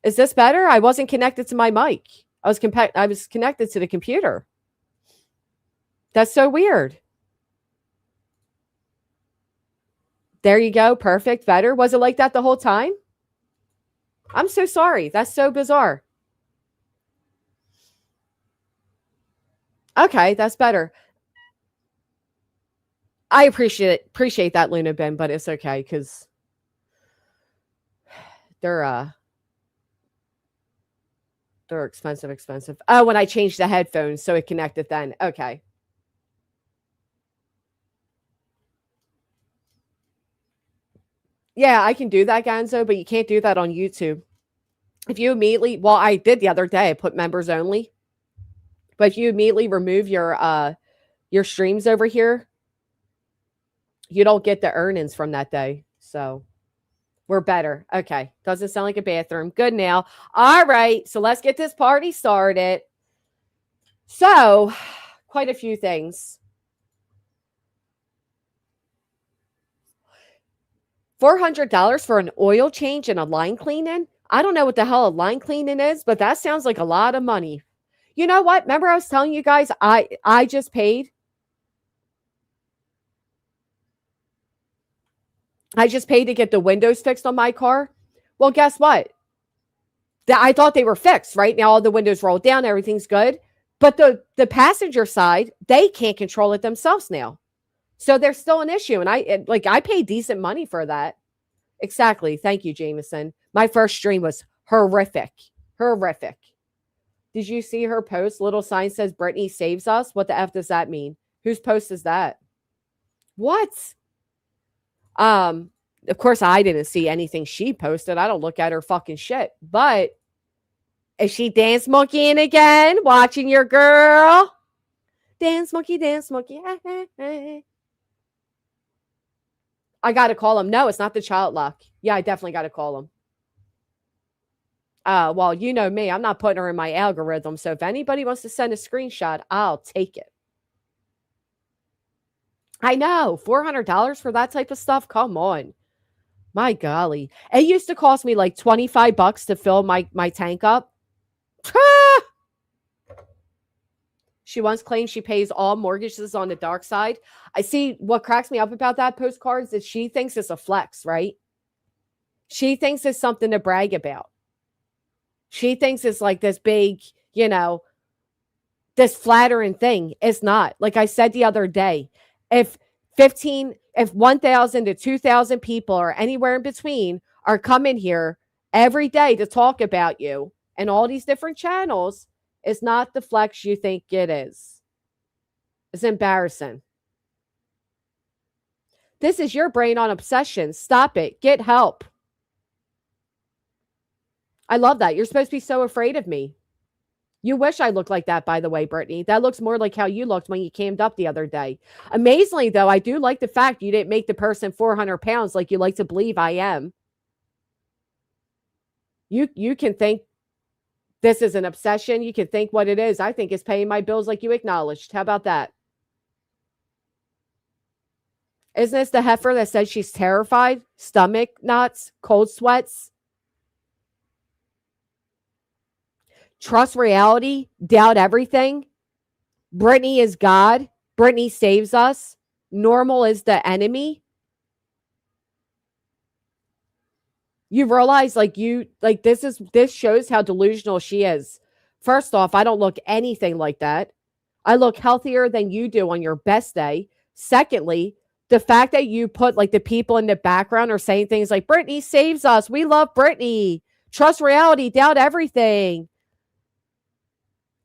Is this better? I wasn't connected to my mic. I was connected to the computer. That's so weird. There you go. Perfect. Better. Was it like that the whole time? I'm so sorry. That's so bizarre. Okay, that's better. I appreciate that, Luna Ben, but it's okay because they're expensive. Oh, when I changed the headphones, so it connected then. Okay. Yeah, I can do that, Ganzo, but you can't do that on YouTube. If you immediately, well, I did the other day, I put members only. But if you immediately remove your streams over here, you don't get the earnings from that day. So We're better. Okay. Doesn't sound like a bathroom. Good now. All right. So let's get this party started. So, quite a few things. $400 for an oil change and a line cleaning? I don't know what the hell a line cleaning is, but that sounds like a lot of money. You know what? Remember I was telling you guys I just paid? I just paid to get the windows fixed on my car. Well, guess what? I thought they were fixed, right? Now all the windows rolled down, everything's good. But the passenger side, they can't control it themselves now. So there's still an issue. And I paid decent money for that. Exactly. Thank you, Jameson. My first stream was horrific. Horrific. Did you see her post? Little sign says Brittany saves us. What the F does that mean? Whose post is that? What? Of course, I didn't see anything she posted. I don't look at her fucking shit. But is she dance monkeying again? Watching your girl? Dance monkey, dance monkey. I got to call him. No, it's not the child lock. Yeah, I definitely got to call him. Well, you know me. I'm not putting her in my algorithm. So if anybody wants to send a screenshot, I'll take it. I know. $400 for that type of stuff? Come on. My golly. It used to cost me like $25 to fill my tank up. She once claimed she pays all mortgages on the dark side. I see what cracks me up about that postcards is she thinks it's a flex, right? She thinks it's something to brag about. She thinks it's like this big, this flattering thing. It's not. Like I said the other day, if 1,000 to 2,000 people or anywhere in between are coming here every day to talk about you and all these different channels, it's not the flex you think it is. It's embarrassing. This is your brain on obsession. Stop it. Get help. I love that. You're supposed to be so afraid of me. You wish I looked like that, by the way, Brittany. That looks more like how you looked when you camed up the other day. Amazingly, though, I do like the fact you didn't make the person 400 pounds like you like to believe I am. You can think this is an obsession. You can think what it is. I think it's paying my bills like you acknowledged. How about that? Isn't this the heifer that says she's terrified? Stomach knots, cold sweats. Trust reality, doubt everything. Brittany is God. Brittany saves us. Normal is the enemy. You realize this shows how delusional she is. First off, I don't look anything like that. I look healthier than you do on your best day. Secondly, the fact that you put like the people in the background are saying things like Brittany saves us. We love Brittany. Trust reality, doubt everything.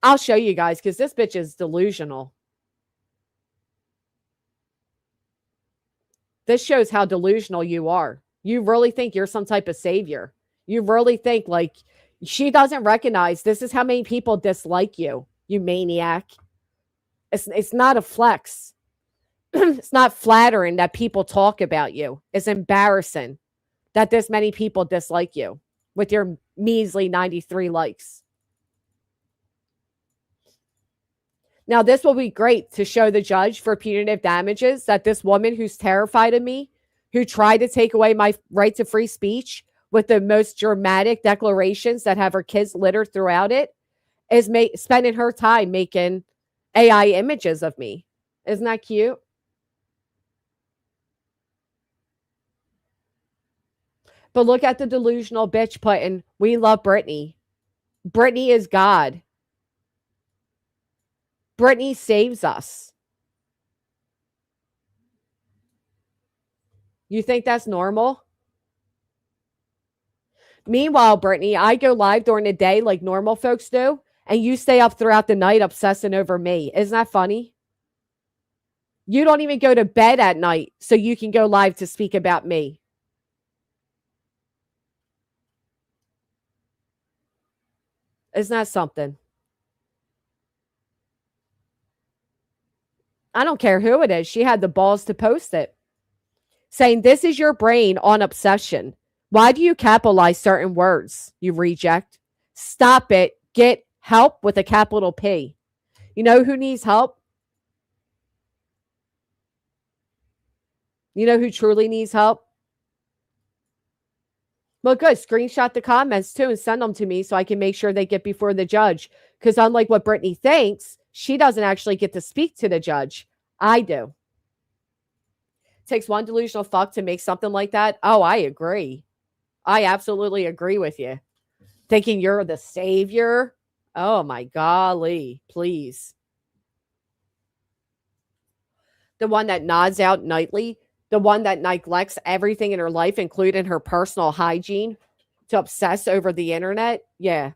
I'll show you guys because this bitch is delusional. This shows how delusional you are. You really think you're some type of savior. You really think like she doesn't recognize this is how many people dislike you, you maniac. It's not a flex. It's not flattering that people talk about you. It's embarrassing that this many people dislike you with your measly 93 likes. Now, this will be great to show the judge for punitive damages that this woman who's terrified of me, who tried to take away my right to free speech with the most dramatic declarations that have her kids littered throughout it, is spending her time making AI images of me. Isn't that cute? But look at the delusional bitch putting, we love Brittany. Brittany is God. Brittany saves us. You think that's normal? Meanwhile, Brittany, I go live during the day like normal folks do, and you stay up throughout the night obsessing over me. Isn't that funny? You don't even go to bed at night so you can go live to speak about me. Isn't that something? I don't care who it is. She had the balls to post it. Saying this is your brain on obsession. Why do you capitalize certain words, you reject? Stop it. Get help with a capital P. You know who needs help? You know who truly needs help? Well, good. Screenshot the comments too and send them to me so I can make sure they get before the judge. Because unlike what Brittany thinks, she doesn't actually get to speak to the judge. I do. It takes one delusional fuck to make something like that. Oh, I agree. I absolutely agree with you. Thinking you're the savior. Oh my golly, please. The one that nods out nightly, the one that neglects everything in her life, including her personal hygiene, to obsess over the internet. Yeah.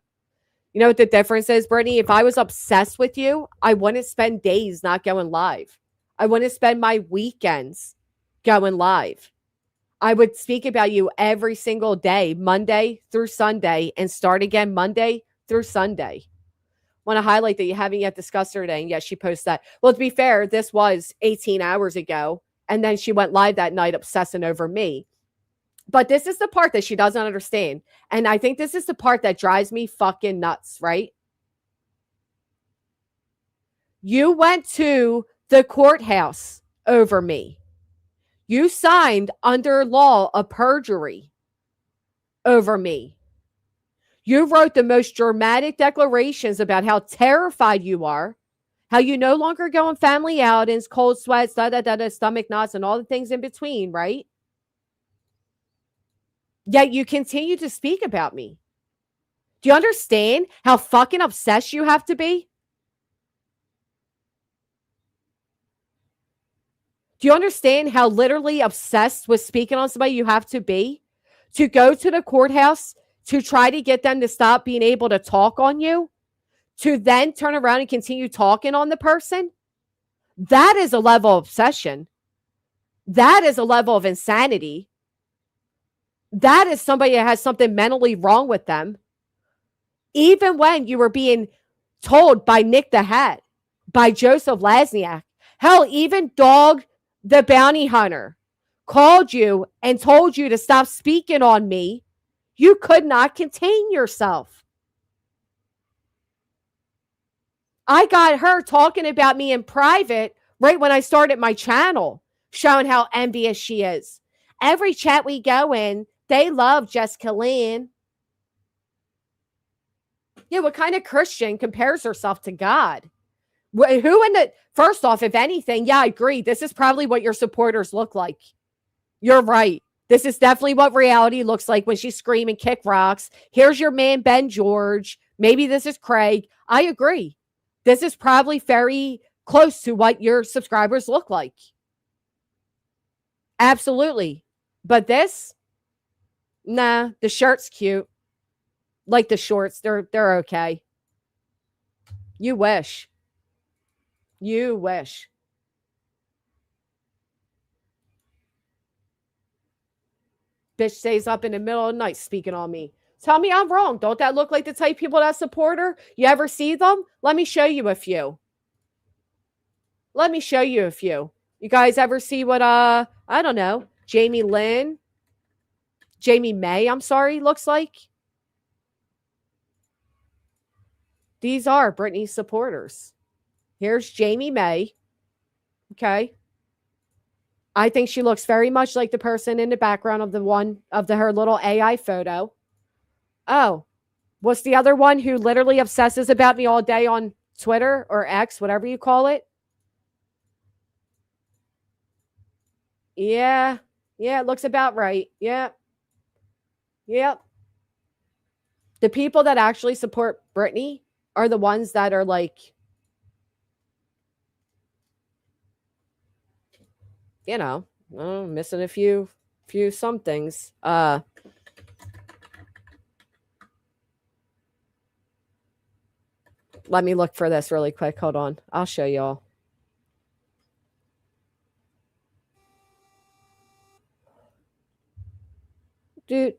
You know what the difference is, Brittany? If I was obsessed with you, I wouldn't spend days not going live. I wouldn't spend my weekends going live. I would speak about you every single day, Monday through Sunday, and start again Monday through Sunday. Want to highlight that you haven't yet discussed her today, and yet she posts that. Well, to be fair, this was 18 hours ago, and then she went live that night obsessing over me. But this is the part that she doesn't understand. And I think this is the part that drives me fucking nuts, right? You went to the courthouse over me. You signed under law of perjury over me. You wrote the most dramatic declarations about how terrified you are, how you no longer go on family outings, cold sweats, stomach knots, and all the things in between, right? Yet you continue to speak about me. Do you understand how fucking obsessed you have to be? Do you understand how literally obsessed with speaking on somebody you have to be? To go to the courthouse to try to get them to stop being able to talk on you? To then turn around and continue talking on the person? That is a level of obsession. That is a level of insanity. That is somebody that has something mentally wrong with them. Even when you were being told by Nick the Hat, by Joseph Lasniak, hell, even Dog the Bounty Hunter called you and told you to stop speaking on me, you could not contain yourself. I got her talking about me in private right when I started my channel, showing how envious she is. Every chat we go in, they love Jessica Lynn. Yeah, what kind of Christian compares herself to God? Who in the, first off, if anything, yeah, I agree. This is probably what your supporters look like. You're right. This is definitely what reality looks like when she's screaming, kick rocks. Here's your man, Ben George. Maybe this is Craig. I agree. This is probably very close to what your subscribers look like. Absolutely. But this, nah, the shirt's cute. Like the shorts, they're okay. You wish. You wish. Bitch stays up in the middle of the night speaking on me. Tell me I'm wrong. Don't that look like the type of people that support her? You ever see them? Let me show you a few. Let me show you a few. You guys ever see what, I don't know, Jamie May, I'm sorry, looks like? These are Britney's supporters. Here's Jamie May. Okay. I think she looks very much like the person in the background of the one of her little AI photo. Oh, what's the other one who literally obsesses about me all day on Twitter or X, whatever you call it? Yeah. Yeah, it looks about right. Yeah. Yep. The people that actually support Britney are the ones that are like, you know, missing a few some things. Let me look for this really quick. Hold on. I'll show y'all. Do.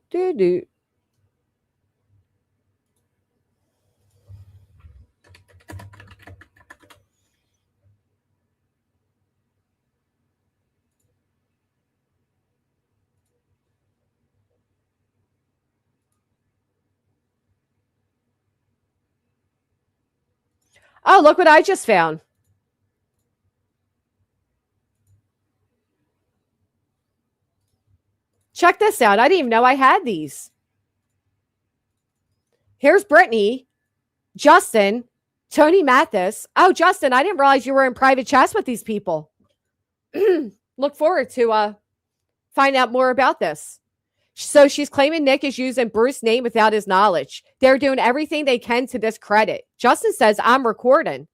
Oh, look what I just found. Check this out. I didn't even know I had these. Here's Brittany, Justin, Tony Mathis. Oh, Justin, I didn't realize you were in private chats with these people. Look forward to find out more about this. So she's claiming Nick is using Bruce's name without his knowledge. They're doing everything they can to discredit. Justin says, I'm recording.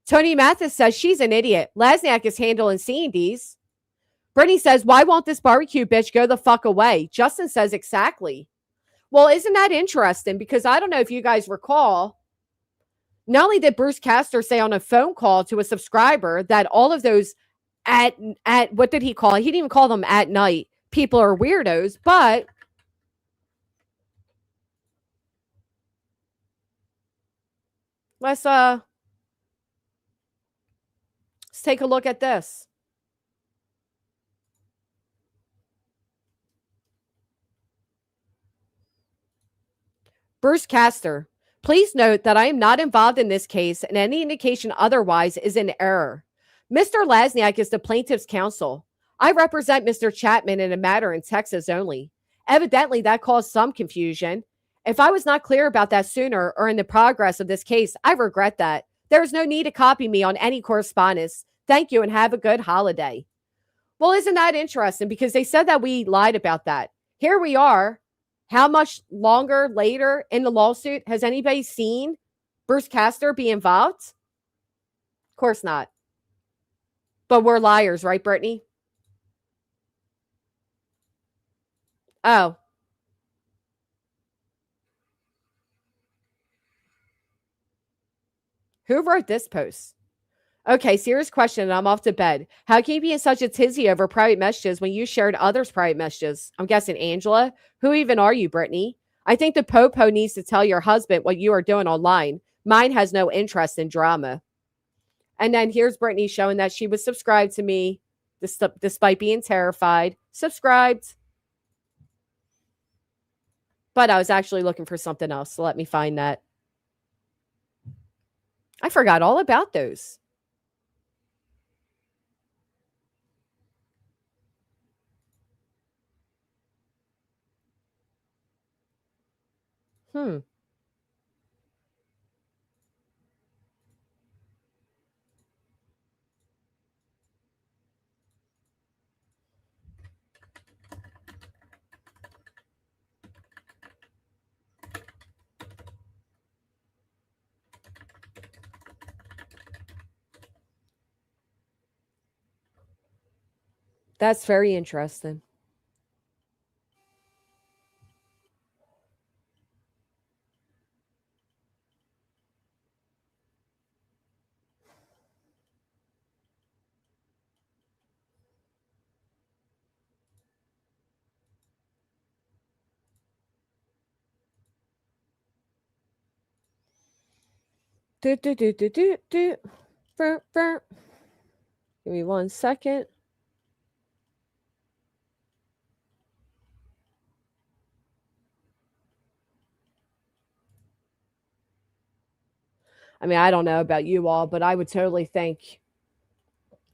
Tony Mathis says she's an idiot. Lasniak is handling seeing these. Brittany says, why won't this barbecue bitch go the fuck away? Justin says, exactly. Well, isn't that interesting? Because I don't know if you guys recall, not only did Bruce Castor say on a phone call to a subscriber that all of those at what did he call it? He didn't even call them at night. People are weirdos, but let's take a look at this. Bruce Castor, please note that I am not involved in this case and any indication otherwise is in error. Mr. Lasniak is the plaintiff's counsel. I represent Mr. Chapman in a matter in Texas only. Evidently, that caused some confusion. If I was not clear about that sooner or in the progress of this case, I regret that. There is no need to copy me on any correspondence. Thank you and have a good holiday. Well, isn't that interesting? Because they said that we lied about that. Here we are. How much longer later in the lawsuit has anybody seen Bruce Castor be involved? Of course not. But we're liars, right, Brittany? Oh. Who wrote this post? Okay, serious question, and I'm off to bed. How can you be in such a tizzy over private messages when you shared others' private messages? I'm guessing Angela. Who even are you, Brittany? I think the Popo needs to tell your husband what you are doing online. Mine has no interest in drama. And then here's Brittany showing that she was subscribed to me despite being terrified. Subscribed. But I was actually looking for something else, so let me find that. I forgot all about those. That's very interesting. Give me 1 second. I mean, I don't know about you all, but I would totally think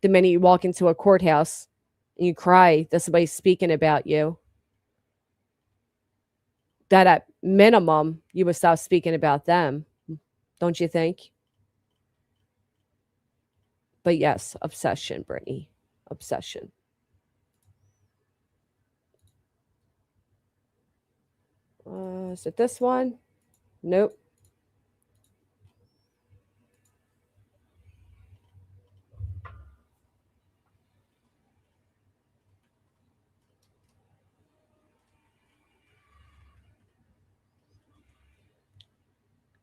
the minute you walk into a courthouse and you cry that somebody's speaking about you, that at minimum you would stop speaking about them. Don't you think? But yes, obsession, Brittany. Obsession. Is it this one? Nope.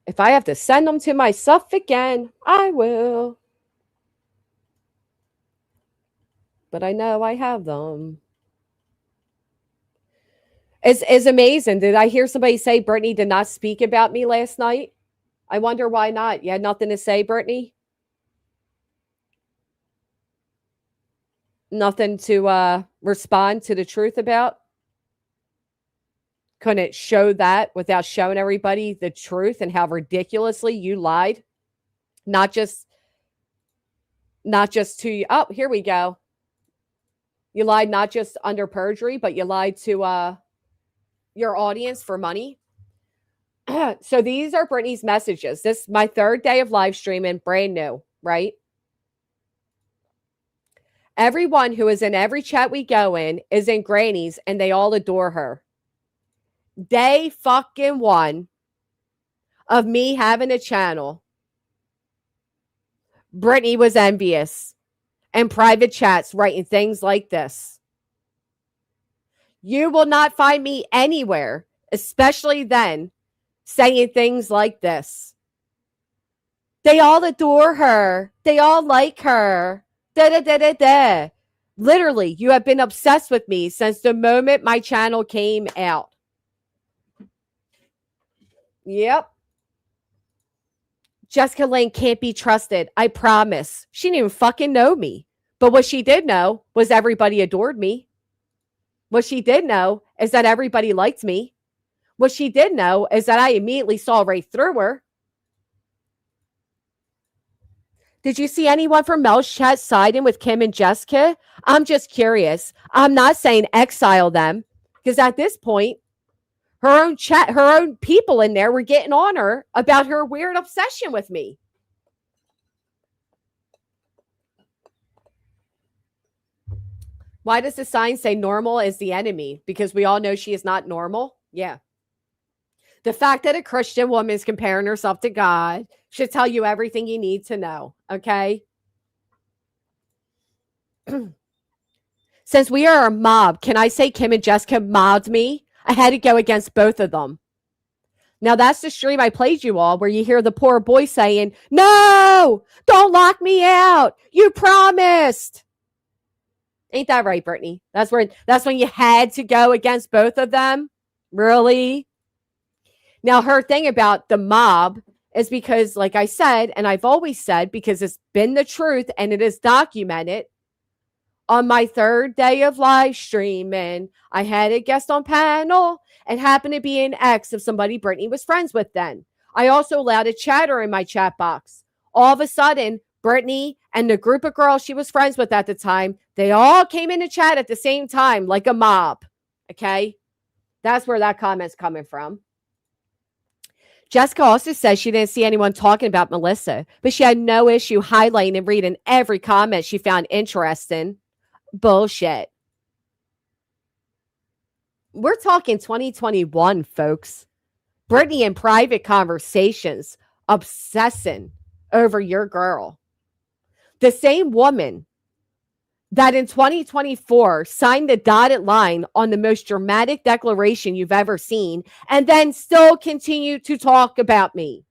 If I have to send them to myself again, I will. But I know I have them. It's amazing. Did I hear somebody say Brittany did not speak about me last night? I wonder why not. You had nothing to say, Brittany? Nothing to respond to the truth about? Couldn't show that without showing everybody the truth and how ridiculously you lied? Not just to you. Oh, here we go. You lied not just under perjury, but you lied to your audience for money. So these are Brittany's messages. This is my third day of live streaming, brand new, right? Everyone who is in every chat we go in is in Granny's, and they all adore her. Day fucking one of me having a channel, Brittany was envious and private chats writing things like this. You will not find me anywhere, especially then, saying things like this. They all adore her. They all like her. Da da da da da. Literally, you have been obsessed with me since the moment my channel came out. Yep. Jessica Lange can't be trusted. I promise. She didn't even fucking know me. But what she did know was everybody adored me. What she did know is that everybody liked me. What she did know is that I immediately saw right through her. Did you see anyone from Mel's chat siding with Kim and Jessica? I'm just curious. I'm not saying exile them, because at this point, her own chat, her own people in there were getting on her about her weird obsession with me. Why does the sign say normal is the enemy? Because we all know she is not normal. Yeah. The fact that a Christian woman is comparing herself to God should tell you everything you need to know. Okay. Since we are a mob, can I say Kim and Jessica mobbed me? I had to go against both of them. Now that's the stream I played you all where you hear the poor boy saying, no, don't lock me out. You promised. Ain't that right, Brittany? That's when you had to go against both of them? Really? Now, her thing about the mob is because, like I said, and I've always said, because it's been the truth and it is documented, on my third day of live streaming, I had a guest on panel and happened to be an ex of somebody Brittany was friends with then. I also allowed a chatter in my chat box. All of a sudden, Brittany and the group of girls she was friends with at the time, they all came in to chat at the same time like a mob. Okay? That's where that comment's coming from. Jessica also says she didn't see anyone talking about Melissa, but she had no issue highlighting and reading every comment she found interesting. Bullshit. We're talking 2021, folks. Brittany in private conversations, obsessing over your girl. The same woman that in 2024 signed the dotted line on the most dramatic declaration you've ever seen and then still continue to talk about me.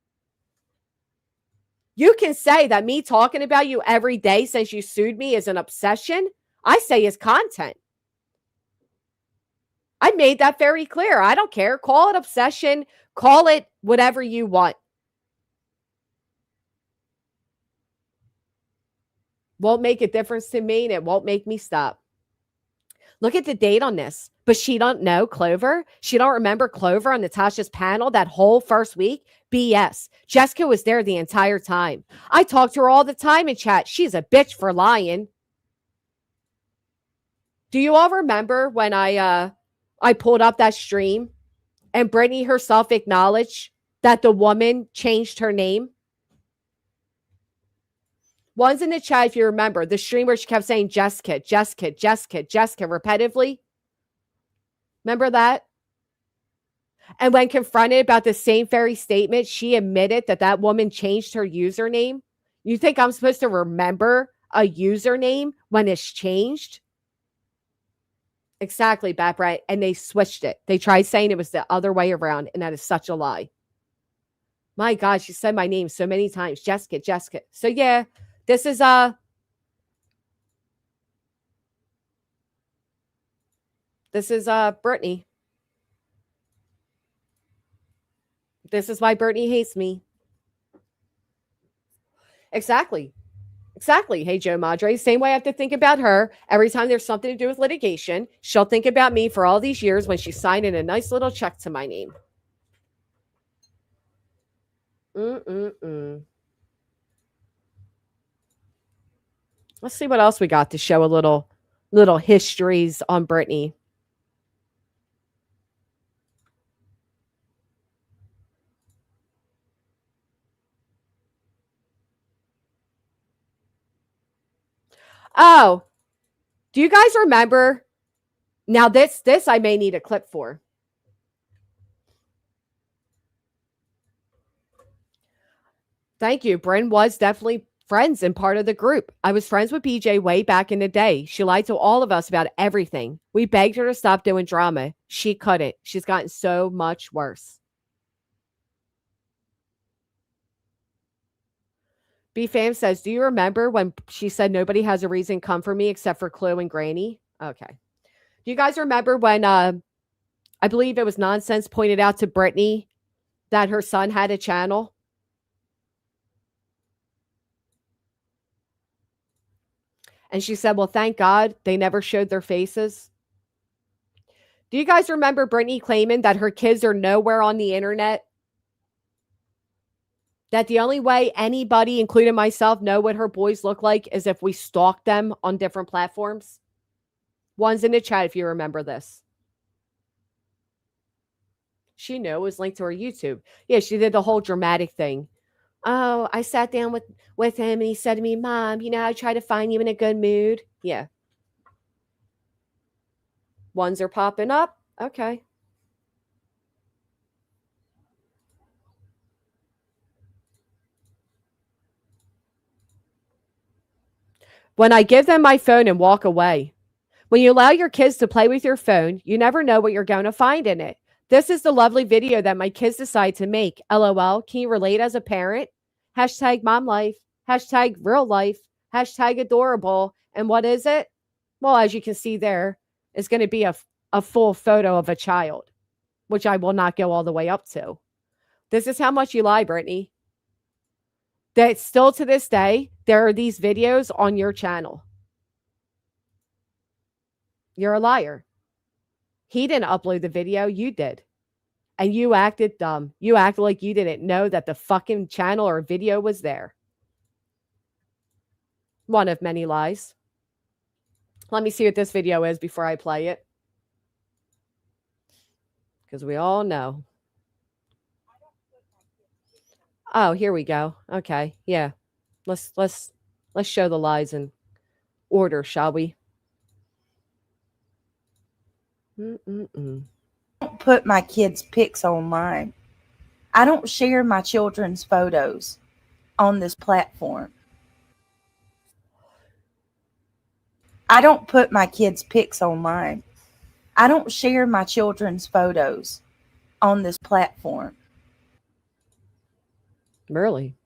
You can say that me talking about you every day since you sued me is an obsession. I say is content. I made that very clear. I don't care. Call it obsession. Call it whatever you want. Won't make a difference to me, and it won't make me stop. Look at the date on this. But she don't know Clover. She don't remember Clover on Natasha's panel that whole first week. BS. Jessica was there the entire time. I talk to her all the time in chat. She's a bitch for lying. Do you all remember when I pulled up that stream and Brittany herself acknowledged that the woman changed her name? One's in the chat, if you remember, the stream where she kept saying Jessica, Jessica, Jessica, Jessica repetitively. Remember that? And when confronted about the same very statement, she admitted that that woman changed her username. You think I'm supposed to remember a username when it's changed? Exactly, Bat. And they switched it. They tried saying it was the other way around, and that is such a lie. My God, she said my name so many times. Jessica, Jessica. So yeah, this is Brittany. This is why Brittany hates me. Exactly. Exactly. Hey, Joe Madre. Same way I have to think about her. Every time there's something to do with litigation, she'll think about me for all these years when she's signing a nice little check to my name. Let's see what else we got to show a little histories on Brittany. Oh, do you guys remember? Now this I may need a clip for. Thank you. Bryn was definitely friends and part of the group. I was friends with BJ way back in the day. She lied to all of us about everything. We begged her to stop doing drama. She couldn't. She's gotten so much worse. B-Fam says, do you remember when she said nobody has a reason to come for me except for Chloe and Granny? Okay. Do you guys remember when I believe it was Nonsense pointed out to Brittany that her son had a channel? And she said, well, thank God they never showed their faces. Do you guys remember Brittany claiming that her kids are nowhere on the internet? That the only way anybody, including myself, know what her boys look like is if we stalk them on different platforms? One's in the chat if you remember this. She knew it was linked to her YouTube. Yeah, she did the whole dramatic thing. Oh, I sat down with him and he said to me, Mom, you know, I try to find you in a good mood. Yeah. Ones are popping up. Okay. When I give them my phone and walk away. When you allow your kids to play with your phone, you never know what you're going to find in it. This is the lovely video that my kids decide to make. LOL. Can you relate as a parent? Hashtag mom life. Hashtag real life. Hashtag adorable. And what is it? Well, as you can see there, it's going to be a full photo of a child, which I will not go all the way up to. This is how much you lie, Brittany. That still to this day, there are these videos on your channel. You're a liar. He didn't upload the video. You did. And you acted dumb. You acted like you didn't know that the fucking channel or video was there. One of many lies. Let me see what this video is before I play it. Because we all know. Oh, here we go. Okay. Yeah. Let's show the lies in order, shall we? Don't put my kids' pics online. I don't share my children's photos on this platform. I don't put my kids' pics online. I don't share my children's photos on this platform. Really?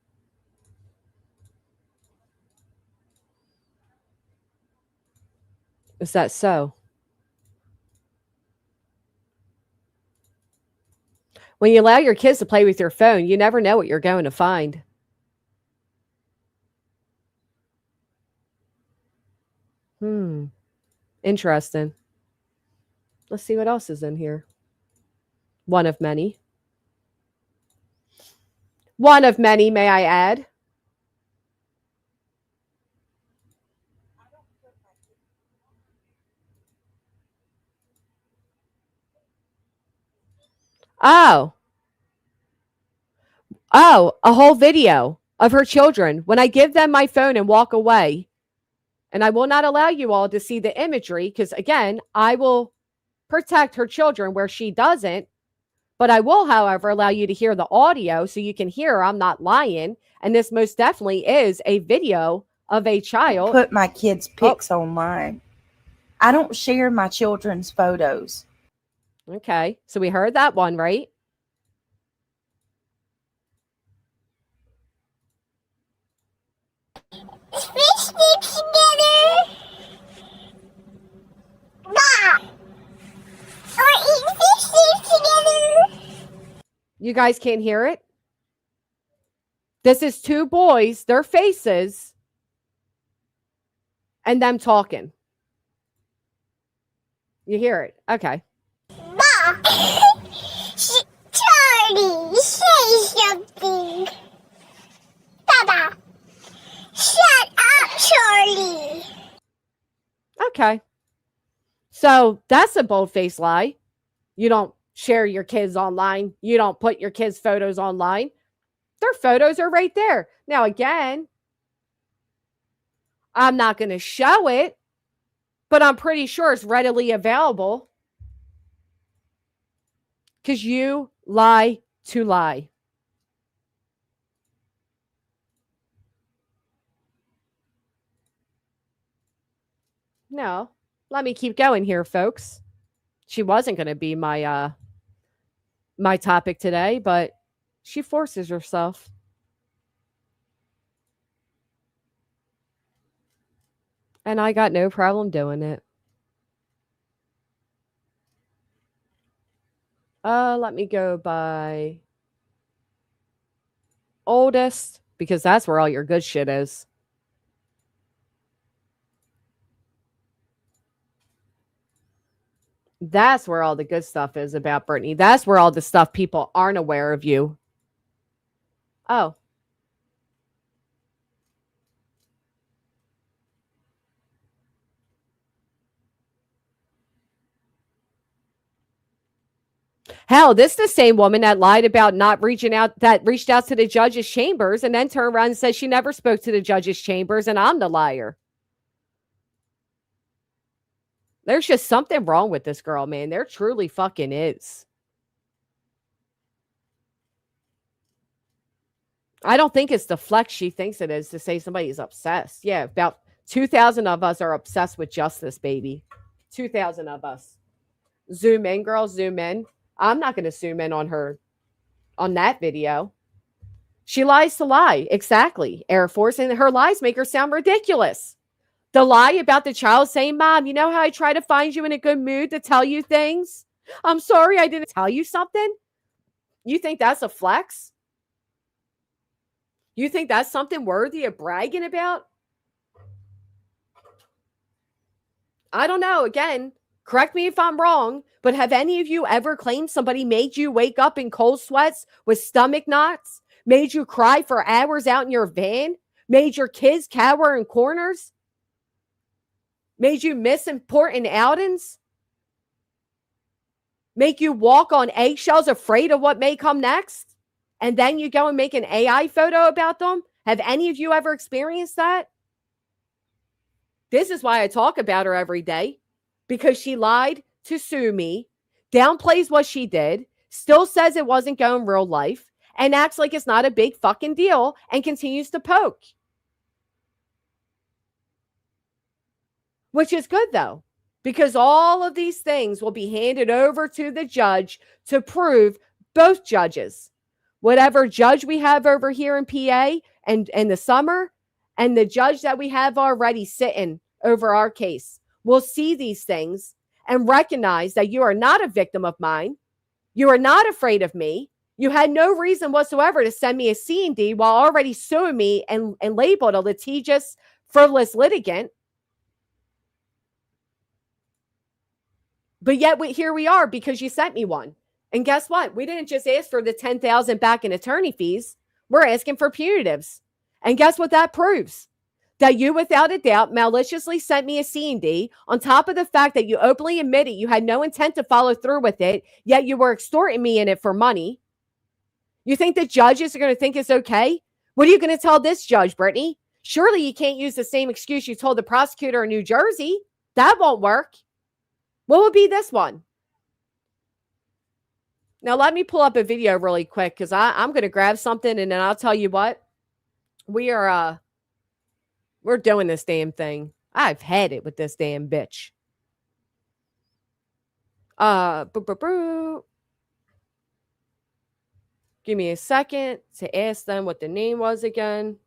Is that so? When you allow your kids to play with your phone, you never know what you're going to find. Interesting. Let's see what else is in here. One of many. One of many, may I add. Oh, a whole video of her children. When I give them my phone and walk away, and I will not allow you all to see the imagery because, again, I will protect her children where she doesn't. But I will, however, allow you to hear the audio so you can hear I'm not lying. And this most definitely is a video of a child. Put my kids' pics online. I don't share my children's photos. Okay, so we heard that one, right? Fish stick together. Bah. Or eat fish sticks together. You guys can't hear it? This is two boys, their faces, and them talking. You hear it? Okay. Bah. Charlie, say something. Baba. Shut up, Charlie. Okay. So that's a bold-faced lie. You don't share your kids online. You don't put your kids' photos online. Their photos are right there. Now, again, I'm not going to show it, but I'm pretty sure it's readily available because you lie to lie. No, let me keep going here, folks. She wasn't going to be my topic today, but she forces herself. And I got no problem doing it. Let me go by oldest because that's where all your good shit is. That's where all the good stuff is about Brittany. That's where all the stuff people aren't aware of you. Oh. Hell, this is the same woman that lied about not reaching out, that reached out to the judge's chambers and then turned around and said she never spoke to the judge's chambers and I'm the liar. There's just something wrong with this girl, man. There truly fucking is. I don't think it's the flex she thinks it is to say somebody's obsessed. Yeah, about 2,000 of us are obsessed with justice, baby. 2,000 of us. Zoom in, girl, zoom in. I'm not going to zoom in on her on that video. She lies to lie. Exactly. Air Force, and her lies make her sound ridiculous. The lie about the child saying, Mom, you know how I try to find you in a good mood to tell you things? I'm sorry I didn't tell you something. You think that's a flex? You think that's something worthy of bragging about? I don't know. Again, correct me if I'm wrong, but have any of you ever claimed somebody made you wake up in cold sweats with stomach knots, made you cry for hours out in your van, made your kids cower in corners, made you miss important outings, make you walk on eggshells afraid of what may come next, and then you go and make an AI photo about them? Have any of you ever experienced that? This is why I talk about her every day, because she lied to sue me, downplays what she did, still says it wasn't going real life, and acts like it's not a big fucking deal and continues to poke. Which is good, though, because all of these things will be handed over to the judge to prove both judges. Whatever judge we have over here in PA and the summer, and the judge that we have already sitting over our case will see these things and recognize that you are not a victim of mine. You are not afraid of me. You had no reason whatsoever to send me a C&D while already suing me and labeled a litigious, frivolous litigant. But yet here we are because you sent me one. And guess what? We didn't just ask for the $10,000 back in attorney fees. We're asking for punitives. And guess what that proves? That you, without a doubt, maliciously sent me a C&D on top of the fact that you openly admitted you had no intent to follow through with it, yet you were extorting me in it for money. You think the judges are going to think it's okay? What are you going to tell this judge, Brittany? Surely you can't use the same excuse you told the prosecutor in New Jersey. That won't work. What would be this one? Now, let me pull up a video really quick because I'm going to grab something and then I'll tell you what. We're doing this damn thing. I've had it with this damn bitch. Give me a second to ask them what the name was again.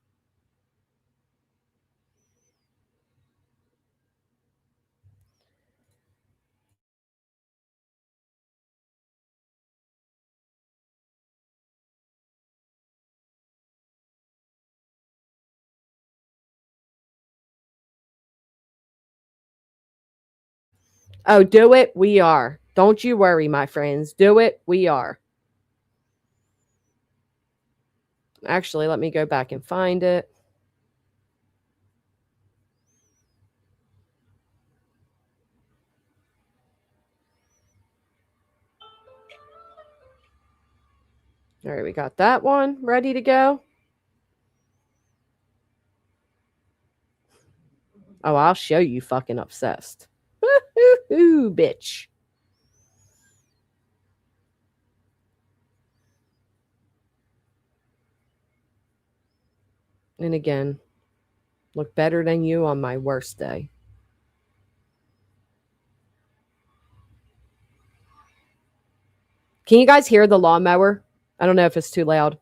Oh, do it. We are. Don't you worry, my friends. Do it. We are. Actually, let me go back and find it. All right, we got that one ready to go. Oh, I'll show you fucking obsessed. Ooh, bitch. And again, look better than you on my worst day. Can you guys hear the lawnmower? I don't know if it's too loud.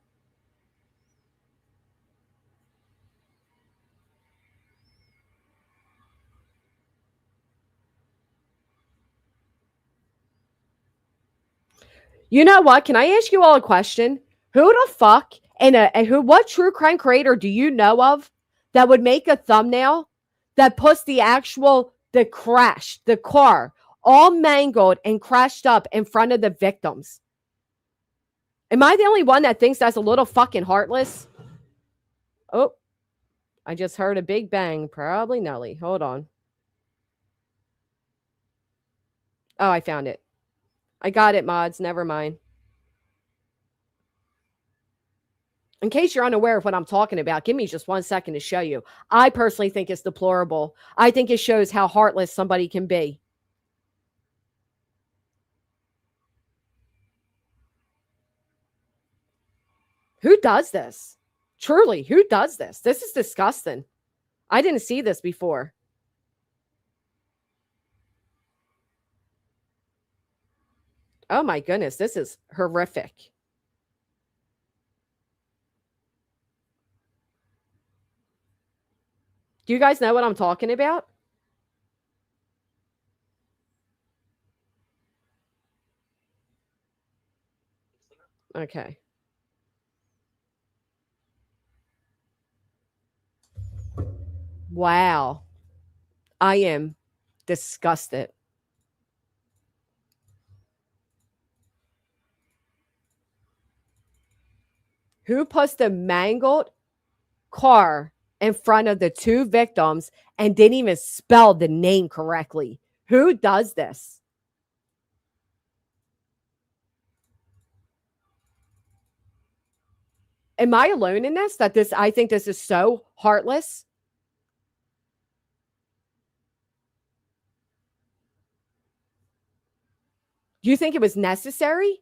You know what? Can I ask you all a question? Who the fuck what true crime creator do you know of that would make a thumbnail that puts the car all mangled and crashed up in front of the victims? Am I the only one that thinks that's a little fucking heartless? Oh, I just heard a big bang. Probably Nelly. Hold on. Oh, I found it. I got it, mods. Never mind. In case you're unaware of what I'm talking about, give me just 1 second to show you. I personally think it's deplorable. I think it shows how heartless somebody can be. Who does this? Truly, who does this? This is disgusting. I didn't see this before. Oh my goodness, this is horrific. Do you guys know what I'm talking about? Okay. Wow. I am disgusted. Who puts the mangled car in front of the two victims and didn't even spell the name correctly? Who does this? Am I alone in this? I think this is so heartless. Do you think it was necessary?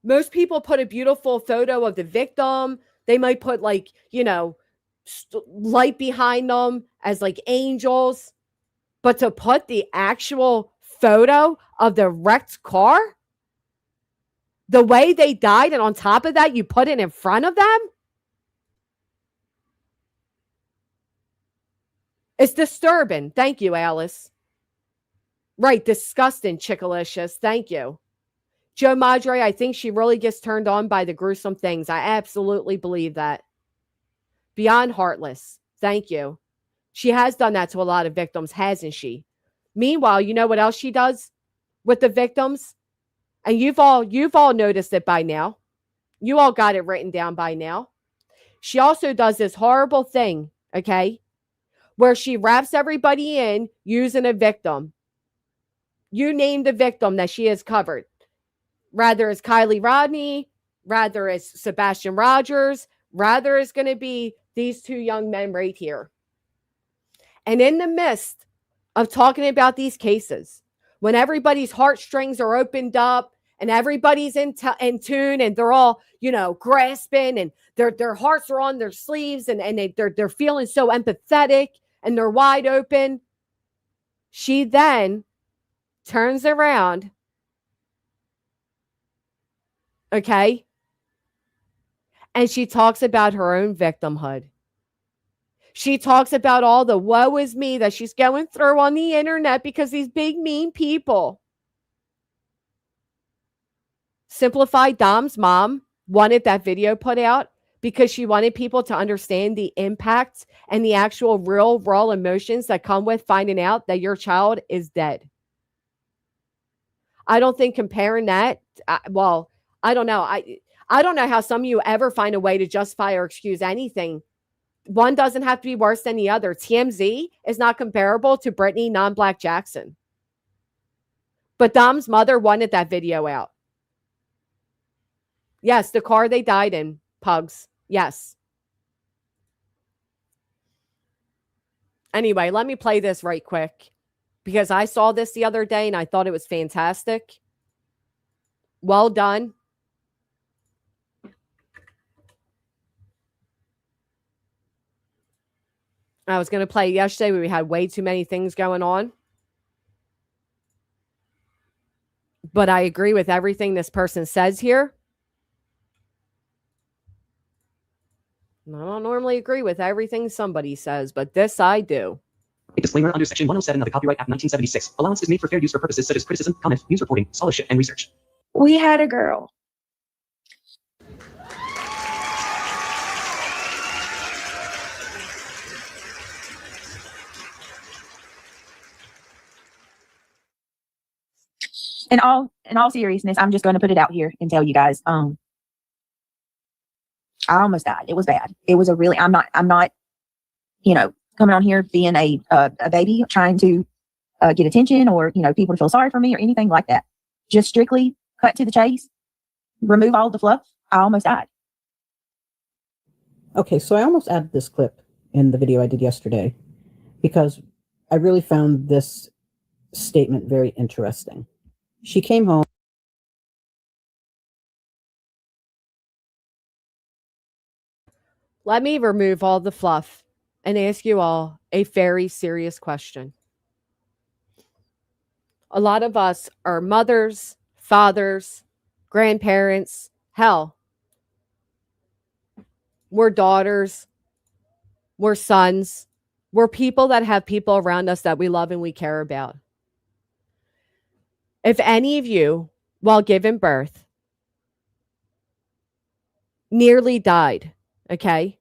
Most people put a beautiful photo of the victim. They might put light behind them as like angels. But to put the actual photo of the wrecked car, the way they died, and on top of that, you put it in front of them? It's disturbing. Thank you, Alice. Right, disgusting, Chickalicious. Thank you. Joe Madre, I think she really gets turned on by the gruesome things. I absolutely believe that. Beyond heartless. Thank you. She has done that to a lot of victims, hasn't she? Meanwhile, you know what else she does with the victims? And you've all noticed it by now. You all got it written down by now. She also does this horrible thing, okay, where she wraps everybody in using a victim. You name the victim that she has covered. Rather it's Kylie Rodney, rather it's Sebastian Rogers, rather it's going to be these two young men right here. And in the midst of talking about these cases, when everybody's heartstrings are opened up and everybody's in tune and they're all, grasping and their hearts are on their sleeves and they're feeling so empathetic and they're wide open, she then turns around, okay, and she talks about her own victimhood. She talks about all the woe is me that she's going through on the internet because these big mean people. Simplified Dom's mom wanted that video put out because she wanted people to understand the impact and the actual real raw emotions that come with finding out that your child is dead. I don't think comparing that, I don't know. I don't know how some of you ever find a way to justify or excuse anything. One doesn't have to be worse than the other. TMZ is not comparable to Brittany non-Black Jackson. But Dom's mother wanted that video out. Yes, the car they died in, Pugs. Yes. Anyway, let me play this right quick because I saw this the other day and I thought it was fantastic. Well done. I was going to play yesterday, but we had way too many things going on. But I agree with everything this person says here. I don't normally agree with everything somebody says, but this I do. A disclaimer under Section 107 of the Copyright Act 1976. Allowance is made for fair use for purposes such as criticism, comment, news reporting, scholarship, and research. We had a girl. In all seriousness, I'm just going to put it out here and tell you guys, I almost died. It was bad. It was a really, I'm not, coming on here being a baby trying to get attention or, people to feel sorry for me or anything like that. Just strictly cut to the chase, remove all the fluff. I almost died. Okay, so I almost added this clip in the video I did yesterday because I really found this statement very interesting. She came home. Let me remove all the fluff and ask you all a very serious question. A lot of us are mothers, fathers, grandparents. Hell, we're daughters, we're sons, we're people that have people around us that we love and we care about. If any of you, while giving birth, nearly died, okay?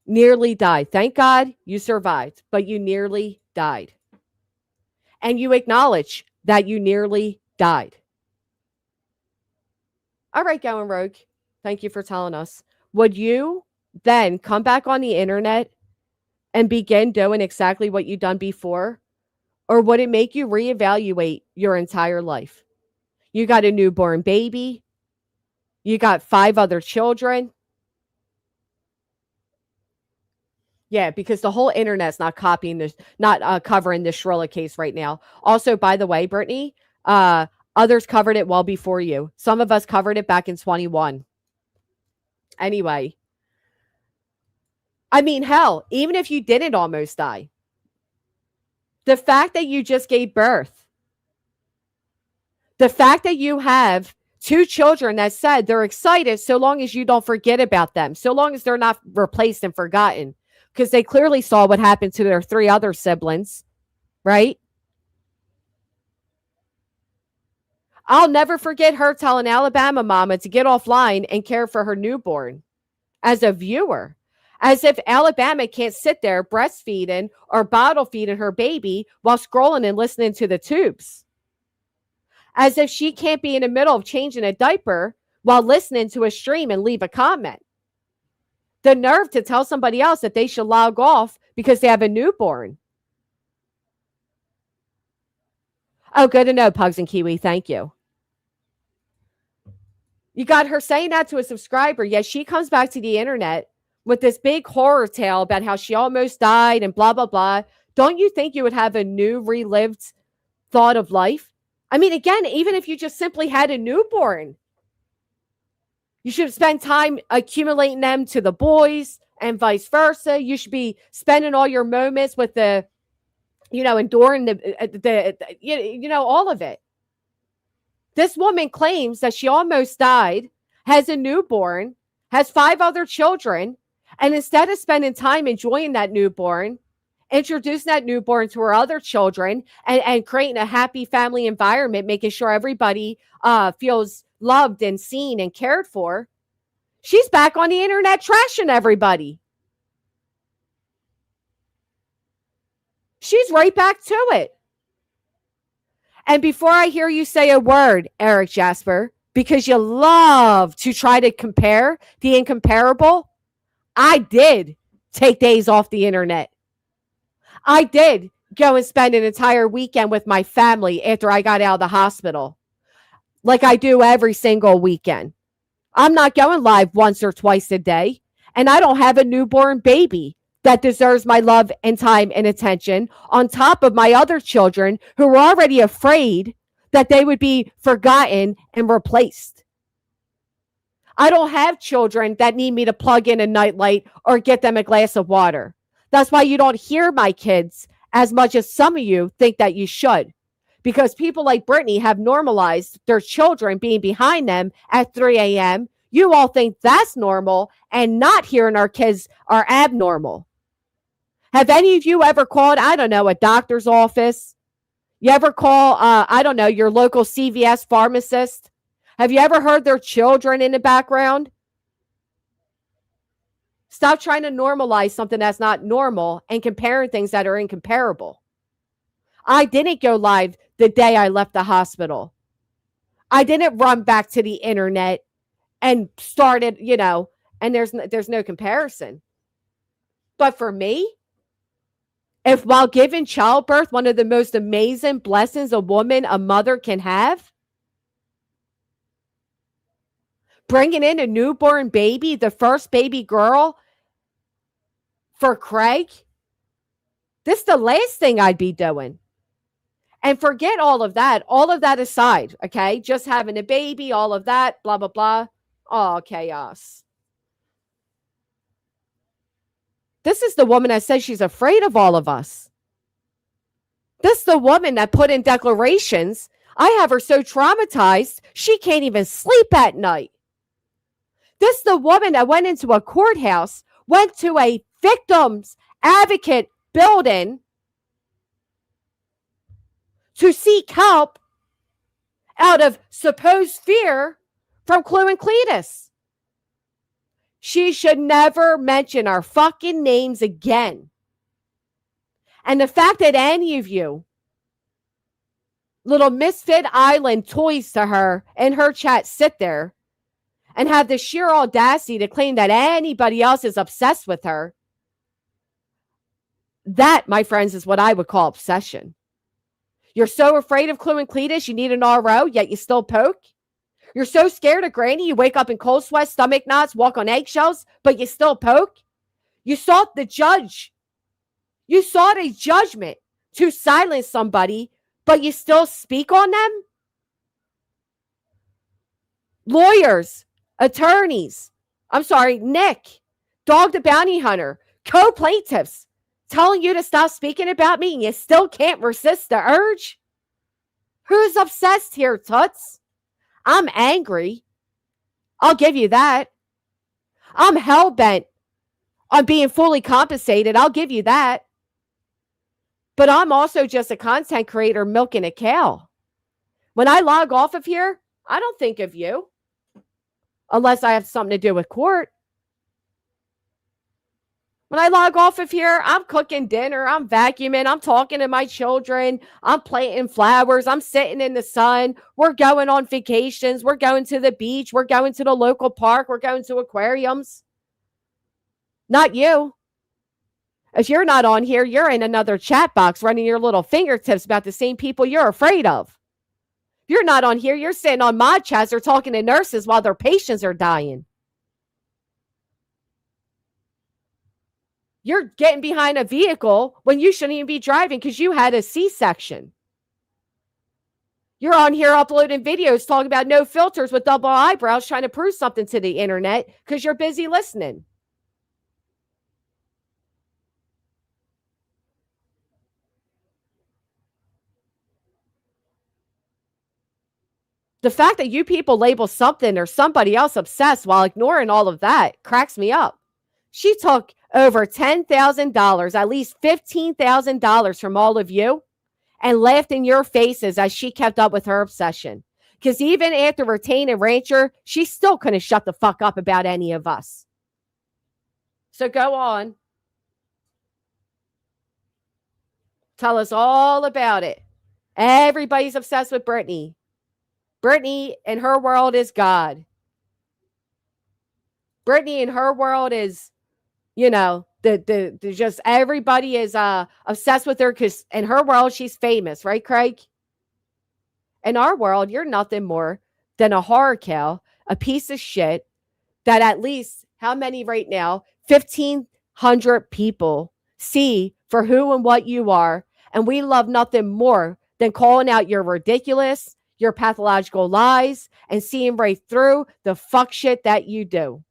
Nearly died. Thank God you survived, but you nearly died. And you acknowledge that you nearly died. All right, Going Rogue, thank you for telling us. Would you then come back on the internet and begin doing exactly what you've done before? Or would it make you reevaluate your entire life? You got a newborn baby. You got 5 other children. Yeah, because the whole internet's not copying this, not covering this Shrilla case right now. Also, by the way, Brittany, others covered it well before you. Some of us covered it back in 21. Anyway. I mean, hell, even if you didn't almost die, the fact that you just gave birth, the fact that you have 2 children that said they're excited so long as you don't forget about them, so long as they're not replaced and forgotten, because they clearly saw what happened to their 3 other siblings, right? I'll never forget her telling Alabama mama to get offline and care for her newborn as a viewer. As if Alabama can't sit there breastfeeding or bottle feeding her baby while scrolling and listening to the tubes. As if she can't be in the middle of changing a diaper while listening to a stream and leave a comment. The nerve to tell somebody else that they should log off because they have a newborn. Oh, good to know, Pugs and Kiwi. Thank you. You got her saying that to a subscriber, yet she comes back to the internet with this big horror tale about how she almost died and blah, blah, blah. Don't you think you would have a new relived thought of life? I mean, again, even if you just simply had a newborn, you should spend time accumulating them to the boys and vice versa. You should be spending all your moments with the, enduring all of it. This woman claims that she almost died, has a newborn, has 5 other children, and instead of spending time enjoying that newborn, introducing that newborn to her other children and creating a happy family environment, making sure everybody feels loved and seen and cared for, she's back on the internet trashing everybody. She's right back to it. And before I hear you say a word, Eric Jasper, because you love to try to compare the incomparable, I did take days off the internet. I did go and spend an entire weekend with my family after I got out of the hospital, like I do every single weekend. I'm not going live once or twice a day. And I don't have a newborn baby that deserves my love and time and attention on top of my other children who were already afraid that they would be forgotten and replaced. I don't have children that need me to plug in a nightlight or get them a glass of water. That's why you don't hear my kids as much as some of you think that you should. Because people like Brittany have normalized their children being behind them at 3 a.m. You all think that's normal, and not hearing our kids are abnormal. Have any of you ever called, I don't know, a doctor's office? You ever call, I don't know, your local CVS pharmacist? Have you ever heard their children in the background? Stop trying to normalize something that's not normal and comparing things that are incomparable. I didn't go live the day I left the hospital. I didn't run back to the internet and started, and there's no comparison. But for me, if while giving childbirth, one of the most amazing blessings a mother can have, bringing in a newborn baby, the first baby girl for Craig, this is the last thing I'd be doing. And forget all of that aside, okay? Just having a baby, all of that, blah, blah, blah. Oh, chaos. This is the woman that says she's afraid of all of us. This is the woman that put in declarations. I have her so traumatized, she can't even sleep at night. This is the woman that went into a courthouse, went to a victims advocate building to seek help out of supposed fear from Chloe and Cletus. She should never mention our fucking names again. And the fact that any of you little Misfit Island toys to her in her chat sit there and have the sheer audacity to claim that anybody else is obsessed with her, that, my friends, is what I would call obsession. You're so afraid of Chloe and Cletus, you need an RO, yet you still poke. You're so scared of Granny, you wake up in cold sweats, stomach knots, walk on eggshells, but you still poke. You sought the judge. You sought a judgment to silence somebody, but you still speak on them? Lawyers, attorneys, Nick, Dog the Bounty Hunter, co-plaintiffs, telling you to stop speaking about me and you still can't resist the urge? Who's obsessed here, Toots? I'm angry. I'll give you that. I'm hell-bent on being fully compensated. I'll give you that. But I'm also just a content creator milking a cow. When I log off of here, I don't think of you. Unless I have something to do with court. When I log off of here, I'm cooking dinner, I'm vacuuming, I'm talking to my children, I'm planting flowers, I'm sitting in the sun, we're going on vacations, we're going to the beach, we're going to the local park, we're going to aquariums. Not you. If you're not on here, you're in another chat box running your little fingertips about the same people you're afraid of. If you're not on here, you're sitting on mod chats or talking to nurses while their patients are dying. You're getting behind a vehicle when you shouldn't even be driving because you had a C-section. You're on here uploading videos talking about no filters with double eyebrows trying to prove something to the internet because you're busy listening. The fact that you people label something or somebody else obsessed while ignoring all of that cracks me up. She took over $10,000, at least $15,000 from all of you and laughed in your faces as she kept up with her obsession. Because even after retaining Rancher, she still couldn't shut the fuck up about any of us. So go on. Tell us all about it. Everybody's obsessed with Brittany. Brittany in her world is God. Brittany in her world is, the The just everybody is obsessed with her because in her world she's famous, right, Craig? In our world, you're nothing more than a horror cow, a piece of shit that at least how many right now? 1,500 people see for who and what you are. And we love nothing more than calling out your ridiculous, your pathological lies, and seeing right through the fuck shit that you do.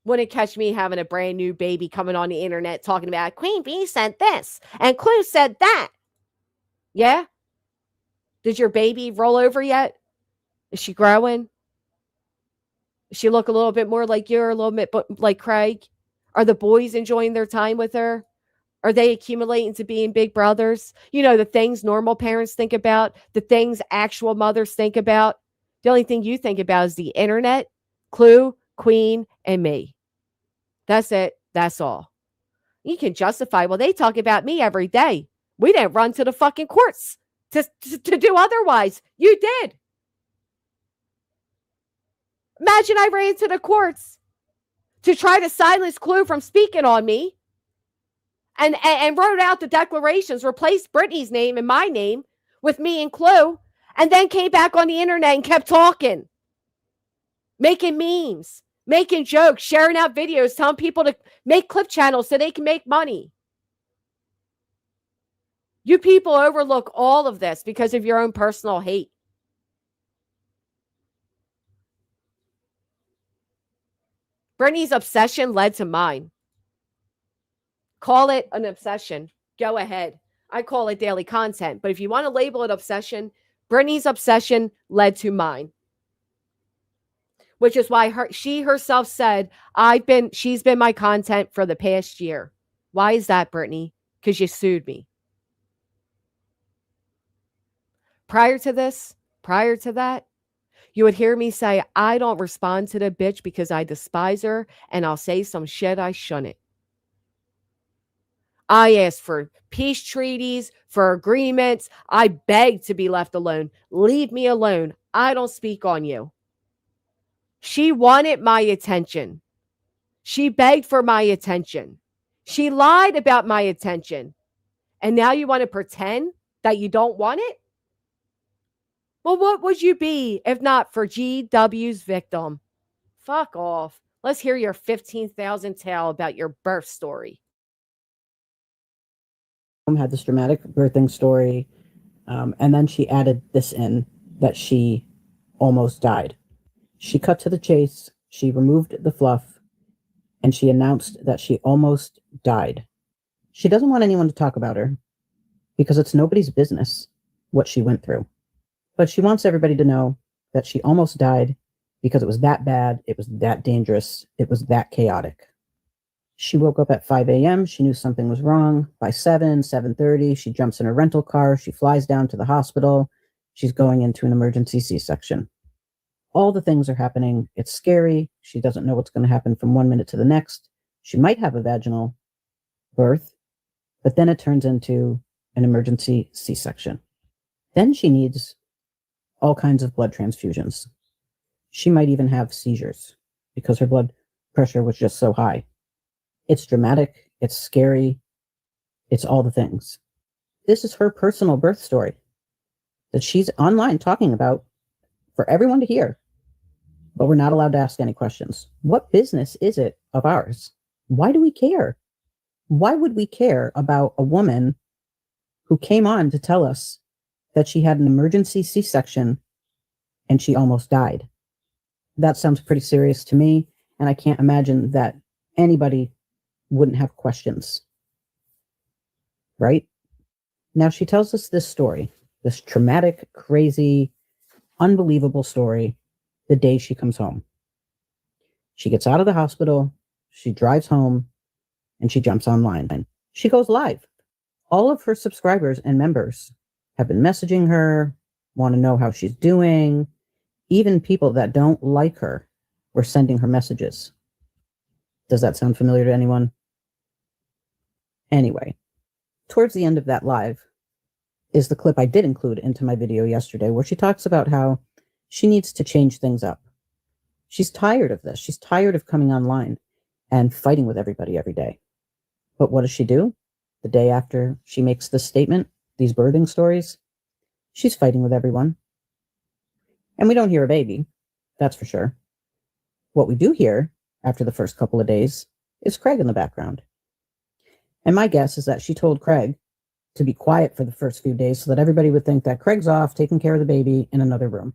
Wouldn't catch me having a brand new baby coming on the internet talking about Queen Bee said this and Clue said that. Yeah? Did your baby roll over yet? Is she growing? Does she look a little bit more like you or a little bit like Craig? Are the boys enjoying their time with her? Are they accumulating to being big brothers? You know, the things normal parents think about, the things actual mothers think about. The only thing you think about is the internet, Clue, Queen, and me. That's it. That's all. You can justify, well, they talk about me every day. We didn't run to the fucking courts to do otherwise. You did. Imagine I ran to the courts to try to silence Clue from speaking on me and wrote out the declarations, replaced Brittany's name and my name with me and Clue, and then came back on the internet and kept talking, making memes, making jokes, sharing out videos, telling people to make clip channels so they can make money. You people overlook all of this because of your own personal hate. Brittany's obsession led to mine. Call it an obsession. Go ahead. I call it daily content. But if you want to label it obsession, Brittany's obsession led to mine. Which is why she herself said, she's been my content for the past year. Why is that, Brittany? Because you sued me. Prior to that, you would hear me say, I don't respond to the bitch because I despise her and I'll say some shit I shouldn't. I asked for peace treaties, for agreements. I begged to be left alone. Leave me alone. I don't speak on you. She wanted my attention. She begged for my attention. She lied about my attention. And now you want to pretend that you don't want it? Well, what would you be if not for GW's victim? Fuck off. Let's hear your 15,000 tale about your birth story. Had this dramatic birthing story, and then she added this in that she almost died. She cut to the chase, she removed the fluff, and she announced that she almost died. She doesn't want anyone to talk about her because it's nobody's business what she went through. But she wants everybody to know that she almost died because it was that bad, it was that dangerous, it was that chaotic. She woke up at 5 a.m. She knew something was wrong. By 7:30, she jumps in a rental car. She flies down to the hospital. She's going into an emergency C-section. All the things are happening. It's scary. She doesn't know what's going to happen from 1 minute to the next. She might have a vaginal birth, but then it turns into an emergency C-section. Then she needs all kinds of blood transfusions. She might even have seizures because her blood pressure was just so high. It's dramatic. It's scary. It's all the things. This is her personal birth story that she's online talking about for everyone to hear. But we're not allowed to ask any questions. What business is it of ours? Why do we care? Why would we care about a woman who came on to tell us that she had an emergency C-section and she almost died? That sounds pretty serious to me, and I can't imagine that anybody wouldn't have questions. Right? Now she tells us this story, this traumatic, crazy, unbelievable story the day she comes home. She gets out of the hospital, she drives home, and she jumps online. She goes live. All of her subscribers and members have been messaging her, want to know how she's doing. Even people that don't like her were sending her messages. Does that sound familiar to anyone? Anyway, towards the end of that live is the clip I did include into my video yesterday, where she talks about how she needs to change things up. She's tired of this. She's tired of coming online and fighting with everybody every day. But what does she do? The day after she makes this statement, these birthing stories, she's fighting with everyone. And we don't hear a baby, that's for sure. What we do hear after the first couple of days is Craig in the background. And my guess is that she told Craig to be quiet for the first few days so that everybody would think that Craig's off taking care of the baby in another room.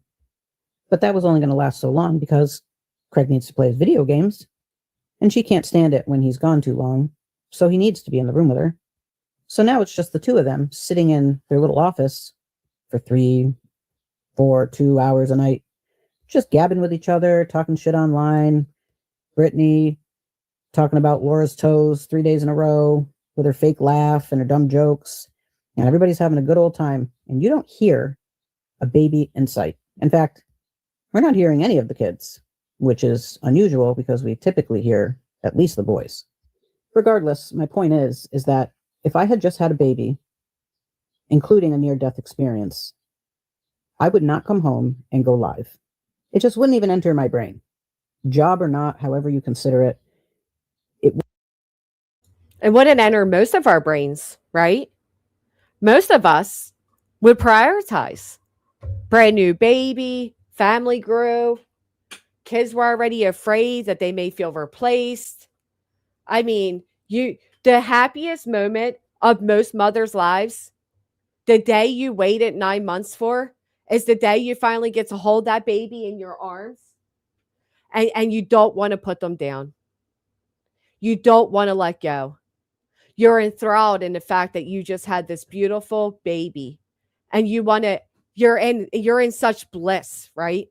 But that was only going to last so long because Craig needs to play his video games, and she can't stand it when he's gone too long, so he needs to be in the room with her. So now it's just the two of them sitting in their little office for 3, 4, 2 hours a night, just gabbing with each other, talking shit online. Brittany talking about Laura's toes 3 days in a row with her fake laugh and her dumb jokes, and everybody's having a good old time, and you don't hear a baby in sight. In fact, we're not hearing any of the kids, which is unusual because we typically hear at least the boys. Regardless, my point is that if I had just had a baby, including a near-death experience, I would not come home and go live. It just wouldn't even enter my brain. Job or not, however you consider it, it wouldn't enter most of our brains, right? Most of us would prioritize brand new baby, family grew, kids were already afraid that they may feel replaced. I mean, the happiest moment of most mothers' lives, the day you waited 9 months for, is the day you finally get to hold that baby in your arms and you don't want to put them down. You don't want to let go. You're enthralled in the fact that you just had this beautiful baby and you're in such bliss, right?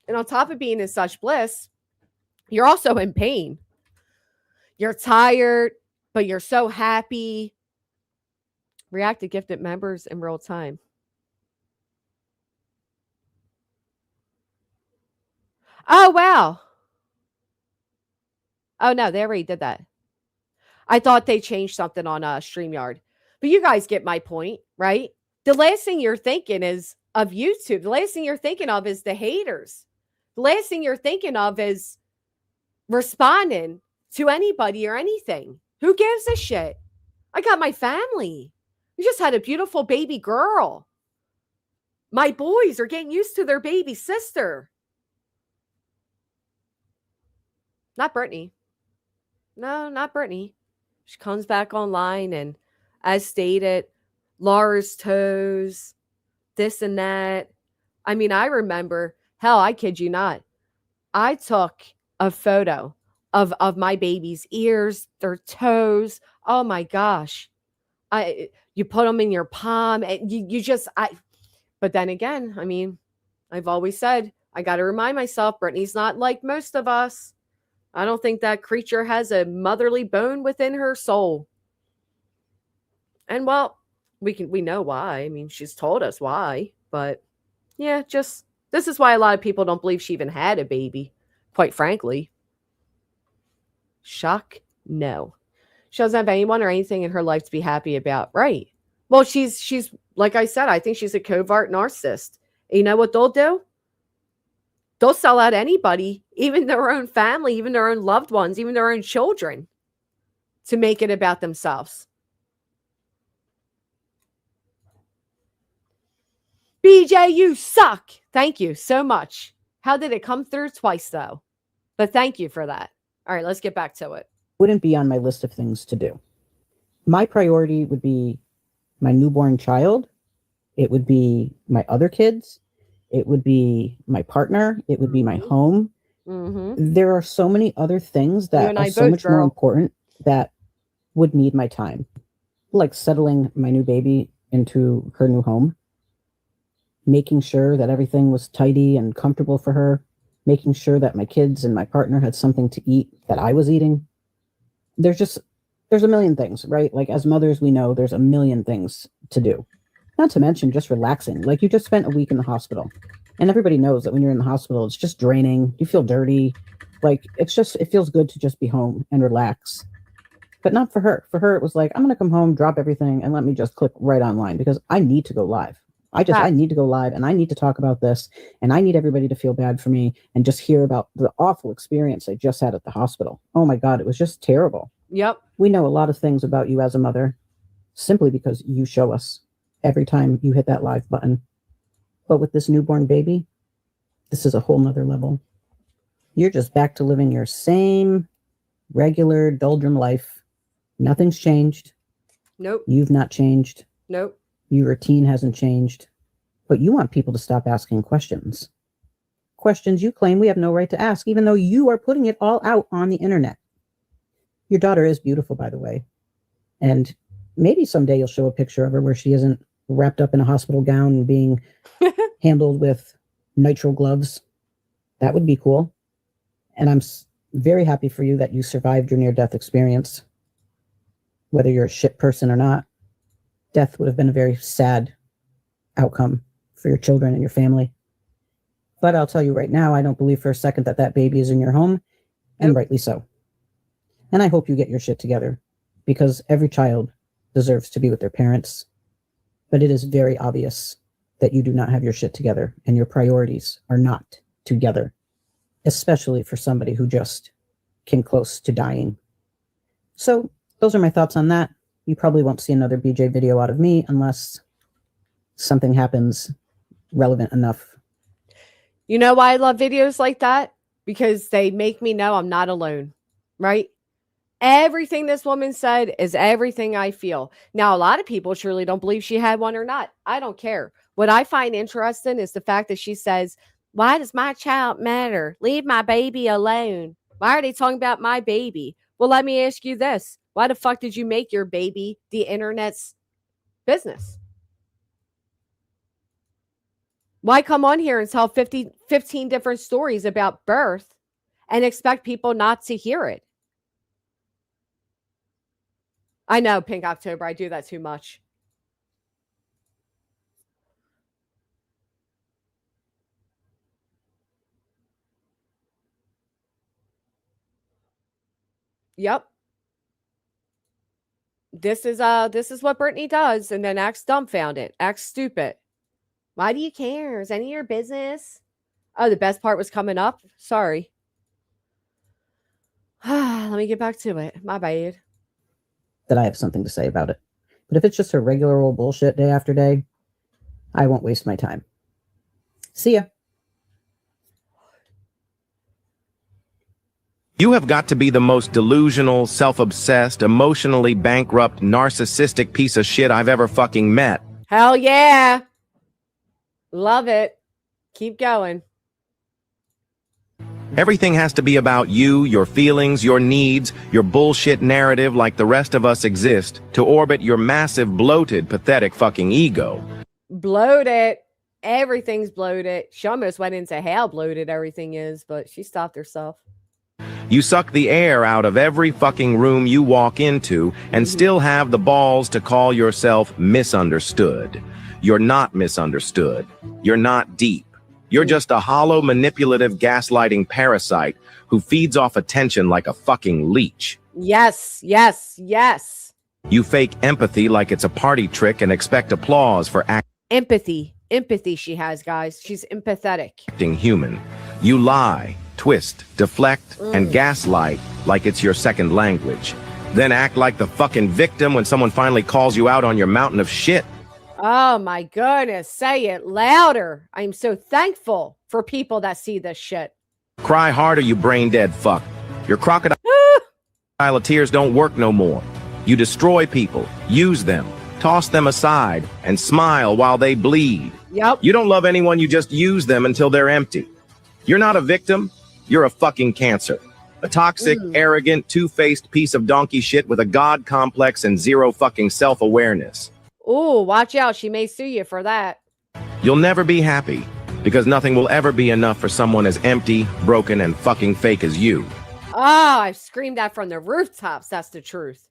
And on top of being in such bliss, you're also in pain. You're tired, but you're so happy. React to gifted members in real time. Oh, wow. Oh, no, they already did that. I thought they changed something on StreamYard. But you guys get my point, right? The last thing you're thinking is of YouTube. The last thing you're thinking of is the haters. The last thing you're thinking of is responding to anybody or anything. Who gives a shit? I got my family. We just had a beautiful baby girl. My boys are getting used to their baby sister. Not Brittany. No, not Brittany. She comes back online and, as stated, Laura's toes, this and that. I mean, I remember, hell, I kid you not. I took a photo of my baby's ears, their toes. Oh my gosh. You put them in your palm and but then again, I mean, I've always said, I got to remind myself, Brittany's not like most of us. I don't think that creature has a motherly bone within her soul. And well, we know why. I mean, she's told us why, but yeah, this is why a lot of people don't believe she even had a baby, quite frankly. Shock? No. She doesn't have anyone or anything in her life to be happy about. Right. Well, she's like I said, I think she's a covert narcissist. And you know what they'll do? They'll sell out anybody, even their own family, even their own loved ones, even their own children, to make it about themselves. BJ, you suck. Thank you so much. How did it come through twice, though? But thank you for that. All right, let's get back to it. Wouldn't be on my list of things to do. My priority would be my newborn child. It would be my other kids. It would be my partner. It would be my home. Mm-hmm. There are so many other things that are so much more important that would need my time. Like settling my new baby into her new home. Making sure that everything was tidy and comfortable for her. Making sure that my kids and my partner had something to eat that I was eating. There's a million things, right? Like as mothers, we know there's a million things to do. Not to mention just relaxing. Like you just spent a week in the hospital. And everybody knows that when you're in the hospital, it's just draining. You feel dirty. Like it feels good to just be home and relax. But not for her. For her, it was like, I'm going to come home, drop everything, and let me just click right online because I need to go live. I need to go live and I need to talk about this and I need everybody to feel bad for me and just hear about the awful experience I just had at the hospital. Oh my God, it was just terrible. Yep. We know a lot of things about you as a mother simply because you show us every time you hit that live button. But with this newborn baby, this is a whole nother level. You're just back to living your same regular doldrum life. Nothing's changed. Nope. You've not changed. Nope. Your routine hasn't changed. But you want people to stop asking questions. Questions you claim we have no right to ask, even though you are putting it all out on the internet. Your daughter is beautiful, by the way. And maybe someday you'll show a picture of her where she isn't wrapped up in a hospital gown and being handled with nitrile gloves. That would be cool. And I'm very happy for you that you survived your near-death experience. Whether you're a shit person or not, death would have been a very sad outcome for your children and your family. But I'll tell you right now, I don't believe for a second that that baby is in your home, and rightly so. And I hope you get your shit together, because every child deserves to be with their parents. But it is very obvious that you do not have your shit together, and your priorities are not together, especially for somebody who just came close to dying. So those are my thoughts on that. You probably won't see another BJ video out of me unless something happens relevant enough. You know why I love videos like that? Because they make me know I'm not alone, right? Everything this woman said is everything I feel. Now, a lot of people surely don't believe she had one or not. I don't care. What I find interesting is the fact that she says, why does my child matter? Leave my baby alone. Why are they talking about my baby? Well, let me ask you this. Why the fuck did you make your baby the internet's business? Why come on here and tell 15 different stories about birth and expect people not to hear it? I know, Pink October, I do that too much. Yep. This is what Brittany does, and then acts dumbfounded, acts stupid. Why do you care? Is any of your business? Oh, the best part was coming up. Sorry. Let me get back to it. My bad. That I have something to say about it. But if it's just a regular old bullshit day after day, I won't waste my time. See ya. You have got to be the most delusional, self-obsessed, emotionally bankrupt, narcissistic piece of shit I've ever fucking met. Hell yeah. Love it. Keep going. Everything has to be about you, your feelings, your needs, your bullshit narrative like the rest of us exist to orbit your massive, bloated, pathetic fucking ego. Bloated. Everything's bloated. She almost went into how bloated everything is, but she stopped herself. You suck the air out of every fucking room you walk into and still have the balls to call yourself misunderstood. You're not misunderstood. You're not deep. You're just a hollow, manipulative, gaslighting parasite who feeds off attention like a fucking leech. Yes, yes, yes. You fake empathy like it's a party trick and expect applause for Empathy. Empathy she has, guys. She's empathetic. acting human. You lie, twist, deflect, and gaslight like it's your second language. Then act like the fucking victim when someone finally calls you out on your mountain of shit. Oh my goodness. Say it louder. I'm so thankful for people that see this shit. Cry harder, you brain-dead fuck. Your crocodile of tears don't work no more. You destroy people, use them, toss them aside, and smile while they bleed. Yep. You don't love anyone, you just use them until they're empty. You're not a victim, you're a fucking cancer. A toxic, arrogant, two-faced piece of donkey shit with a god complex and zero fucking self-awareness. Ooh, watch out. She may sue you for that. You'll never be happy, because nothing will ever be enough for someone as empty, broken, and fucking fake as you. Oh, I've screamed that from the rooftops. That's the truth.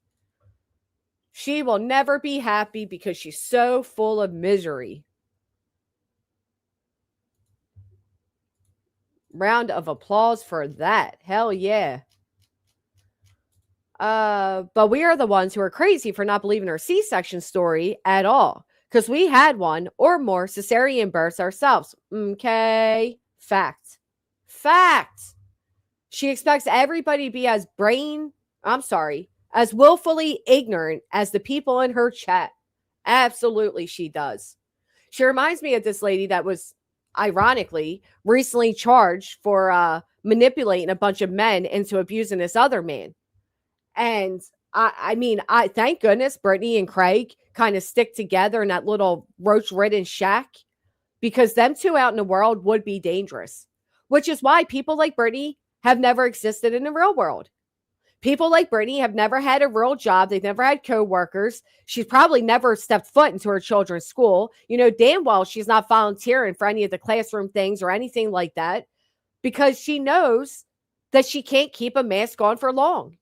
She will never be happy because she's so full of misery. Round of applause for that. Hell yeah. But we are the ones who are crazy for not believing her C-section story at all. because we had one or more cesarean births ourselves. Okay. Fact. She expects everybody to be as willfully ignorant as the people in her chat. Absolutely, she does. She reminds me of this lady that was, ironically, recently charged for manipulating a bunch of men into abusing this other man. And I thank goodness Brittany and Craig kind of stick together in that little roach-ridden shack, because them two out in the world would be dangerous, which is why people like Brittany have never existed in the real world. People like Brittany have never had a real job. They've never had co-workers. She's probably never stepped foot into her children's school. You know damn well she's not volunteering for any of the classroom things or anything like that, because she knows that she can't keep a mask on for long.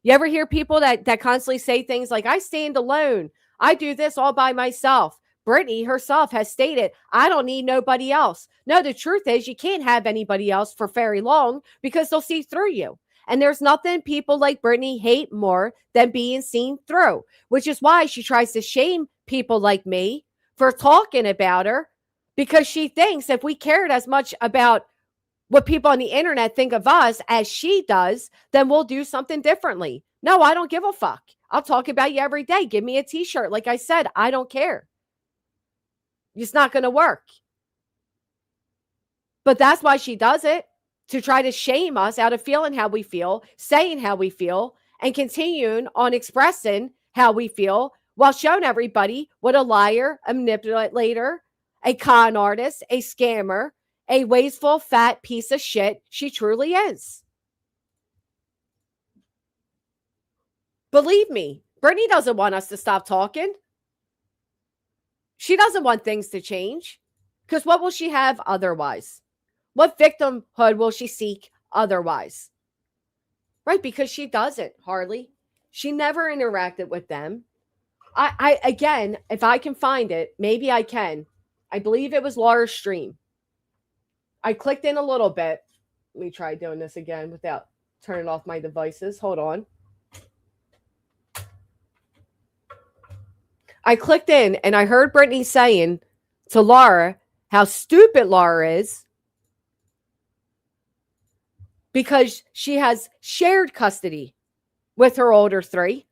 You ever hear people that constantly say things like, I stand alone, I do this all by myself? Brittany herself has stated, I don't need nobody else. No, the truth is you can't have anybody else for very long, because they'll see through you. And there's nothing people like Brittany hate more than being seen through, which is why she tries to shame people like me for talking about her, because she thinks if we cared as much about what people on the internet think of us as she does, then we'll do something differently. No, I don't give a fuck. I'll talk about you every day. Give me a t-shirt. Like I said, I don't care. It's not going to work. But that's why she does it, to try to shame us out of feeling how we feel, saying how we feel, and continuing on expressing how we feel while showing everybody what a liar, a manipulator, a con artist, a scammer, a wasteful, fat piece of shit she truly is. Believe me, Brittany doesn't want us to stop talking. She doesn't want things to change, because what will she have otherwise? What victimhood will she seek otherwise? Right? Because she doesn't, Harley. She never interacted with them. I again, if I can find it, maybe I can. I believe it was Laura's stream. I clicked in a little bit. Let me try doing this again without turning off my devices. Hold on. I clicked in and I heard Brittany saying to Laura how stupid Laura is, because she has shared custody with her older three.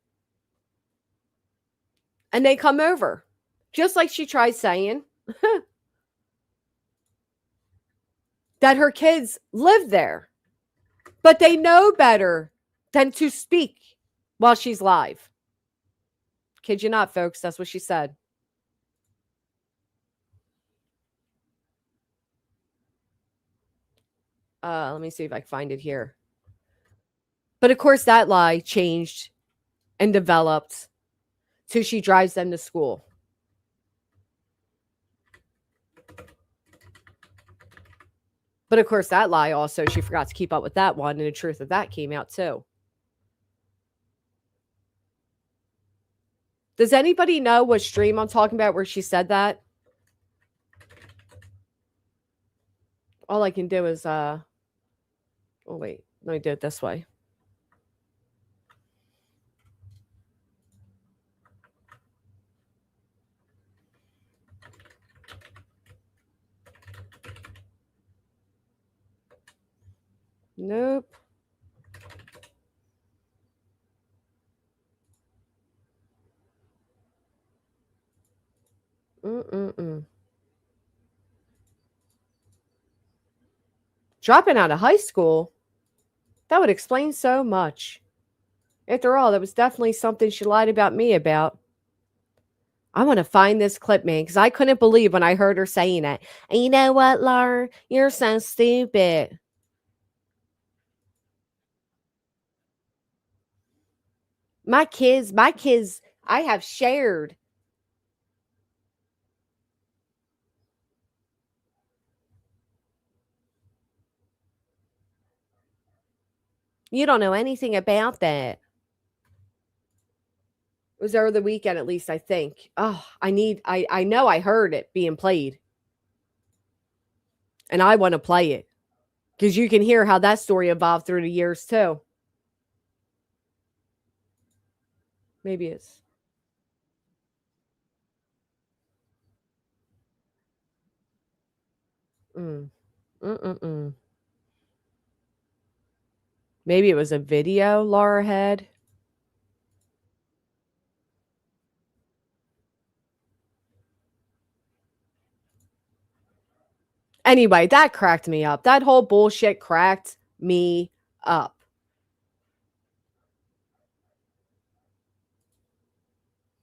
And they come over. Just like she tried saying that her kids live there, but they know better than to speak while she's live. Kid you not, folks. That's what she said. Let me see if I can find it here. But of course, that lie changed and developed till she drives them to school. But of course, that lie also, she forgot to keep up with that one, and the truth of that came out too. Does anybody know what stream I'm talking about where she said that? All I can do is, oh wait, let me do it this way. Nope. Dropping out of high school? That would explain so much. After all, that was definitely something she lied about me about. I want to find this clip, man, because I couldn't believe when I heard her saying it. And you know what, Laura? You're so stupid. My kids, I have shared. You don't know anything about that. It was over the weekend, at least, I think. Oh, I know I heard it being played. And I want to play it. Because you can hear how that story evolved through the years, too. Maybe it's... Maybe it was a video Laura had. Anyway, that cracked me up. That whole bullshit cracked me up.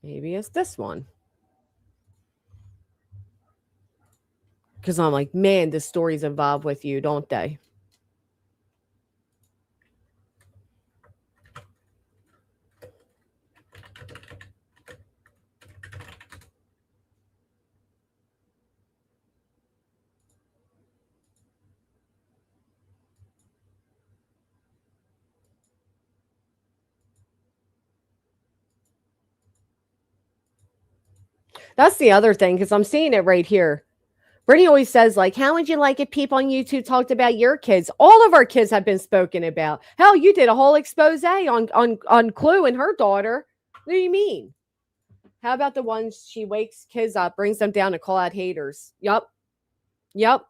Maybe it's this one. Because I'm like, man, the stories involved with you, don't they? That's the other thing, because I'm seeing it right here. Brittany always says, like, how would you like if people on YouTube talked about your kids? All of our kids have been spoken about. Hell, you did a whole expose on Clue and her daughter. What do you mean? How about the ones she wakes kids up, brings them down to call out haters? Yup.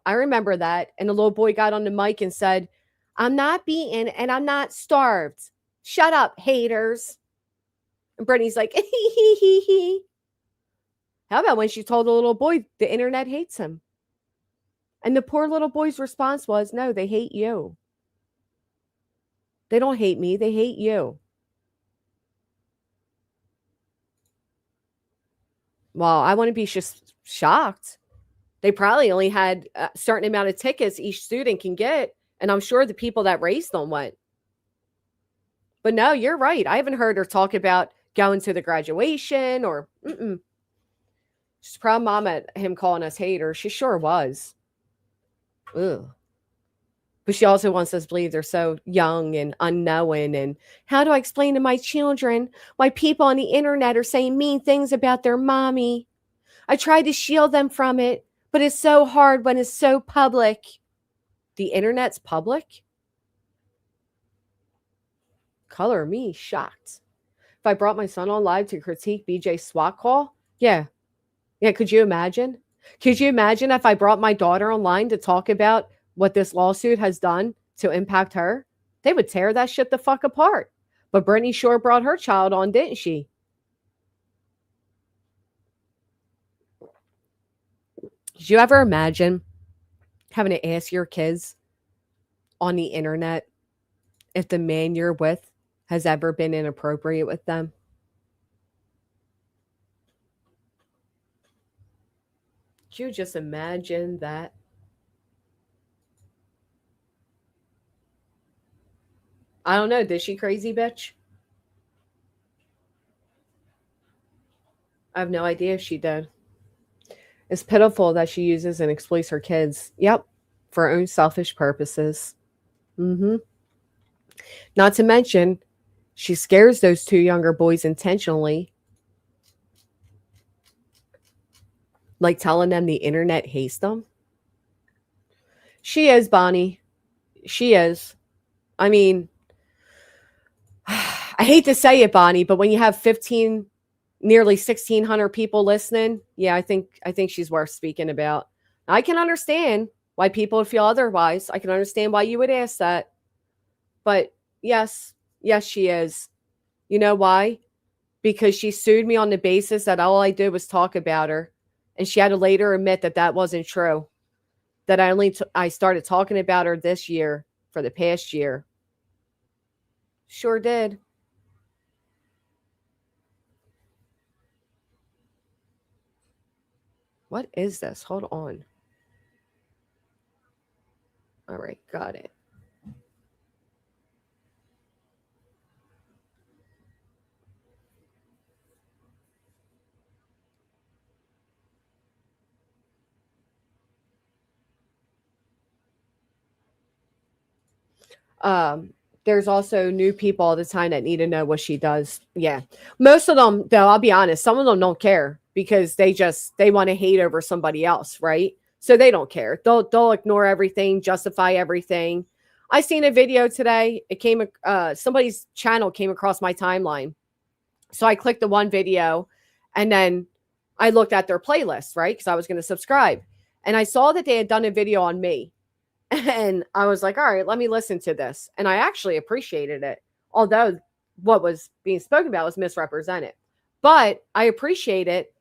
I remember that. And the little boy got on the mic and said, I'm not beaten and I'm not starved. Shut up, haters. And Brittany's like, hee. How about when she told the little boy the internet hates him? And the poor little boy's response was, no, they hate you. They don't hate me. They hate you. Well, I wouldn't be just shocked. They probably only had a certain amount of tickets each student can get. And I'm sure the people that raised them went. But no, you're right. I haven't heard her talk about going to the graduation or She's proud mom at him calling us haters. She sure was. Ugh. But she also wants us to believe they're so young and unknowing. And how do I explain to my children why people on the internet are saying mean things about their mommy? I tried to shield them from it, but it's so hard when it's so public. The internet's public? Color me shocked. If I brought my son on live to critique BJ's SWAT call, yeah, could you imagine? Could you imagine if I brought my daughter online to talk about what this lawsuit has done to impact her? They would tear that shit the fuck apart. But Brittany sure brought her child on, didn't she? Did you ever imagine having to ask your kids on the internet if the man you're with has ever been inappropriate with them? Could you just imagine that? I don't know. Did she crazy bitch? I have no idea if she did. It's pitiful that she uses and exploits her kids. Yep. For her own selfish purposes. Not to mention, she scares those two younger boys intentionally. Like telling them the internet hates them. She is, Bonnie. She is. I mean, I hate to say it, Bonnie, but when you have nearly 1,600 people listening, yeah, I think she's worth speaking about. I can understand why people would feel otherwise. I can understand why you would ask that. But yes, she is. You know why? Because she sued me on the basis that all I did was talk about her. And she had to later admit that that wasn't true. That I started talking about her this year for the past year. Sure did. What is this? Hold on. All right, got it. There's also new people all the time that need to know what she does. Yeah. Most of them, though, I'll be honest, some of them don't care because they want to hate over somebody else, right? So they don't care. They'll ignore everything, justify everything. I seen a video today. It came, somebody's channel came across my timeline. So I clicked the one video and then I looked at their playlist, right? Because I was going to subscribe. And I saw that they had done a video on me. And I was like, all right, let me listen to this. And I actually appreciated it. Although what was being spoken about was misrepresented. But I appreciate it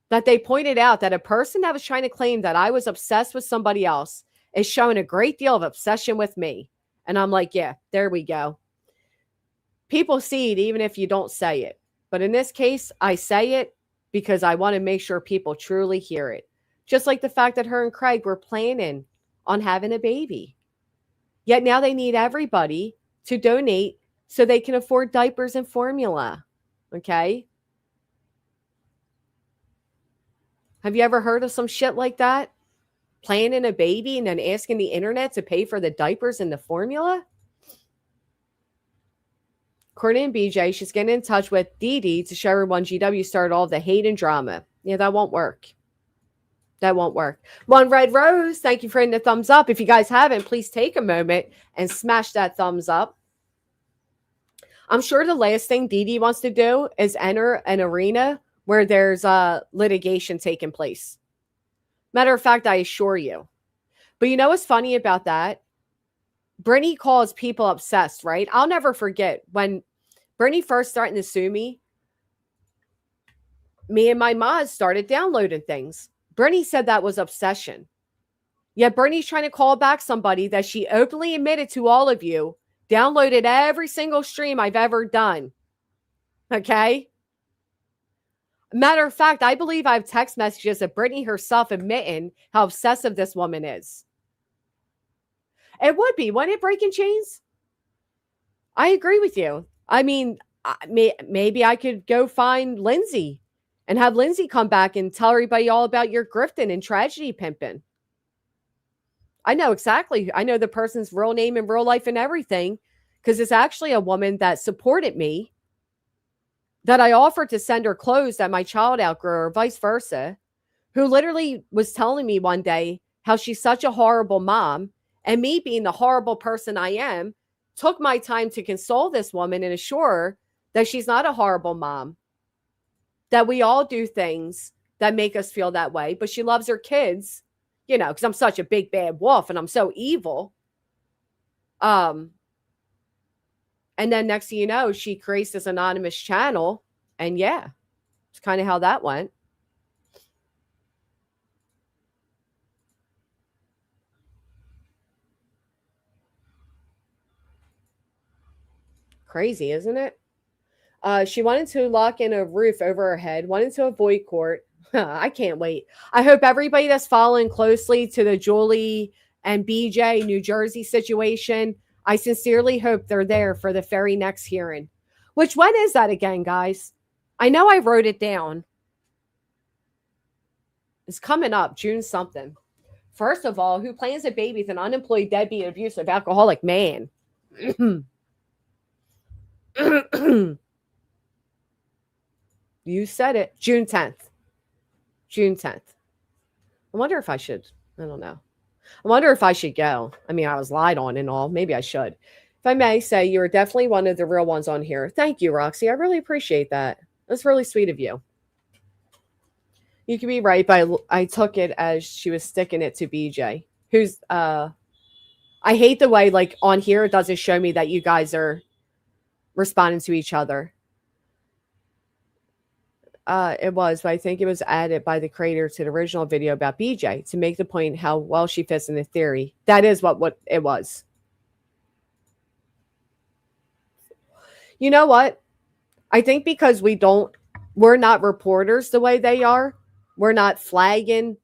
that they pointed out that a person that was trying to claim that I was obsessed with somebody else is showing a great deal of obsession with me. And I'm like, yeah, there we go. People see it even if you don't say it. But in this case, I say it because I want to make sure people truly hear it. Just like the fact that her and Craig were planning on having a baby. Yet now they need everybody to donate so they can afford diapers and formula. Okay? Have you ever heard of some shit like that? Planning a baby and then asking the internet to pay for the diapers and the formula? According to BJ, she's getting in touch with Dee Dee to show her when GW started all the hate and drama. Yeah, that won't work. That won't work. One Red Rose, thank you for hitting the thumbs up. If you guys haven't, please take a moment and smash that thumbs up. I'm sure the last thing Dee Dee wants to do is enter an arena where there's litigation taking place. Matter of fact, I assure you. But you know what's funny about that? Brittany calls people obsessed, right? I'll never forget when Brittany first started to sue me. Me and my mods started downloading things. Brittany said that was obsession. Yet Brittany's trying to call back somebody that she openly admitted to all of you, downloaded every single stream I've ever done. Okay? Matter of fact, I believe I have text messages of Brittany herself admitting how obsessive this woman is. It would be, wouldn't it, Breaking Chains? I agree with you. I mean, maybe I could go find Lindsay and have Lindsay come back and tell everybody all about your grifting and tragedy pimping. I know exactly. I know the person's real name in real life and everything because it's actually a woman that supported me, that I offered to send her clothes that my child outgrew or vice versa, who literally was telling me one day how she's such a horrible mom. And me being the horrible person I am, took my time to console this woman and assure her that she's not a horrible mom, that we all do things that make us feel that way, but she loves her kids, you know, because I'm such a big bad wolf and I'm so evil. And then next thing you know, she creates this anonymous channel. And yeah, it's kind of how that went. Crazy, isn't it? She wanted to lock in a roof over her head, wanted to avoid court. I can't wait. I hope everybody that's following closely to the Julie and BJ New Jersey situation, I sincerely hope they're there for the very next hearing. Which, when is that again, guys? I know I wrote it down. It's coming up, June something. First of all, who plans a baby with an unemployed, deadbeat, abusive, alcoholic man? You said it. June 10th. June 10th. I wonder if I should. I don't know. I wonder if I should go. I mean, I was lied on and all. Maybe I should. If I may say, you're definitely one of the real ones on here. Thank you, Roxy. I really appreciate that. That's really sweet of you. You could be right, but I took it as she was sticking it to BJ, who's, I hate the way, like, on here, it doesn't show me that you guys are responding to each other. It was, but I think it was added by the creator to the original video about BJ to make the point how well she fits in the theory. That is what it was. You know what? I think because we're not reporters the way they are. We're not flagging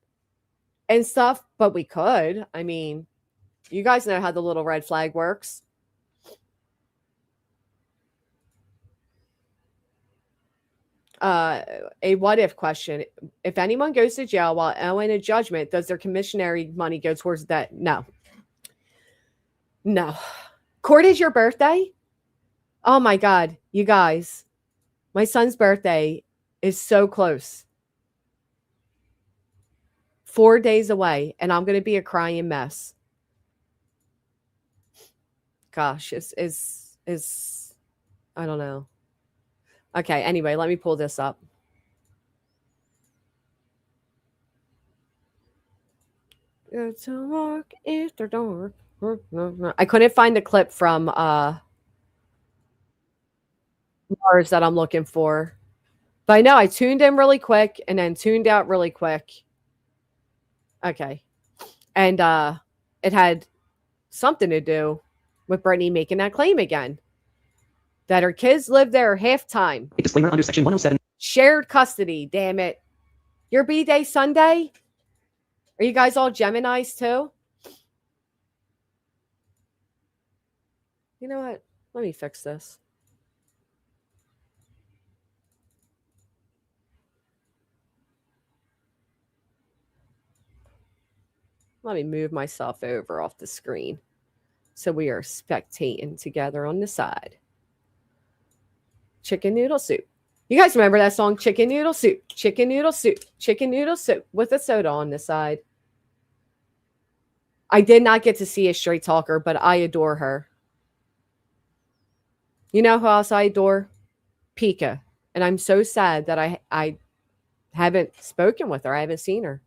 and stuff, but we could. I mean, you guys know how the little red flag works. A what if question. If anyone goes to jail while owing a judgment, does their commissionary money go towards that? No. No. Court is your birthday? Oh my God, you guys. My son's birthday is so close. 4 days away, and I'm going to be a crying mess. Gosh, is I don't know. Okay, anyway, let me pull this up. Go to work after dark. I couldn't find the clip from Mars that I'm looking for. But I know I tuned in really quick and then tuned out really quick. Okay. And it had something to do with Brittany making that claim again. That her kids live there half time. Disclaimer under section 107. Shared custody, damn it. Your B-Day Sunday? Are you guys all Geminis too? You know what? Let me fix this. Let me move myself over off the screen so we are spectating together on the side. Chicken noodle soup. You guys remember that song, Chicken Noodle Soup, Chicken Noodle Soup, Chicken Noodle Soup with a soda on the side. I did not get to see a straight talker, but I adore her. You know who else I adore? Pika. And I'm so sad that I haven't spoken with her. I haven't seen her.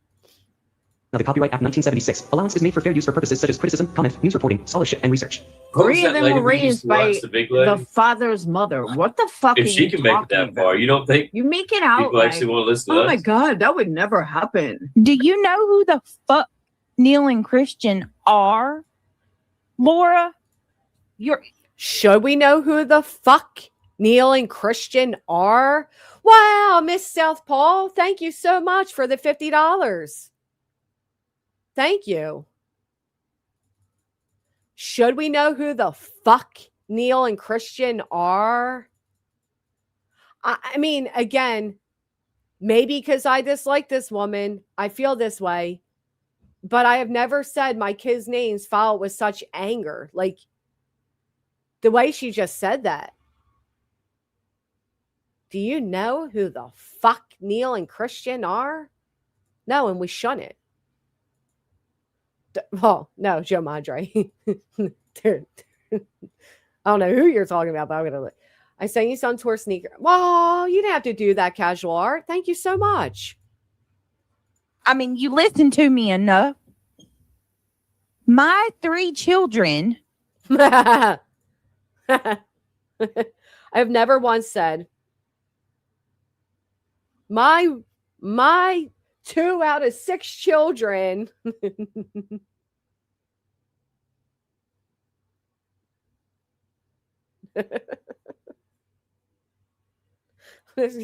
Now, the Copyright Act 1976. Allowance is made for fair use for purposes such as criticism, comment, news reporting, scholarship, and research. Three of them were raised by the father's mother. What the fuck If are she you can make it talking that far, you don't think You make it out people actually like, want to listen to oh us? my God, that would never happen. Do you know who the fuck Neil and Christian are? Laura? Should we know who the fuck Neil and Christian are? Wow, Miss Southpaw, thank you so much for the $50. Thank you. Should we know who the fuck Neil and Christian are? I mean, again, maybe because I dislike this woman, I feel this way, but I have never said my kids' names followed with such anger. Like the way she just said that. Do you know who the fuck Neil and Christian are? No, and we shun it. Oh, no, Joe Madre. Dude. I don't know who you're talking about, but I'm going to. I sang you some tour sneaker. Well, you didn't have to do that, Casual Art. Thank you so much. I mean, you listen to me enough. My 3 children. I've never once said my 2 out of 6 children.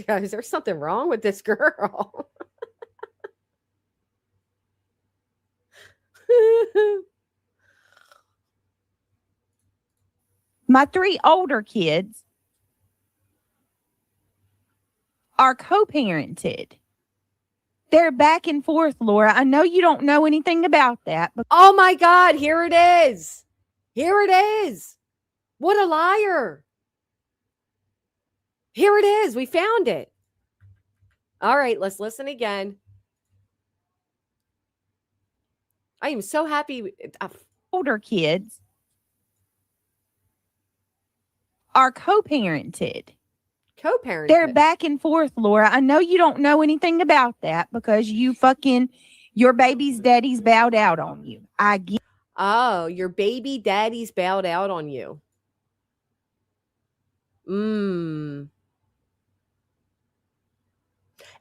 Guys, there's something wrong with this girl. My 3 older kids are co-parented. They're back and forth, Laura. I know you don't know anything about that. But oh my God, here it is. Here it is. What a liar. Here it is. We found it. All right, let's listen again. I am so happy. Older kids are co-parented. Co-parented. They're back and forth, Laura. I know you don't know anything about that because your baby's daddy's bowed out on you. I get. Oh, your baby daddy's bowed out on you.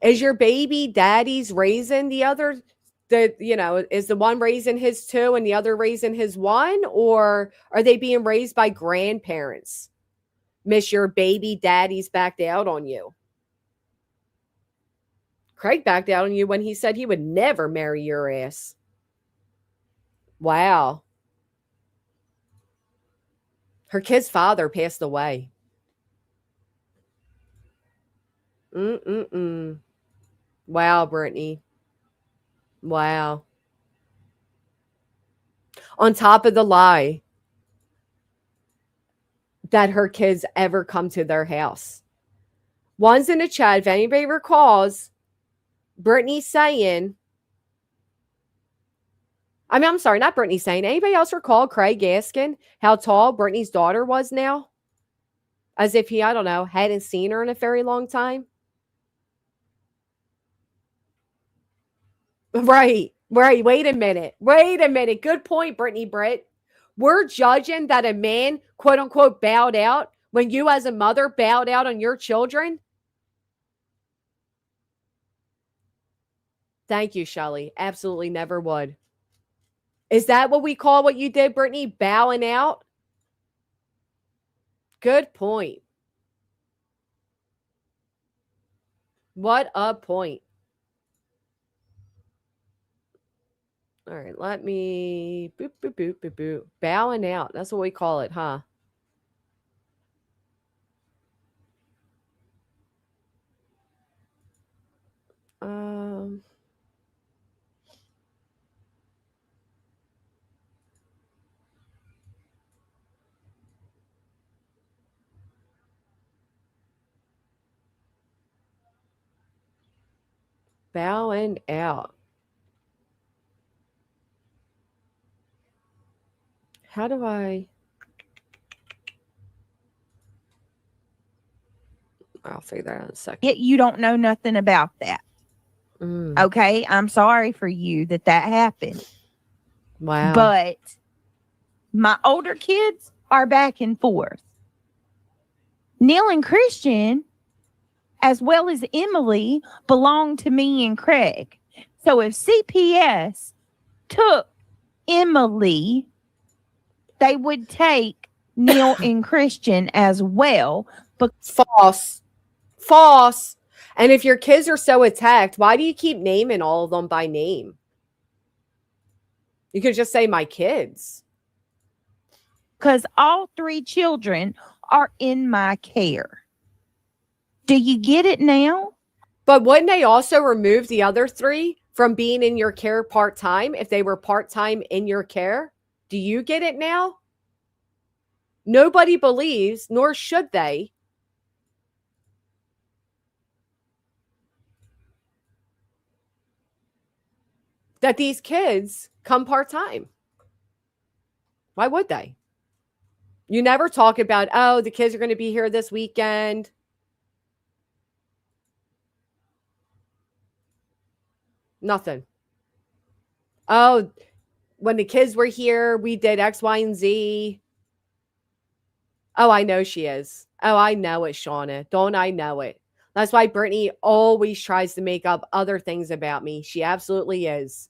Is your baby daddy's raising is the one raising his 2 and the other raising his 1? Or are they being raised by grandparents? Miss, your baby daddy's backed out on you. Craig backed out on you when he said he would never marry your ass. Wow. Her kid's father passed away. Wow, Brittany. Wow. On top of the lie that her kids ever come to their house. One's in the chat, if anybody recalls, Brittany saying, I'm sorry, not Brittany saying, anybody else recall Craig asking how tall Brittany's daughter was now? As if he, I don't know, hadn't seen her in a very long time. Right. Wait a minute. Wait a minute. Good point, Brittany Britt. We're judging that a man, quote unquote, bowed out when you as a mother bowed out on your children? Thank you, Shelly. Absolutely never would. Is that what we call what you did, Brittany? Bowing out? Good point. What a point. All right, let me boop, boop, boop, boop, boop. Bowing out. That's what we call it, huh? Bowing out. How do I? I'll figure that out in a second. Yet you don't know nothing about that. Okay, I'm sorry for you that happened. Wow. But my older kids are back and forth. Neil and Christian, as well as Emily, belong to me and Craig. So if CPS took Emily, they would take Neil and Christian as well. But false. False. And if your kids are so attacked, why do you keep naming all of them by name? You could just say my kids. Because all 3 children are in my care. Do you get it now? But wouldn't they also remove the other 3 from being in your care part-time if they were part-time in your care? Do you get it now? Nobody believes, nor should they, that these kids come part-time. Why would they? You never talk about, oh, the kids are going to be here this weekend. Nothing. Oh, when the kids were here, we did X, Y, and Z. Oh, I know she is. Oh, I know it, Shauna. Don't I know it? That's why Brittany always tries to make up other things about me. She absolutely is.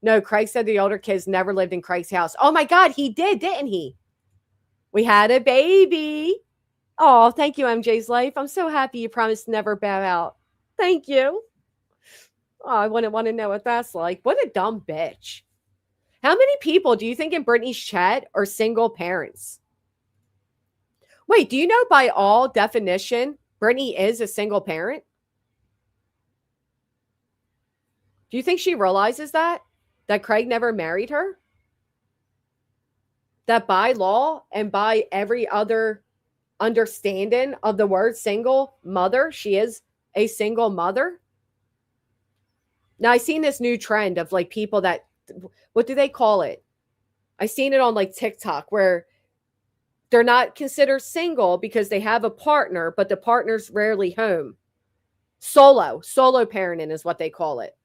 No, Craig said the older kids never lived in Craig's house. Oh my God, he did, didn't he? We had a baby. Oh, thank you, MJ's Life. I'm so happy you promised to never bow out. Thank you. Oh, I wouldn't want to know what that's like. What a dumb bitch. How many people do you think in Brittany's chat are single parents? Wait, do you know by all definition, Brittany is a single parent? Do you think she realizes that? That Craig never married her? That by law and by every other understanding of the word single mother, she is a single mother? Now, I've seen this new trend of like people that, what do they call it? I've seen it on like TikTok where they're not considered single because they have a partner, but the partner's rarely home. Solo parenting is what they call it.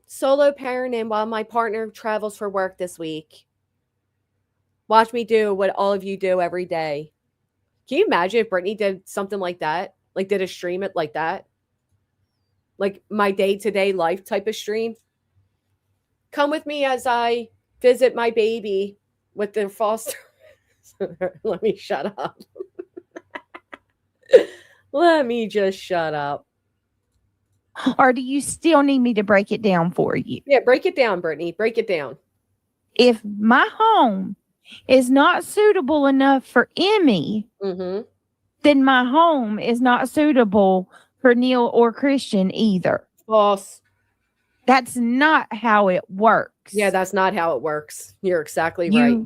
Solo parenting while my partner travels for work this week. Watch me do what all of you do every day. Can you imagine if Brittany did something like that? Like did a stream it like that? Like my day-to-day life type of stream? Come with me as I visit my baby with the foster. Let me shut up. Let me just shut up. Or do you still need me to break it down for you? Yeah, break it down, Brittany. Break it down. If my home is not suitable enough for Emmy, then my home is not suitable for Neil or Christian either. False. That's not how it works. Yeah, that's not how it works. You're exactly right.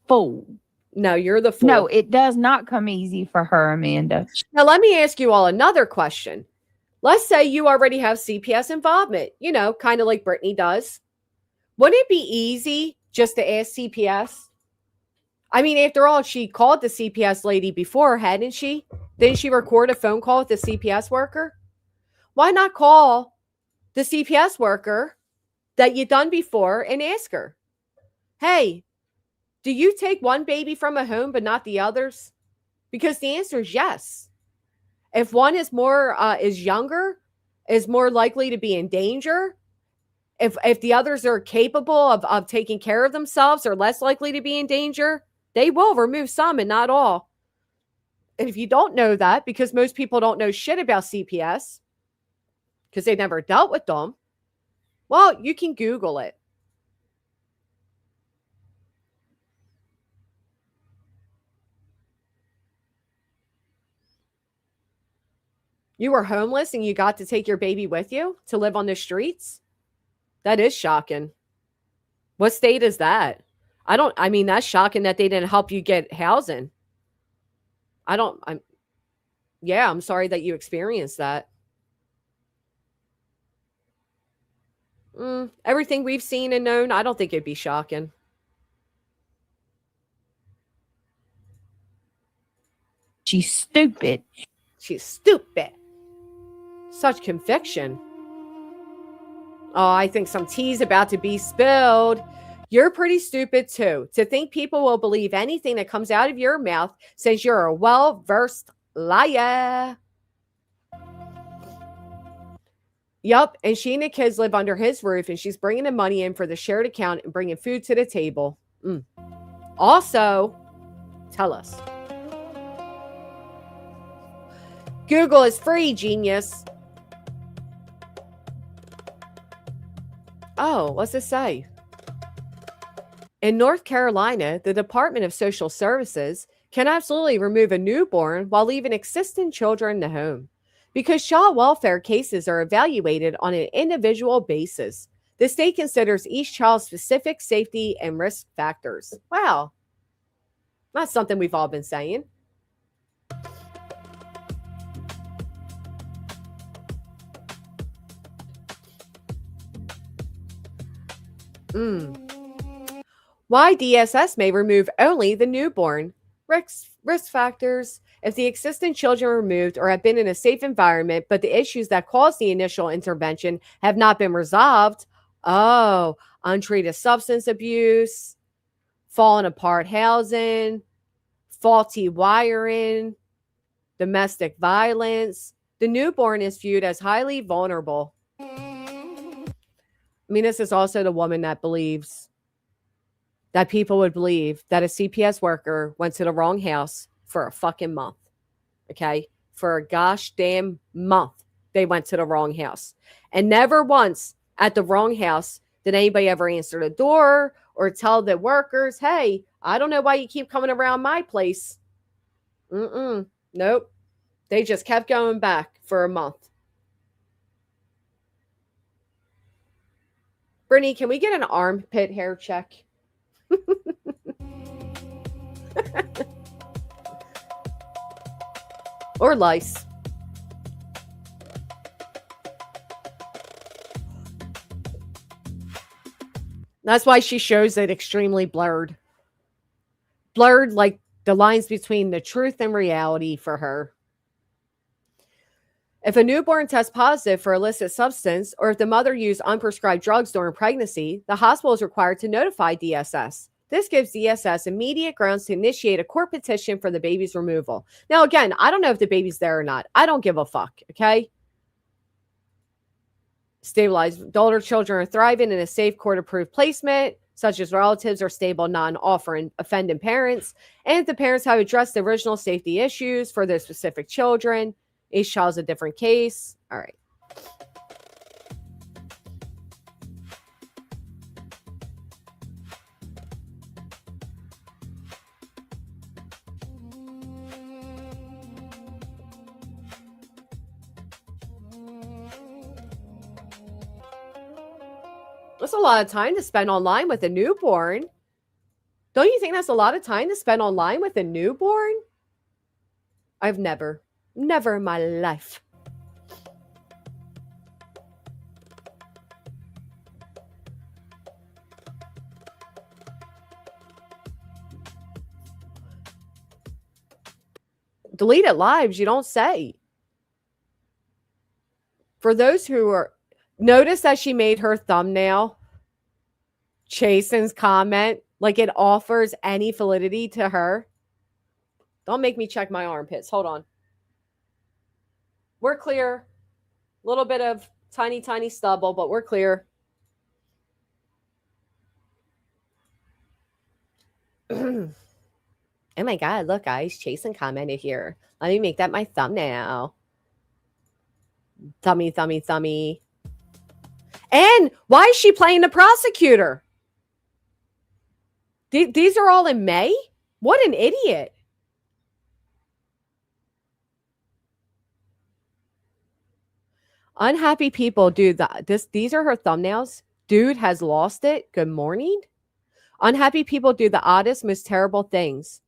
Fool. No, you're the fool. No, it does not come easy for her, Amanda. Now, let me ask you all another question. Let's say you already have CPS involvement, you know, kind of like Brittany does. Wouldn't it be easy just to ask CPS? I mean, after all, she called the CPS lady before, hadn't she? Didn't she record a phone call with the CPS worker? Why not call the CPS worker that you done before and ask her, hey, do you take one baby from a home but not the others? Because the answer is yes. If one is younger, is more likely to be in danger. If the others are capable of taking care of themselves, or less likely to be in danger, they will remove some and not all. And if you don't know that, because most people don't know shit about CPS, because they never dealt with them, well, you can Google it. You were homeless and you got to take your baby with you to live on the streets? That is shocking. What state is that? That's shocking that they didn't help you get housing. I'm sorry that you experienced that. Everything we've seen and known, I don't think it'd be shocking. She's stupid. She's stupid. Such conviction. Oh, I think some tea's about to be spilled. You're pretty stupid too, to think people will believe anything that comes out of your mouth since you're a well-versed liar. Yup, and she and the kids live under his roof, and she's bringing the money in for the shared account and bringing food to the table. Also, tell us. Google is free, genius. Oh, what's it say? In North Carolina, the Department of Social Services can absolutely remove a newborn while leaving existing children in the home, because child welfare cases are evaluated on an individual basis. The state considers each child's specific safety and risk factors. Wow. That's something we've all been saying. Why DSS may remove only the newborn. Risk factors. If the existing children are removed or have been in a safe environment, but the issues that caused the initial intervention have not been resolved. Oh, untreated substance abuse, falling apart housing, faulty wiring, domestic violence. The newborn is viewed as highly vulnerable. This is also the woman that believes that people would believe that a CPS worker went to the wrong house for a fucking month. Okay? For a gosh damn month, they went to the wrong house. And never once at the wrong house did anybody ever answer the door or tell the workers, hey, I don't know why you keep coming around my place. Nope. They just kept going back for a month. Brittany, can we get an armpit hair check? Or lice. That's why she shows it extremely blurred. Blurred like the lines between the truth and reality for her. If a newborn tests positive for illicit substance, or if the mother used unprescribed drugs during pregnancy, the hospital is required to notify DSS. This gives DSS immediate grounds to initiate a court petition for the baby's removal. Now, again, I don't know if the baby's there or not. I don't give a fuck, okay? Stabilized older children are thriving in a safe court-approved placement, such as relatives or stable non-offering offending parents, and if the parents have addressed the original safety issues for their specific children. Each child's a different case. All right. That's a lot of time to spend online with a newborn. Don't you think that's a lot of time to spend online with a newborn? I've never in my life. Deleted lives, you don't say. For those who are Notice that she made her thumbnail Chasen's comment like it offers any validity to her. Don't make me check my armpits. Hold on. We're clear. A little bit of tiny, tiny stubble, but we're clear. Oh my God, look, guys. Chasen commented here. Let me make that my thumbnail. Thummy, thummy, thummy. And why is she playing the prosecutor? These are all in May? What an idiot. Unhappy people, dude. These are her thumbnails. Dude has lost it. Good morning. Unhappy people do the oddest, most terrible things.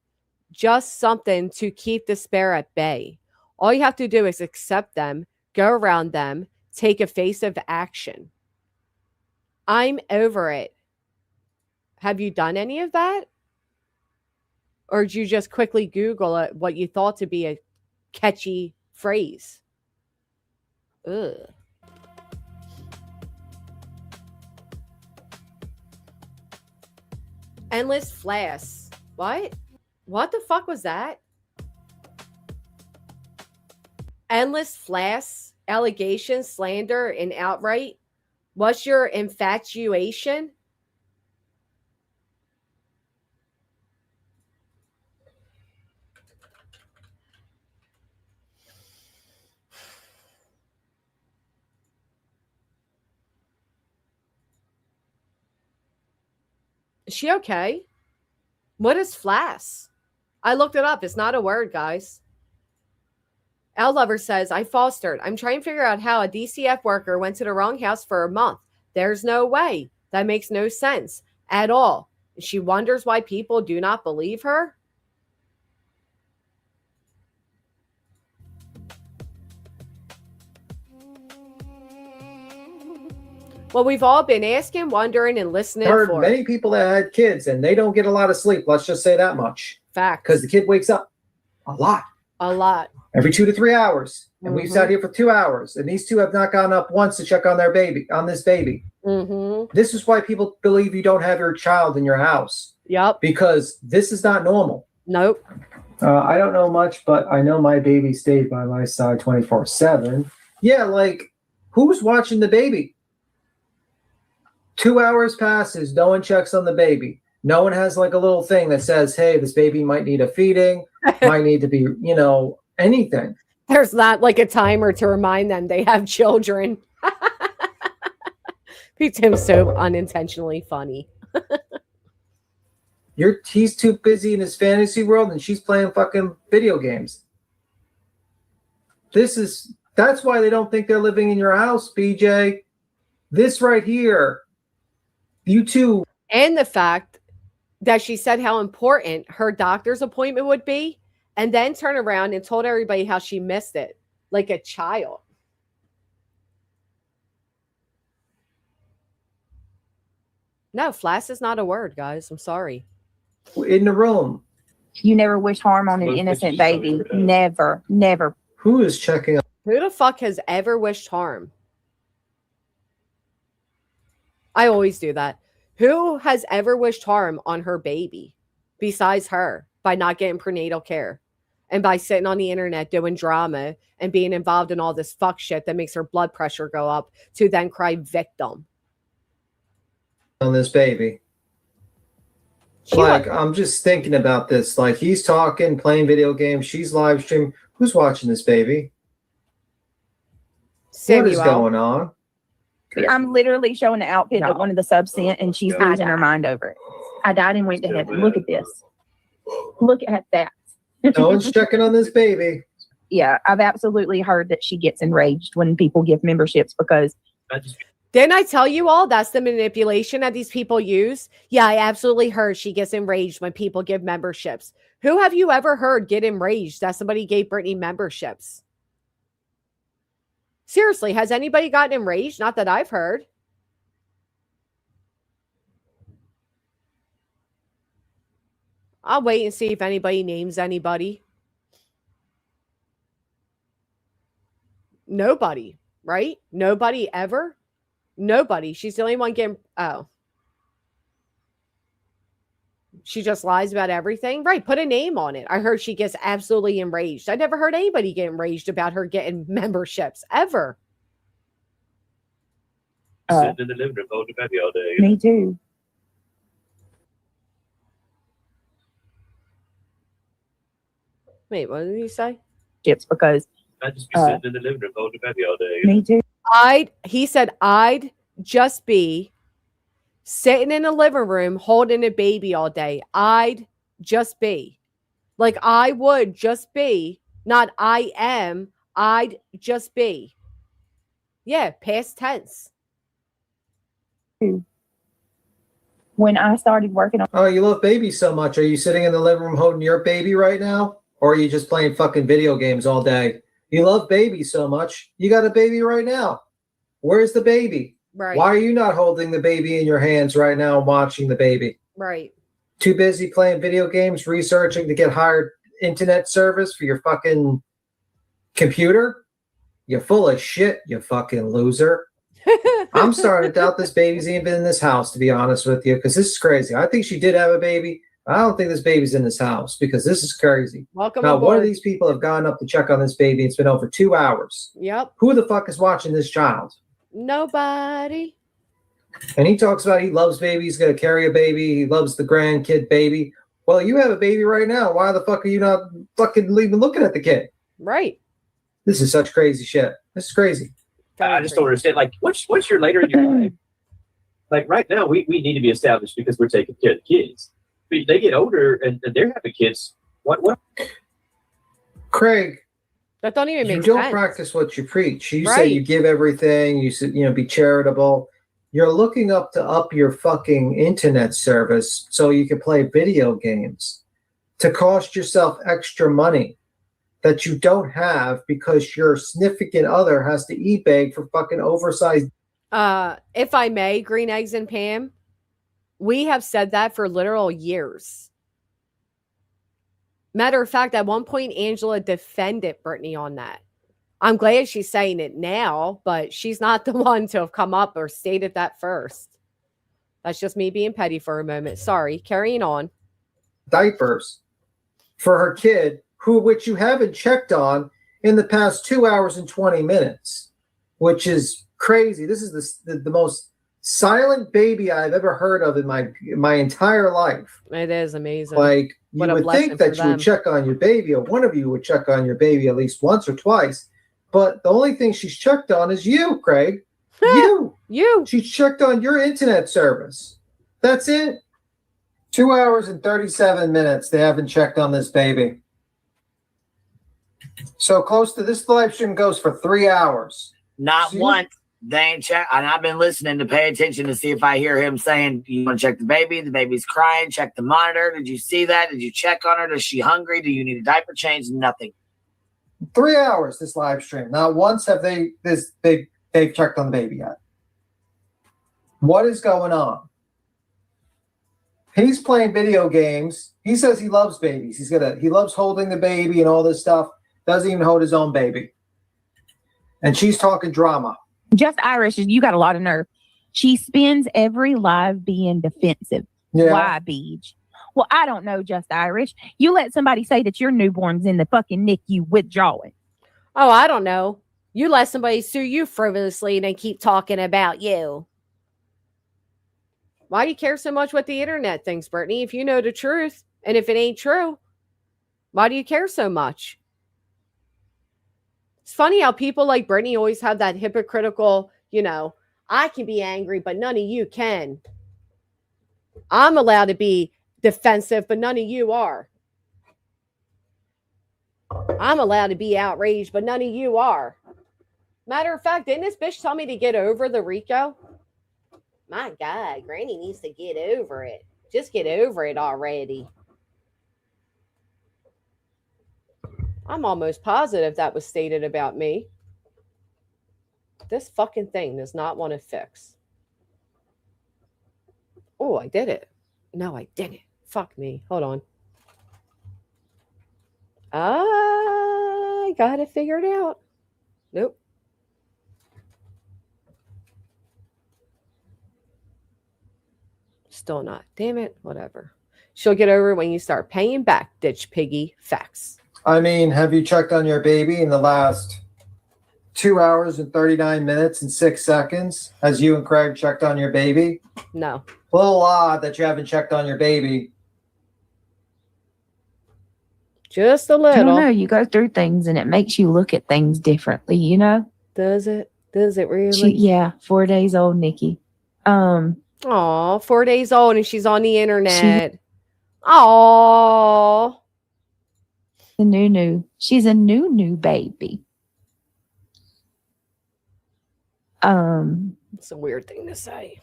Just something to keep despair at bay. All you have to do is accept them, go around them, take evasive action. I'm over it. Have you done any of that? Or did you just quickly Google it, what you thought to be a catchy phrase? Ugh. Endless flasks. What? What the fuck was that? Endless flasks, allegations, slander, and outright. What's your infatuation? Is she okay? What is flass? I looked it up. It's not a word, guys. L Lover says, I fostered. I'm trying to figure out how a DCF worker went to the wrong house for a month. There's no way. That makes no sense at all. She wonders why people do not believe her. Well, we've all been asking, wondering, and listening I've heard for. many people that had kids and they don't get a lot of sleep. Let's just say that much. Fact. Because the kid wakes up a lot. A lot. Every 2 to 3 hours. And we've sat here for 2 hours. And these two have not gotten up once to check on their baby, on this baby. This is why people believe you don't have your child in your house. Yep. Because this is not normal. Nope. I don't know much, but I know my baby stayed by my side 24/7. Yeah, like, who's watching the baby? 2 hours passes, no one checks on the baby. No one has like a little thing that says, hey, this baby might need a feeding, might need to be, you know, anything. There's not like a timer to remind them they have children. Tim's so unintentionally funny. He's too busy in his fantasy world and she's playing fucking video games. That's why they don't think they're living in your house, BJ. This right here. You two. And the fact that she said how important her doctor's appointment would be and then turned around and told everybody how she missed it like a child. No, flass is not a word, guys. I'm sorry. In the room. You never wish harm on an innocent baby. Never, never. Who is checking up? Who the fuck has ever wished harm? I always do that. Who has ever wished harm on her baby besides her by not getting prenatal care and by sitting on the internet doing drama and being involved in all this fuck shit that makes her blood pressure go up to then cry victim? On this baby. Like, I'm just thinking about this. Like, he's talking, playing video games. She's live streaming. Who's watching this baby? Samuel. What is going on? I'm literally showing the outfit that one of the subs sent, and she's losing her mind over it. I died and went to heaven. Look at this. Look at that. No one's checking on this baby. Yeah, I've absolutely heard that she gets enraged when people give memberships because. Didn't I tell you all that's the manipulation that these people use? Yeah, I absolutely heard she gets enraged when people give memberships. Who have you ever heard get enraged that somebody gave Brittany memberships? Seriously, has anybody gotten enraged? Not that I've heard. I'll wait and see if anybody names anybody. Nobody, right? Nobody ever? Nobody. She's the only one getting. Oh. She just lies about everything? Right. Put a name on it. I heard she gets absolutely enraged. I never heard anybody get enraged about her getting memberships ever. Sitting in the living room holding the baby all day. Me too. Wait, what did he say? Chips because I just be sitting in the living room holding the baby all day. me too. He said I'd just be sitting in the living room holding a baby all day. I'd just be. Like I would just be, not I am, I'd just be. Yeah, past tense. When I started working on Oh, you love babies so much. Are you sitting in the living room holding your baby right now? Or are you just playing fucking video games all day? You love babies so much. You got a baby right now. Where's the baby? Right. Why are you not holding the baby in your hands right now and watching the baby? Right. Too busy playing video games, researching to get hired internet service for your fucking computer? You're full of shit, you fucking loser. I'm starting to doubt this baby's even been in this house, to be honest with you, because this is crazy. I think she did have a baby. I don't think this baby's in this house because this is crazy. Welcome now, aboard. one of these people have gone up to check on this baby. It's been over 2 hours. Yep. Who the fuck is watching this child? Nobody. And he talks about he loves babies, he's going to carry a baby, he loves the grandkid baby. Well, you have a baby right now. Why the fuck are you not fucking even looking at the kid? Right. This is such crazy shit. This is crazy. I just don't understand. Like, once you're later in your life, like right now, we need to be established because we're taking care of the kids. But they get older and they're having kids. What? Craig, that don't even you make don't sense. practice what you preach. You say Right. you give everything. You said, be charitable. You're looking up your fucking internet service so you can play video games to cost yourself extra money that you don't have because your significant other has to eBay for fucking oversized. If I may, Green Eggs and Pam, we have said that for literal years. Matter of fact, at one point, Angela defended Brittany on that. I'm glad she's saying it now, but she's not the one to have come up or stated that first. That's just me being petty for a moment. Sorry, carrying on. Diapers for her kid, which you haven't checked on in the past 2 hours and 20 minutes, which is crazy. This is the most silent baby I've ever heard of in my entire life. It is amazing. Like, What you a would blessing think that for you would them. check on your baby, or one of you would check on your baby at least once or twice. But the only thing she's checked on is you, Craig. You. She's checked on your internet service. That's it. 2 hours and 37 minutes. They haven't checked on this baby. So close to this live stream goes for 3 hours. Not See? once. They ain't check. And I've been listening to pay attention to see if I hear him saying, "You want to check the baby? The baby's crying. Check the monitor. Did you see that? Did you check on her? Is she hungry? Do you need a diaper change?" Nothing. 3 hours this live stream. Not once have they've checked on the baby yet. What is going on? He's playing video games. He says he loves babies. He loves holding the baby and all this stuff. Doesn't even hold his own baby. And she's talking drama. Just Irish, you got a lot of nerve. She spends every live being defensive. Yeah. Why, Beej? Well, I don't know, Just Irish. You let somebody say that your newborn's in the fucking NICU withdrawing. Oh, I don't know. You let somebody sue you frivolously and then keep talking about you. Why do you care so much what the internet thinks, Brittany? If you know the truth, and if it ain't true, why do you care so much? It's funny how people like Brittany always have that hypocritical, I can be angry, but none of you can. I'm allowed to be defensive, but none of you are. I'm allowed to be outraged, but none of you are. Matter of fact, didn't this bitch tell me to get over the Rico? My God, Granny needs to get over it. Just get over it already. I'm almost positive that was stated about me. This fucking thing does not want to fix. Oh, I did it. No, I didn't. Fuck me. Hold on. I got it figured out. Nope. Still not. Damn it. Whatever. She'll get over it when you start paying back, ditch piggy. Facts. I mean, have you checked on your baby in the last 2 hours and 39 minutes and 6 seconds? Has you and Craig checked on your baby? No. A little odd that you haven't checked on your baby. Just a I don't little. know. You go through things and it makes you look at things differently, you know? Does it? Does it really? Yeah, 4 days old, Nikki. Aw, 4 days old and she's on the internet. Aw. The new. She's a new baby. It's a weird thing to say.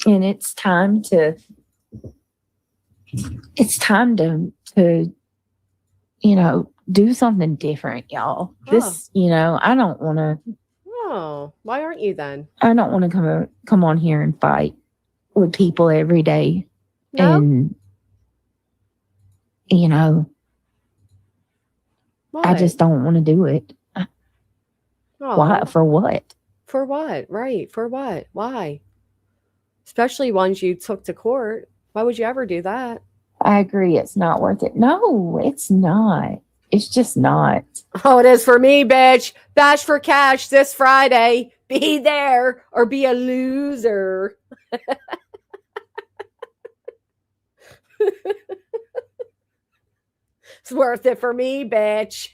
And it's time to you know, do something different, y'all. This, you know, I don't want to. Oh, why aren't you then? I don't want to come on here and fight with people every day. No? And you know, Why? I just don't want to do it. Aw. Why? For what? For what? Right. For what? Why? Especially ones you took to court. Why would you ever do that? I agree. It's not worth it. No, it's not. It's just not. Oh, it is for me, bitch. Bash for Cash this Friday. Be there or be a loser. It's worth it for me, bitch.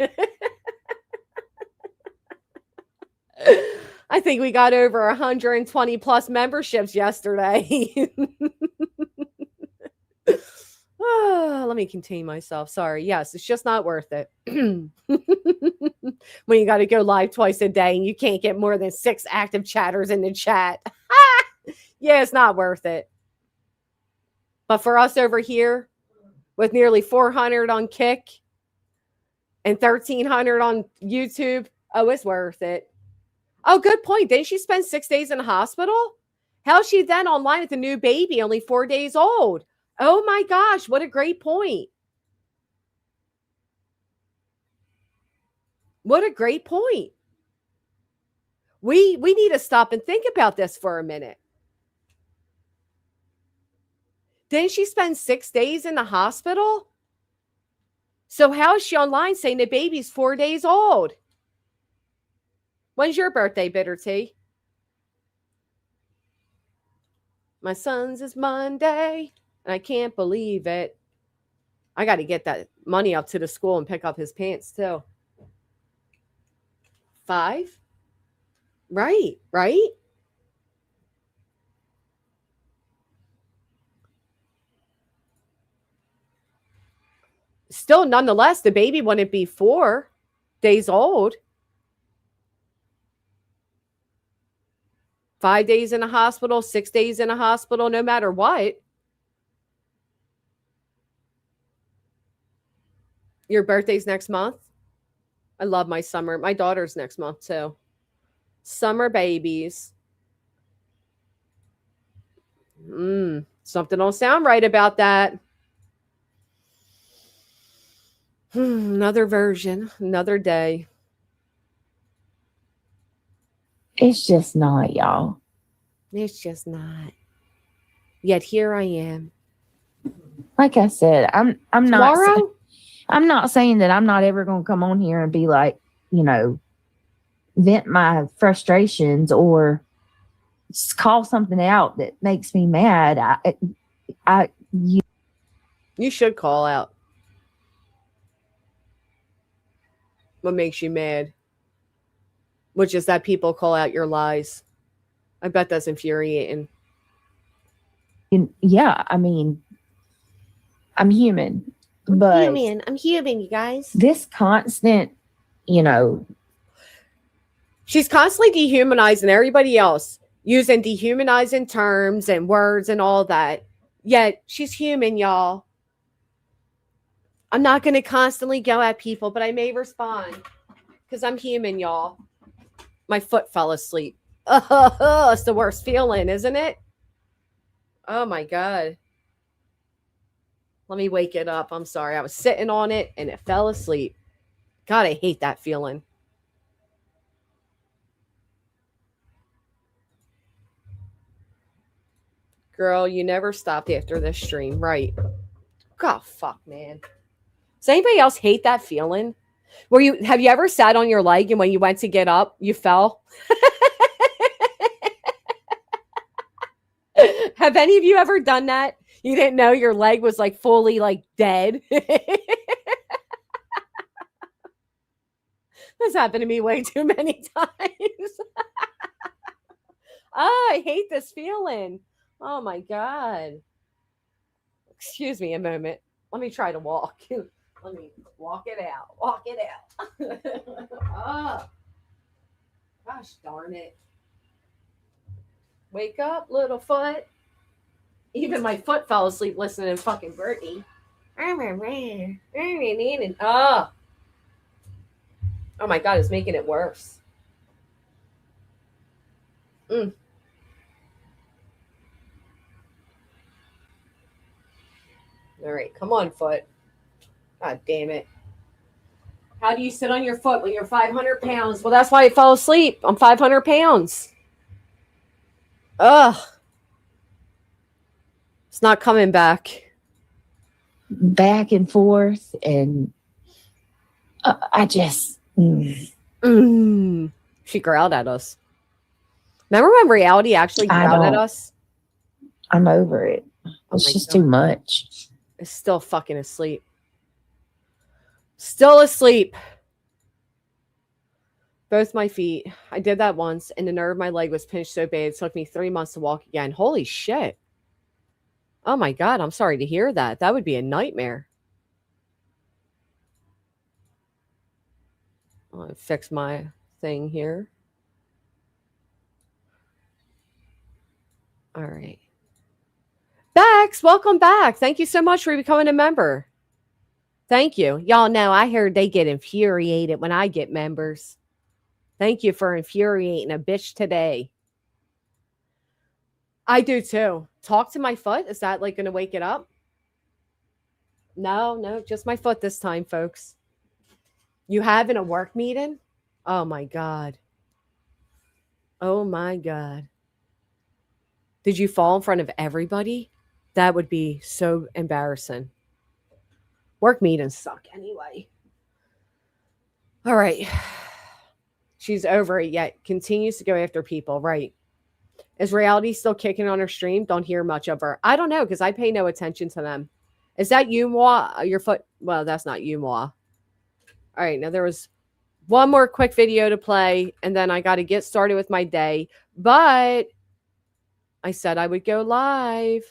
I think we got over 120 plus memberships yesterday. Oh, let me contain myself. Sorry. Yes, it's just not worth it. When you got to go live twice a day and you can't get more than 6 active chatters in the chat. Yeah, it's not worth it. But for us over here, with nearly 400 on Kick and 1,300 on YouTube, oh, it's worth it. Oh, good point. Didn't she spend 6 days in the hospital? How's she then online with a new baby, only 4 days old? Oh my gosh, what a great point. What a great point. We need to stop and think about this for a minute. Didn't she spend 6 days in the hospital? So how is she online saying the baby's 4 days old? When's your birthday, Bitter Tea? My son's is Monday, and I can't believe it. I got to get that money up to the school and pick up his pants, too. 5? Right. Still, nonetheless, the baby wouldn't be 4 days old. 5 days in a hospital, 6 days in a hospital, no matter what. Your birthday's next month? I love my summer. My daughter's next month, too. Summer babies. Something don't sound right about that. Another version, another day. It's just not, y'all. It's just not. Yet here I am. Like I said, I'm Tomorrow? I'm not saying that I'm not ever going to come on here and be like, you know, vent my frustrations or call something out that makes me mad. You should call out what makes you mad, which is that people call out your lies. I bet that's infuriating. Yeah, I mean, I'm human, but I'm human, you guys. This constant, you know, she's constantly dehumanizing everybody else, using dehumanizing terms and words and all that. Yet she's human, y'all. I'm not going to constantly go at people, but I may respond because I'm human, y'all. My foot fell asleep. Oh, it's the worst feeling, isn't it? Oh my God. Let me wake it up. I'm sorry. I was sitting on it and it fell asleep. God, I hate that feeling. Girl, you never stopped after this stream, right? God, fuck, man. Does anybody else hate that feeling? Have you ever sat on your leg and when you went to get up, you fell? Have any of you ever done that? You didn't know your leg was like fully like dead. This happened to me way too many times. I hate this feeling. Oh my God. Excuse me a moment. Let me try to walk. Let me walk it out. Walk it out. Oh. Gosh darn it. Wake up, little foot. Even my foot fell asleep listening to fucking Brittany. Oh. Oh my God, it's making it worse. All right, come on, foot. God damn it. How do you sit on your foot when you're 500 pounds? Well, that's why I fell asleep. I'm 500 pounds. Ugh. It's not coming back. Back and forth. And I just. She growled at us. Remember when reality actually growled at us? I'm over it. It's just too much. It's still fucking asleep. Still asleep. Both my feet. I did that once, and the nerve of my leg was pinched so bad it took me 3 months to walk again. Holy shit. Oh my God, I'm sorry to hear that. That would be a nightmare. I'll fix my thing here. All right. Bex, welcome back. Thank you so much for becoming a member. Thank you. Y'all know I heard they get infuriated when I get members. Thank you for infuriating a bitch today. I do too. Talk to my foot. Is that like going to wake it up? No, just my foot this time, folks. You having a work meeting? Oh my God. Oh my God. Did you fall in front of everybody? That would be so embarrassing. Work meetings suck anyway. All right. She's over it yet. Continues to go after people. Right. Is reality still kicking on her stream? Don't hear much of her. I don't know because I pay no attention to them. Is that you, Moi? Your foot? Well, that's not you, Moi. All right. Now there was one more quick video to play and then I got to get started with my day. But I said I would go live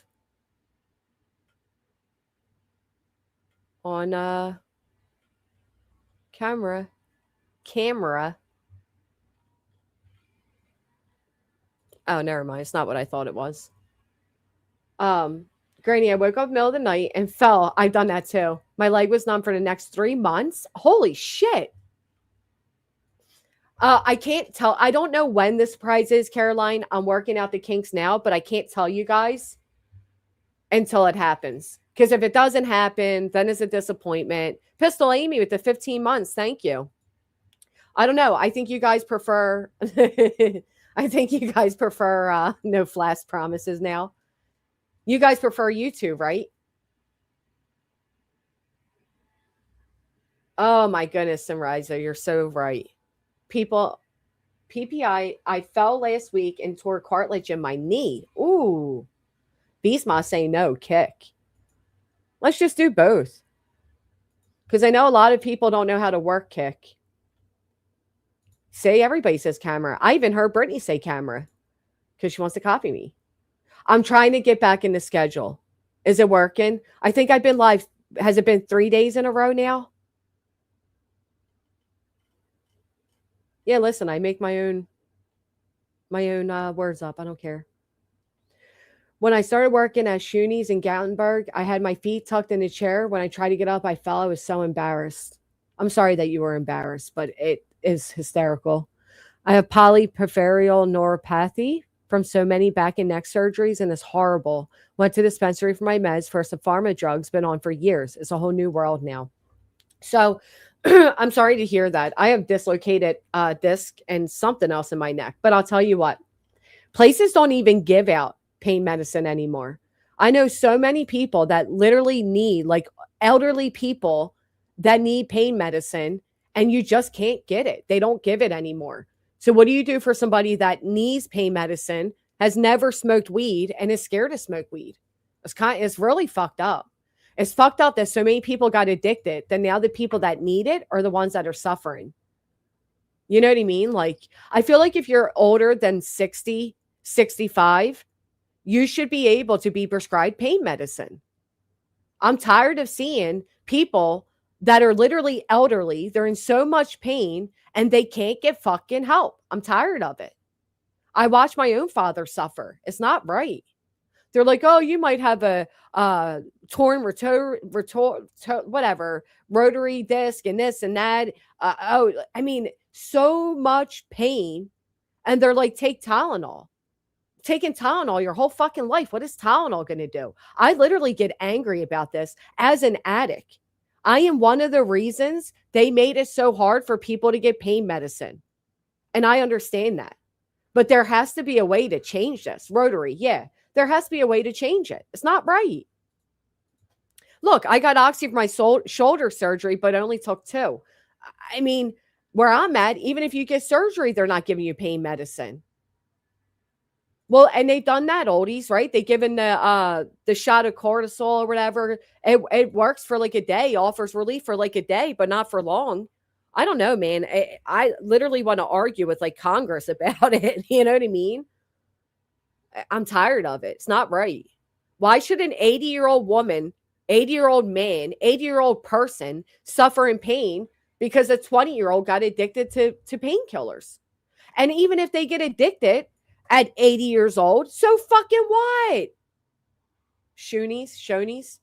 on camera. Oh, never mind. It's not what I thought it was. Granny, I woke up in the middle of the night and fell. I've done that too. My leg was numb for the next 3 months. Holy shit. I can't tell. I don't know when the surprise is, Caroline. I'm working out the kinks now, but I can't tell you guys until it happens. Because if it doesn't happen, then it's a disappointment. Pistol Amy with the 15 months. Thank you. I don't know. I think you guys prefer... no flash promises now. You guys prefer YouTube, right? Oh my goodness, Samriza, you're so right. People, PPI, I fell last week and tore cartilage in my knee. Ooh. Beastma say no, kick. Let's just do both. Because I know a lot of people don't know how to work kick. Say everybody says camera. I even heard Brittany say camera because she wants to copy me. I'm trying to get back in the schedule. Is it working? I think I've been live. Has it been 3 days in a row now? Yeah, listen, I make my own words up. I don't care. When I started working at Shuni's in Gatlinburg, I had my feet tucked in a chair. When I tried to get up, I fell. I was so embarrassed. I'm sorry that you were embarrassed, but it is hysterical. I have polyperipheral neuropathy from so many back and neck surgeries, and it's horrible. Went to the dispensary for my meds for some pharma drugs, been on for years. It's a whole new world now. So I'm sorry to hear that. I have dislocated disc and something else in my neck, but I'll tell you what, places don't even give out pain medicine anymore. I know so many people that literally need, like elderly people that need pain medicine, and you just can't get it. They don't give it anymore. So what do you do for somebody that needs pain medicine, has never smoked weed, and is scared to smoke weed? It's really fucked up. It's fucked up that so many people got addicted, that now the people that need it are the ones that are suffering. You know what I mean? Like, I feel like if you're older than 60, 65, you should be able to be prescribed pain medicine. I'm tired of seeing people that are literally elderly. They're in so much pain and they can't get fucking help. I'm tired of it. I watch my own father suffer. It's not right. They're like, oh, you might have a torn whatever, rotary disc and this and that. I mean, so much pain. And they're like, take Tylenol. Taking Tylenol your whole fucking life. What is Tylenol going to do? I literally get angry about this as an addict. I am one of the reasons they made it so hard for people to get pain medicine. And I understand that. But there has to be a way to change this. Rotary, yeah. There has to be a way to change it. It's not right. Look, I got oxy for my shoulder surgery, but it only took 2. I mean, where I'm at, even if you get surgery, they're not giving you pain medicine. Well, and they've done that, oldies, right? They given the shot of cortisol or whatever. It works for like a day, offers relief for like a day, but not for long. I don't know, man. I literally want to argue with like Congress about it. You know what I mean? I'm tired of it. It's not right. Why should an 80-year-old woman, 80-year-old man, 80-year-old person suffer in pain because a 20-year-old got addicted to painkillers? And even if they get addicted at 80 years old, so fucking what? Shonies.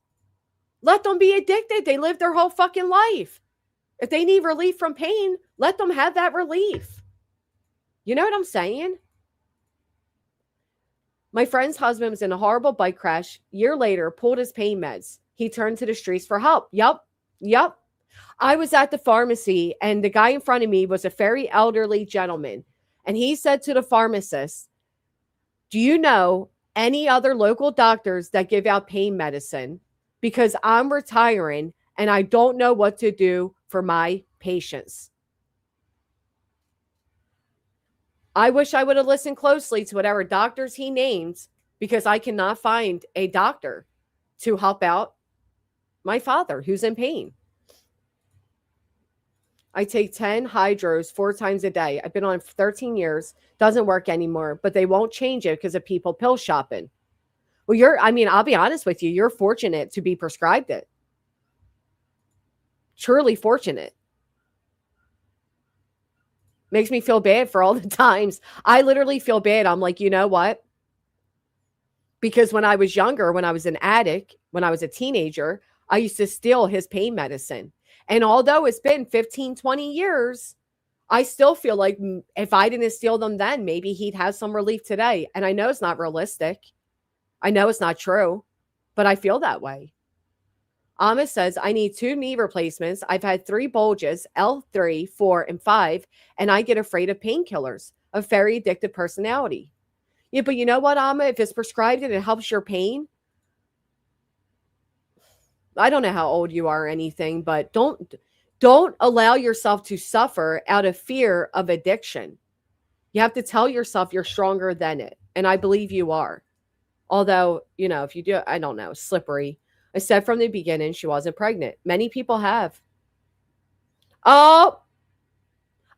Let them be addicted. They live their whole fucking life. If they need relief from pain, let them have that relief. You know what I'm saying? My friend's husband was in a horrible bike crash. Year later, pulled his pain meds. He turned to the streets for help. Yup. I was at the pharmacy, and the guy in front of me was a very elderly gentleman. And he said to the pharmacist, do you know any other local doctors that give out pain medicine? Because I'm retiring and I don't know what to do for my patients. I wish I would have listened closely to whatever doctors he named, because I cannot find a doctor to help out my father who's in pain. I take 10 hydros 4 times a day. I've been on for 13 years. Doesn't work anymore, but they won't change it because of people pill shopping. Well, I'll be honest with you. You're fortunate to be prescribed it. Truly fortunate. Makes me feel bad for all the times. I literally feel bad. I'm like, you know what? Because when I was younger, when I was an addict, when I was a teenager, I used to steal his pain medicine. And although it's been 15, 20 years, I still feel like if I didn't steal them then, maybe he'd have some relief today. And I know it's not realistic. I know it's not true, but I feel that way. Amos says, I need 2 knee replacements. I've had 3 bulges, L3, 4, and 5, and I get afraid of painkillers, a very addictive personality. Yeah, but you know what, Amma? If it's prescribed and it helps your pain, I don't know how old you are or anything, but don't allow yourself to suffer out of fear of addiction. You have to tell yourself you're stronger than it. And I believe you are. Although, if you do, I don't know, slippery. I said from the beginning she wasn't pregnant. Many people have. Oh,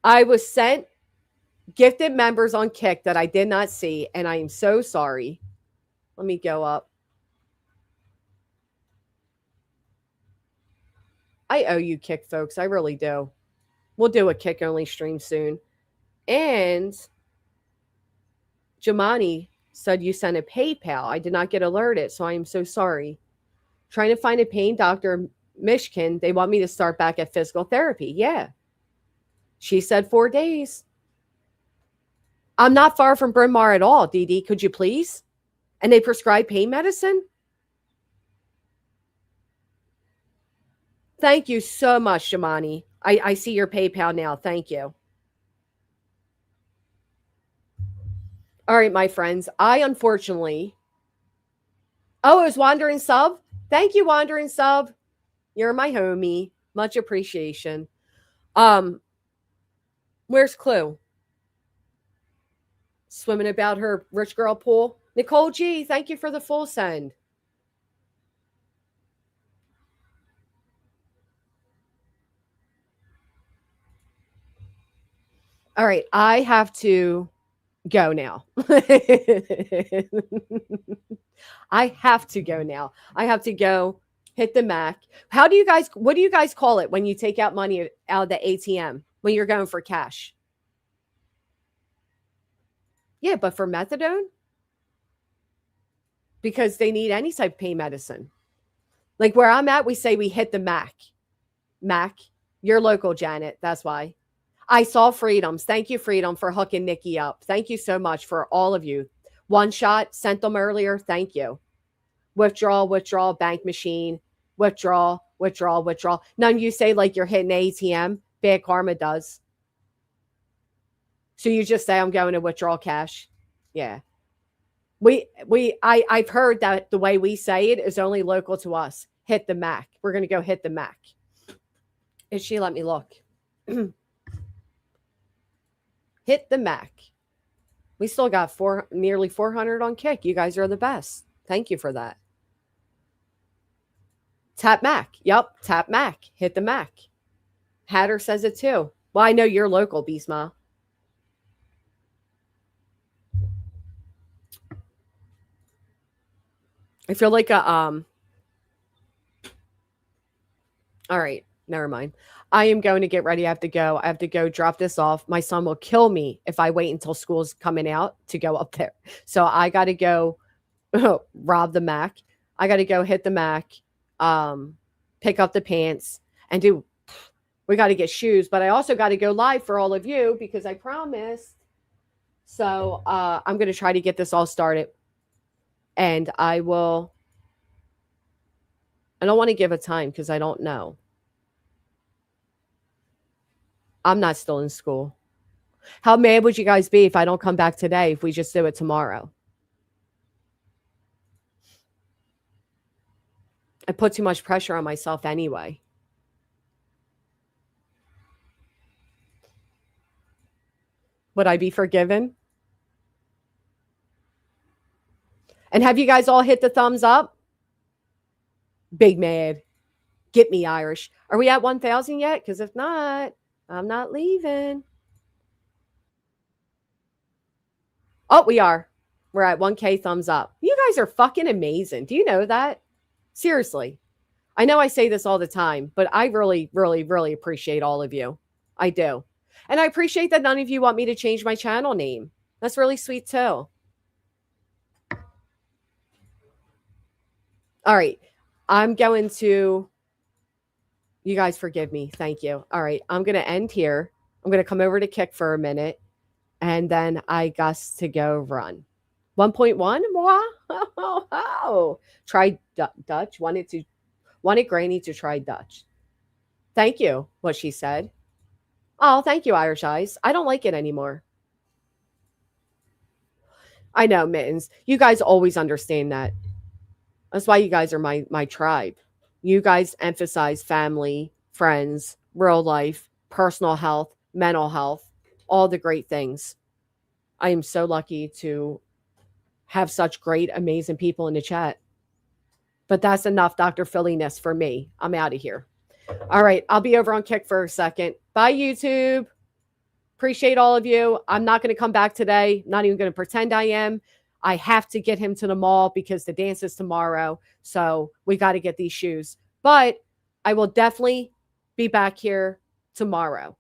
I was sent gifted members on Kick that I did not see, and I am so sorry. Let me go up. I owe you Kick, folks. I really do. We'll do a Kick only stream soon. And Jamani said you sent a PayPal. I did not get alerted, so I am so sorry. Trying to find a pain doctor in Michigan. They want me to start back at physical therapy. Yeah. She said 4 days. I'm not far from Bryn Mawr at all, Dee Dee. Could you please? And they prescribe pain medicine? Thank you so much, Shamani. I see your PayPal now. Thank you. All right, my friends. I unfortunately Oh, it was Wandering Sub. Thank you, Wandering Sub. You're my homie. Much appreciation. Where's Clue? Swimming about her rich girl pool. Nicole G, thank you for the full send. All right, I have to go now. I have to go now. I have to go hit the Mac. What do you guys call it when you take out money out of the ATM when you're going for cash? Yeah, but for methadone? Because they need any type of pain medicine. Like where I'm at, we say we hit the Mac. Mac, your local Janet. That's why. I saw Freedoms. Thank you, Freedom, for hooking Nikki up. Thank you so much for all of you. One Shot sent them earlier. Thank you. Withdrawal, bank machine. Withdrawal. None of you say like you're hitting ATM. Bad Karma does. So you just say I'm going to withdraw cash. Yeah. I've heard that the way we say it is only local to us. Hit the Mac. We're going to go hit the Mac. And she let me look. Hit the Mac. We still got nearly 400 on Kick. You guys are the best. Thank you for that. Tap Mac. Yep. Tap Mac. Hit the Mac. Hatter says it too. Well, I know you're local, Beastma. I feel like all right, never mind. I am going to get ready. I have to go drop this off. My son will kill me if I wait until school's coming out to go up there. So I got to go rob the Mac. I got to go hit the Mac, pick up the pants and we got to get shoes, but I also got to go live for all of you because I promised. So I'm going to try to get this all started. And I don't want to give a time because I don't know. I'm not still in school. How mad would you guys be if I don't come back today, if we just do it tomorrow? I put too much pressure on myself anyway. Would I be forgiven? And have you guys all hit the thumbs up? Big mad. Get me, Irish. Are we at 1,000 yet? Because if not, I'm not leaving. Oh, we are. We're at 1K thumbs up. You guys are fucking amazing. Do you know that? Seriously. I know I say this all the time, but I really, really, really appreciate all of you. I do. And I appreciate that none of you want me to change my channel name. That's really sweet too. All right. I'm going to, you guys forgive me. Thank you. All right. I'm going to end here. I'm going to come over to Kick for a minute. And then I guess to go run. 1.1? Wow. Try Dutch. Wanted Granny to try Dutch. Thank you, what she said. Oh, thank you, Irish Eyes. I don't like it anymore. I know, Mittens. You guys always understand that. That's why you guys are my tribe. You guys emphasize family, friends, real life, personal health, mental health, all the great things. I am so lucky to have such great, amazing people in the chat. But that's enough Dr. Philliness for me. I'm out of here. All right. I'll be over on Kick for a second. Bye, YouTube. Appreciate all of you. I'm not going to come back today. Not even going to pretend I am. I have to get him to the mall because the dance is tomorrow. So we got to get these shoes. But I will definitely be back here tomorrow.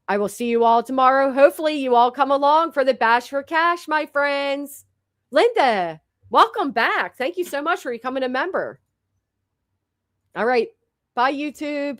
I will see you all tomorrow. Hopefully you all come along for the Bash for Cash, my friends. Linda, welcome back. Thank you so much for becoming a member. All right. Bye, YouTube.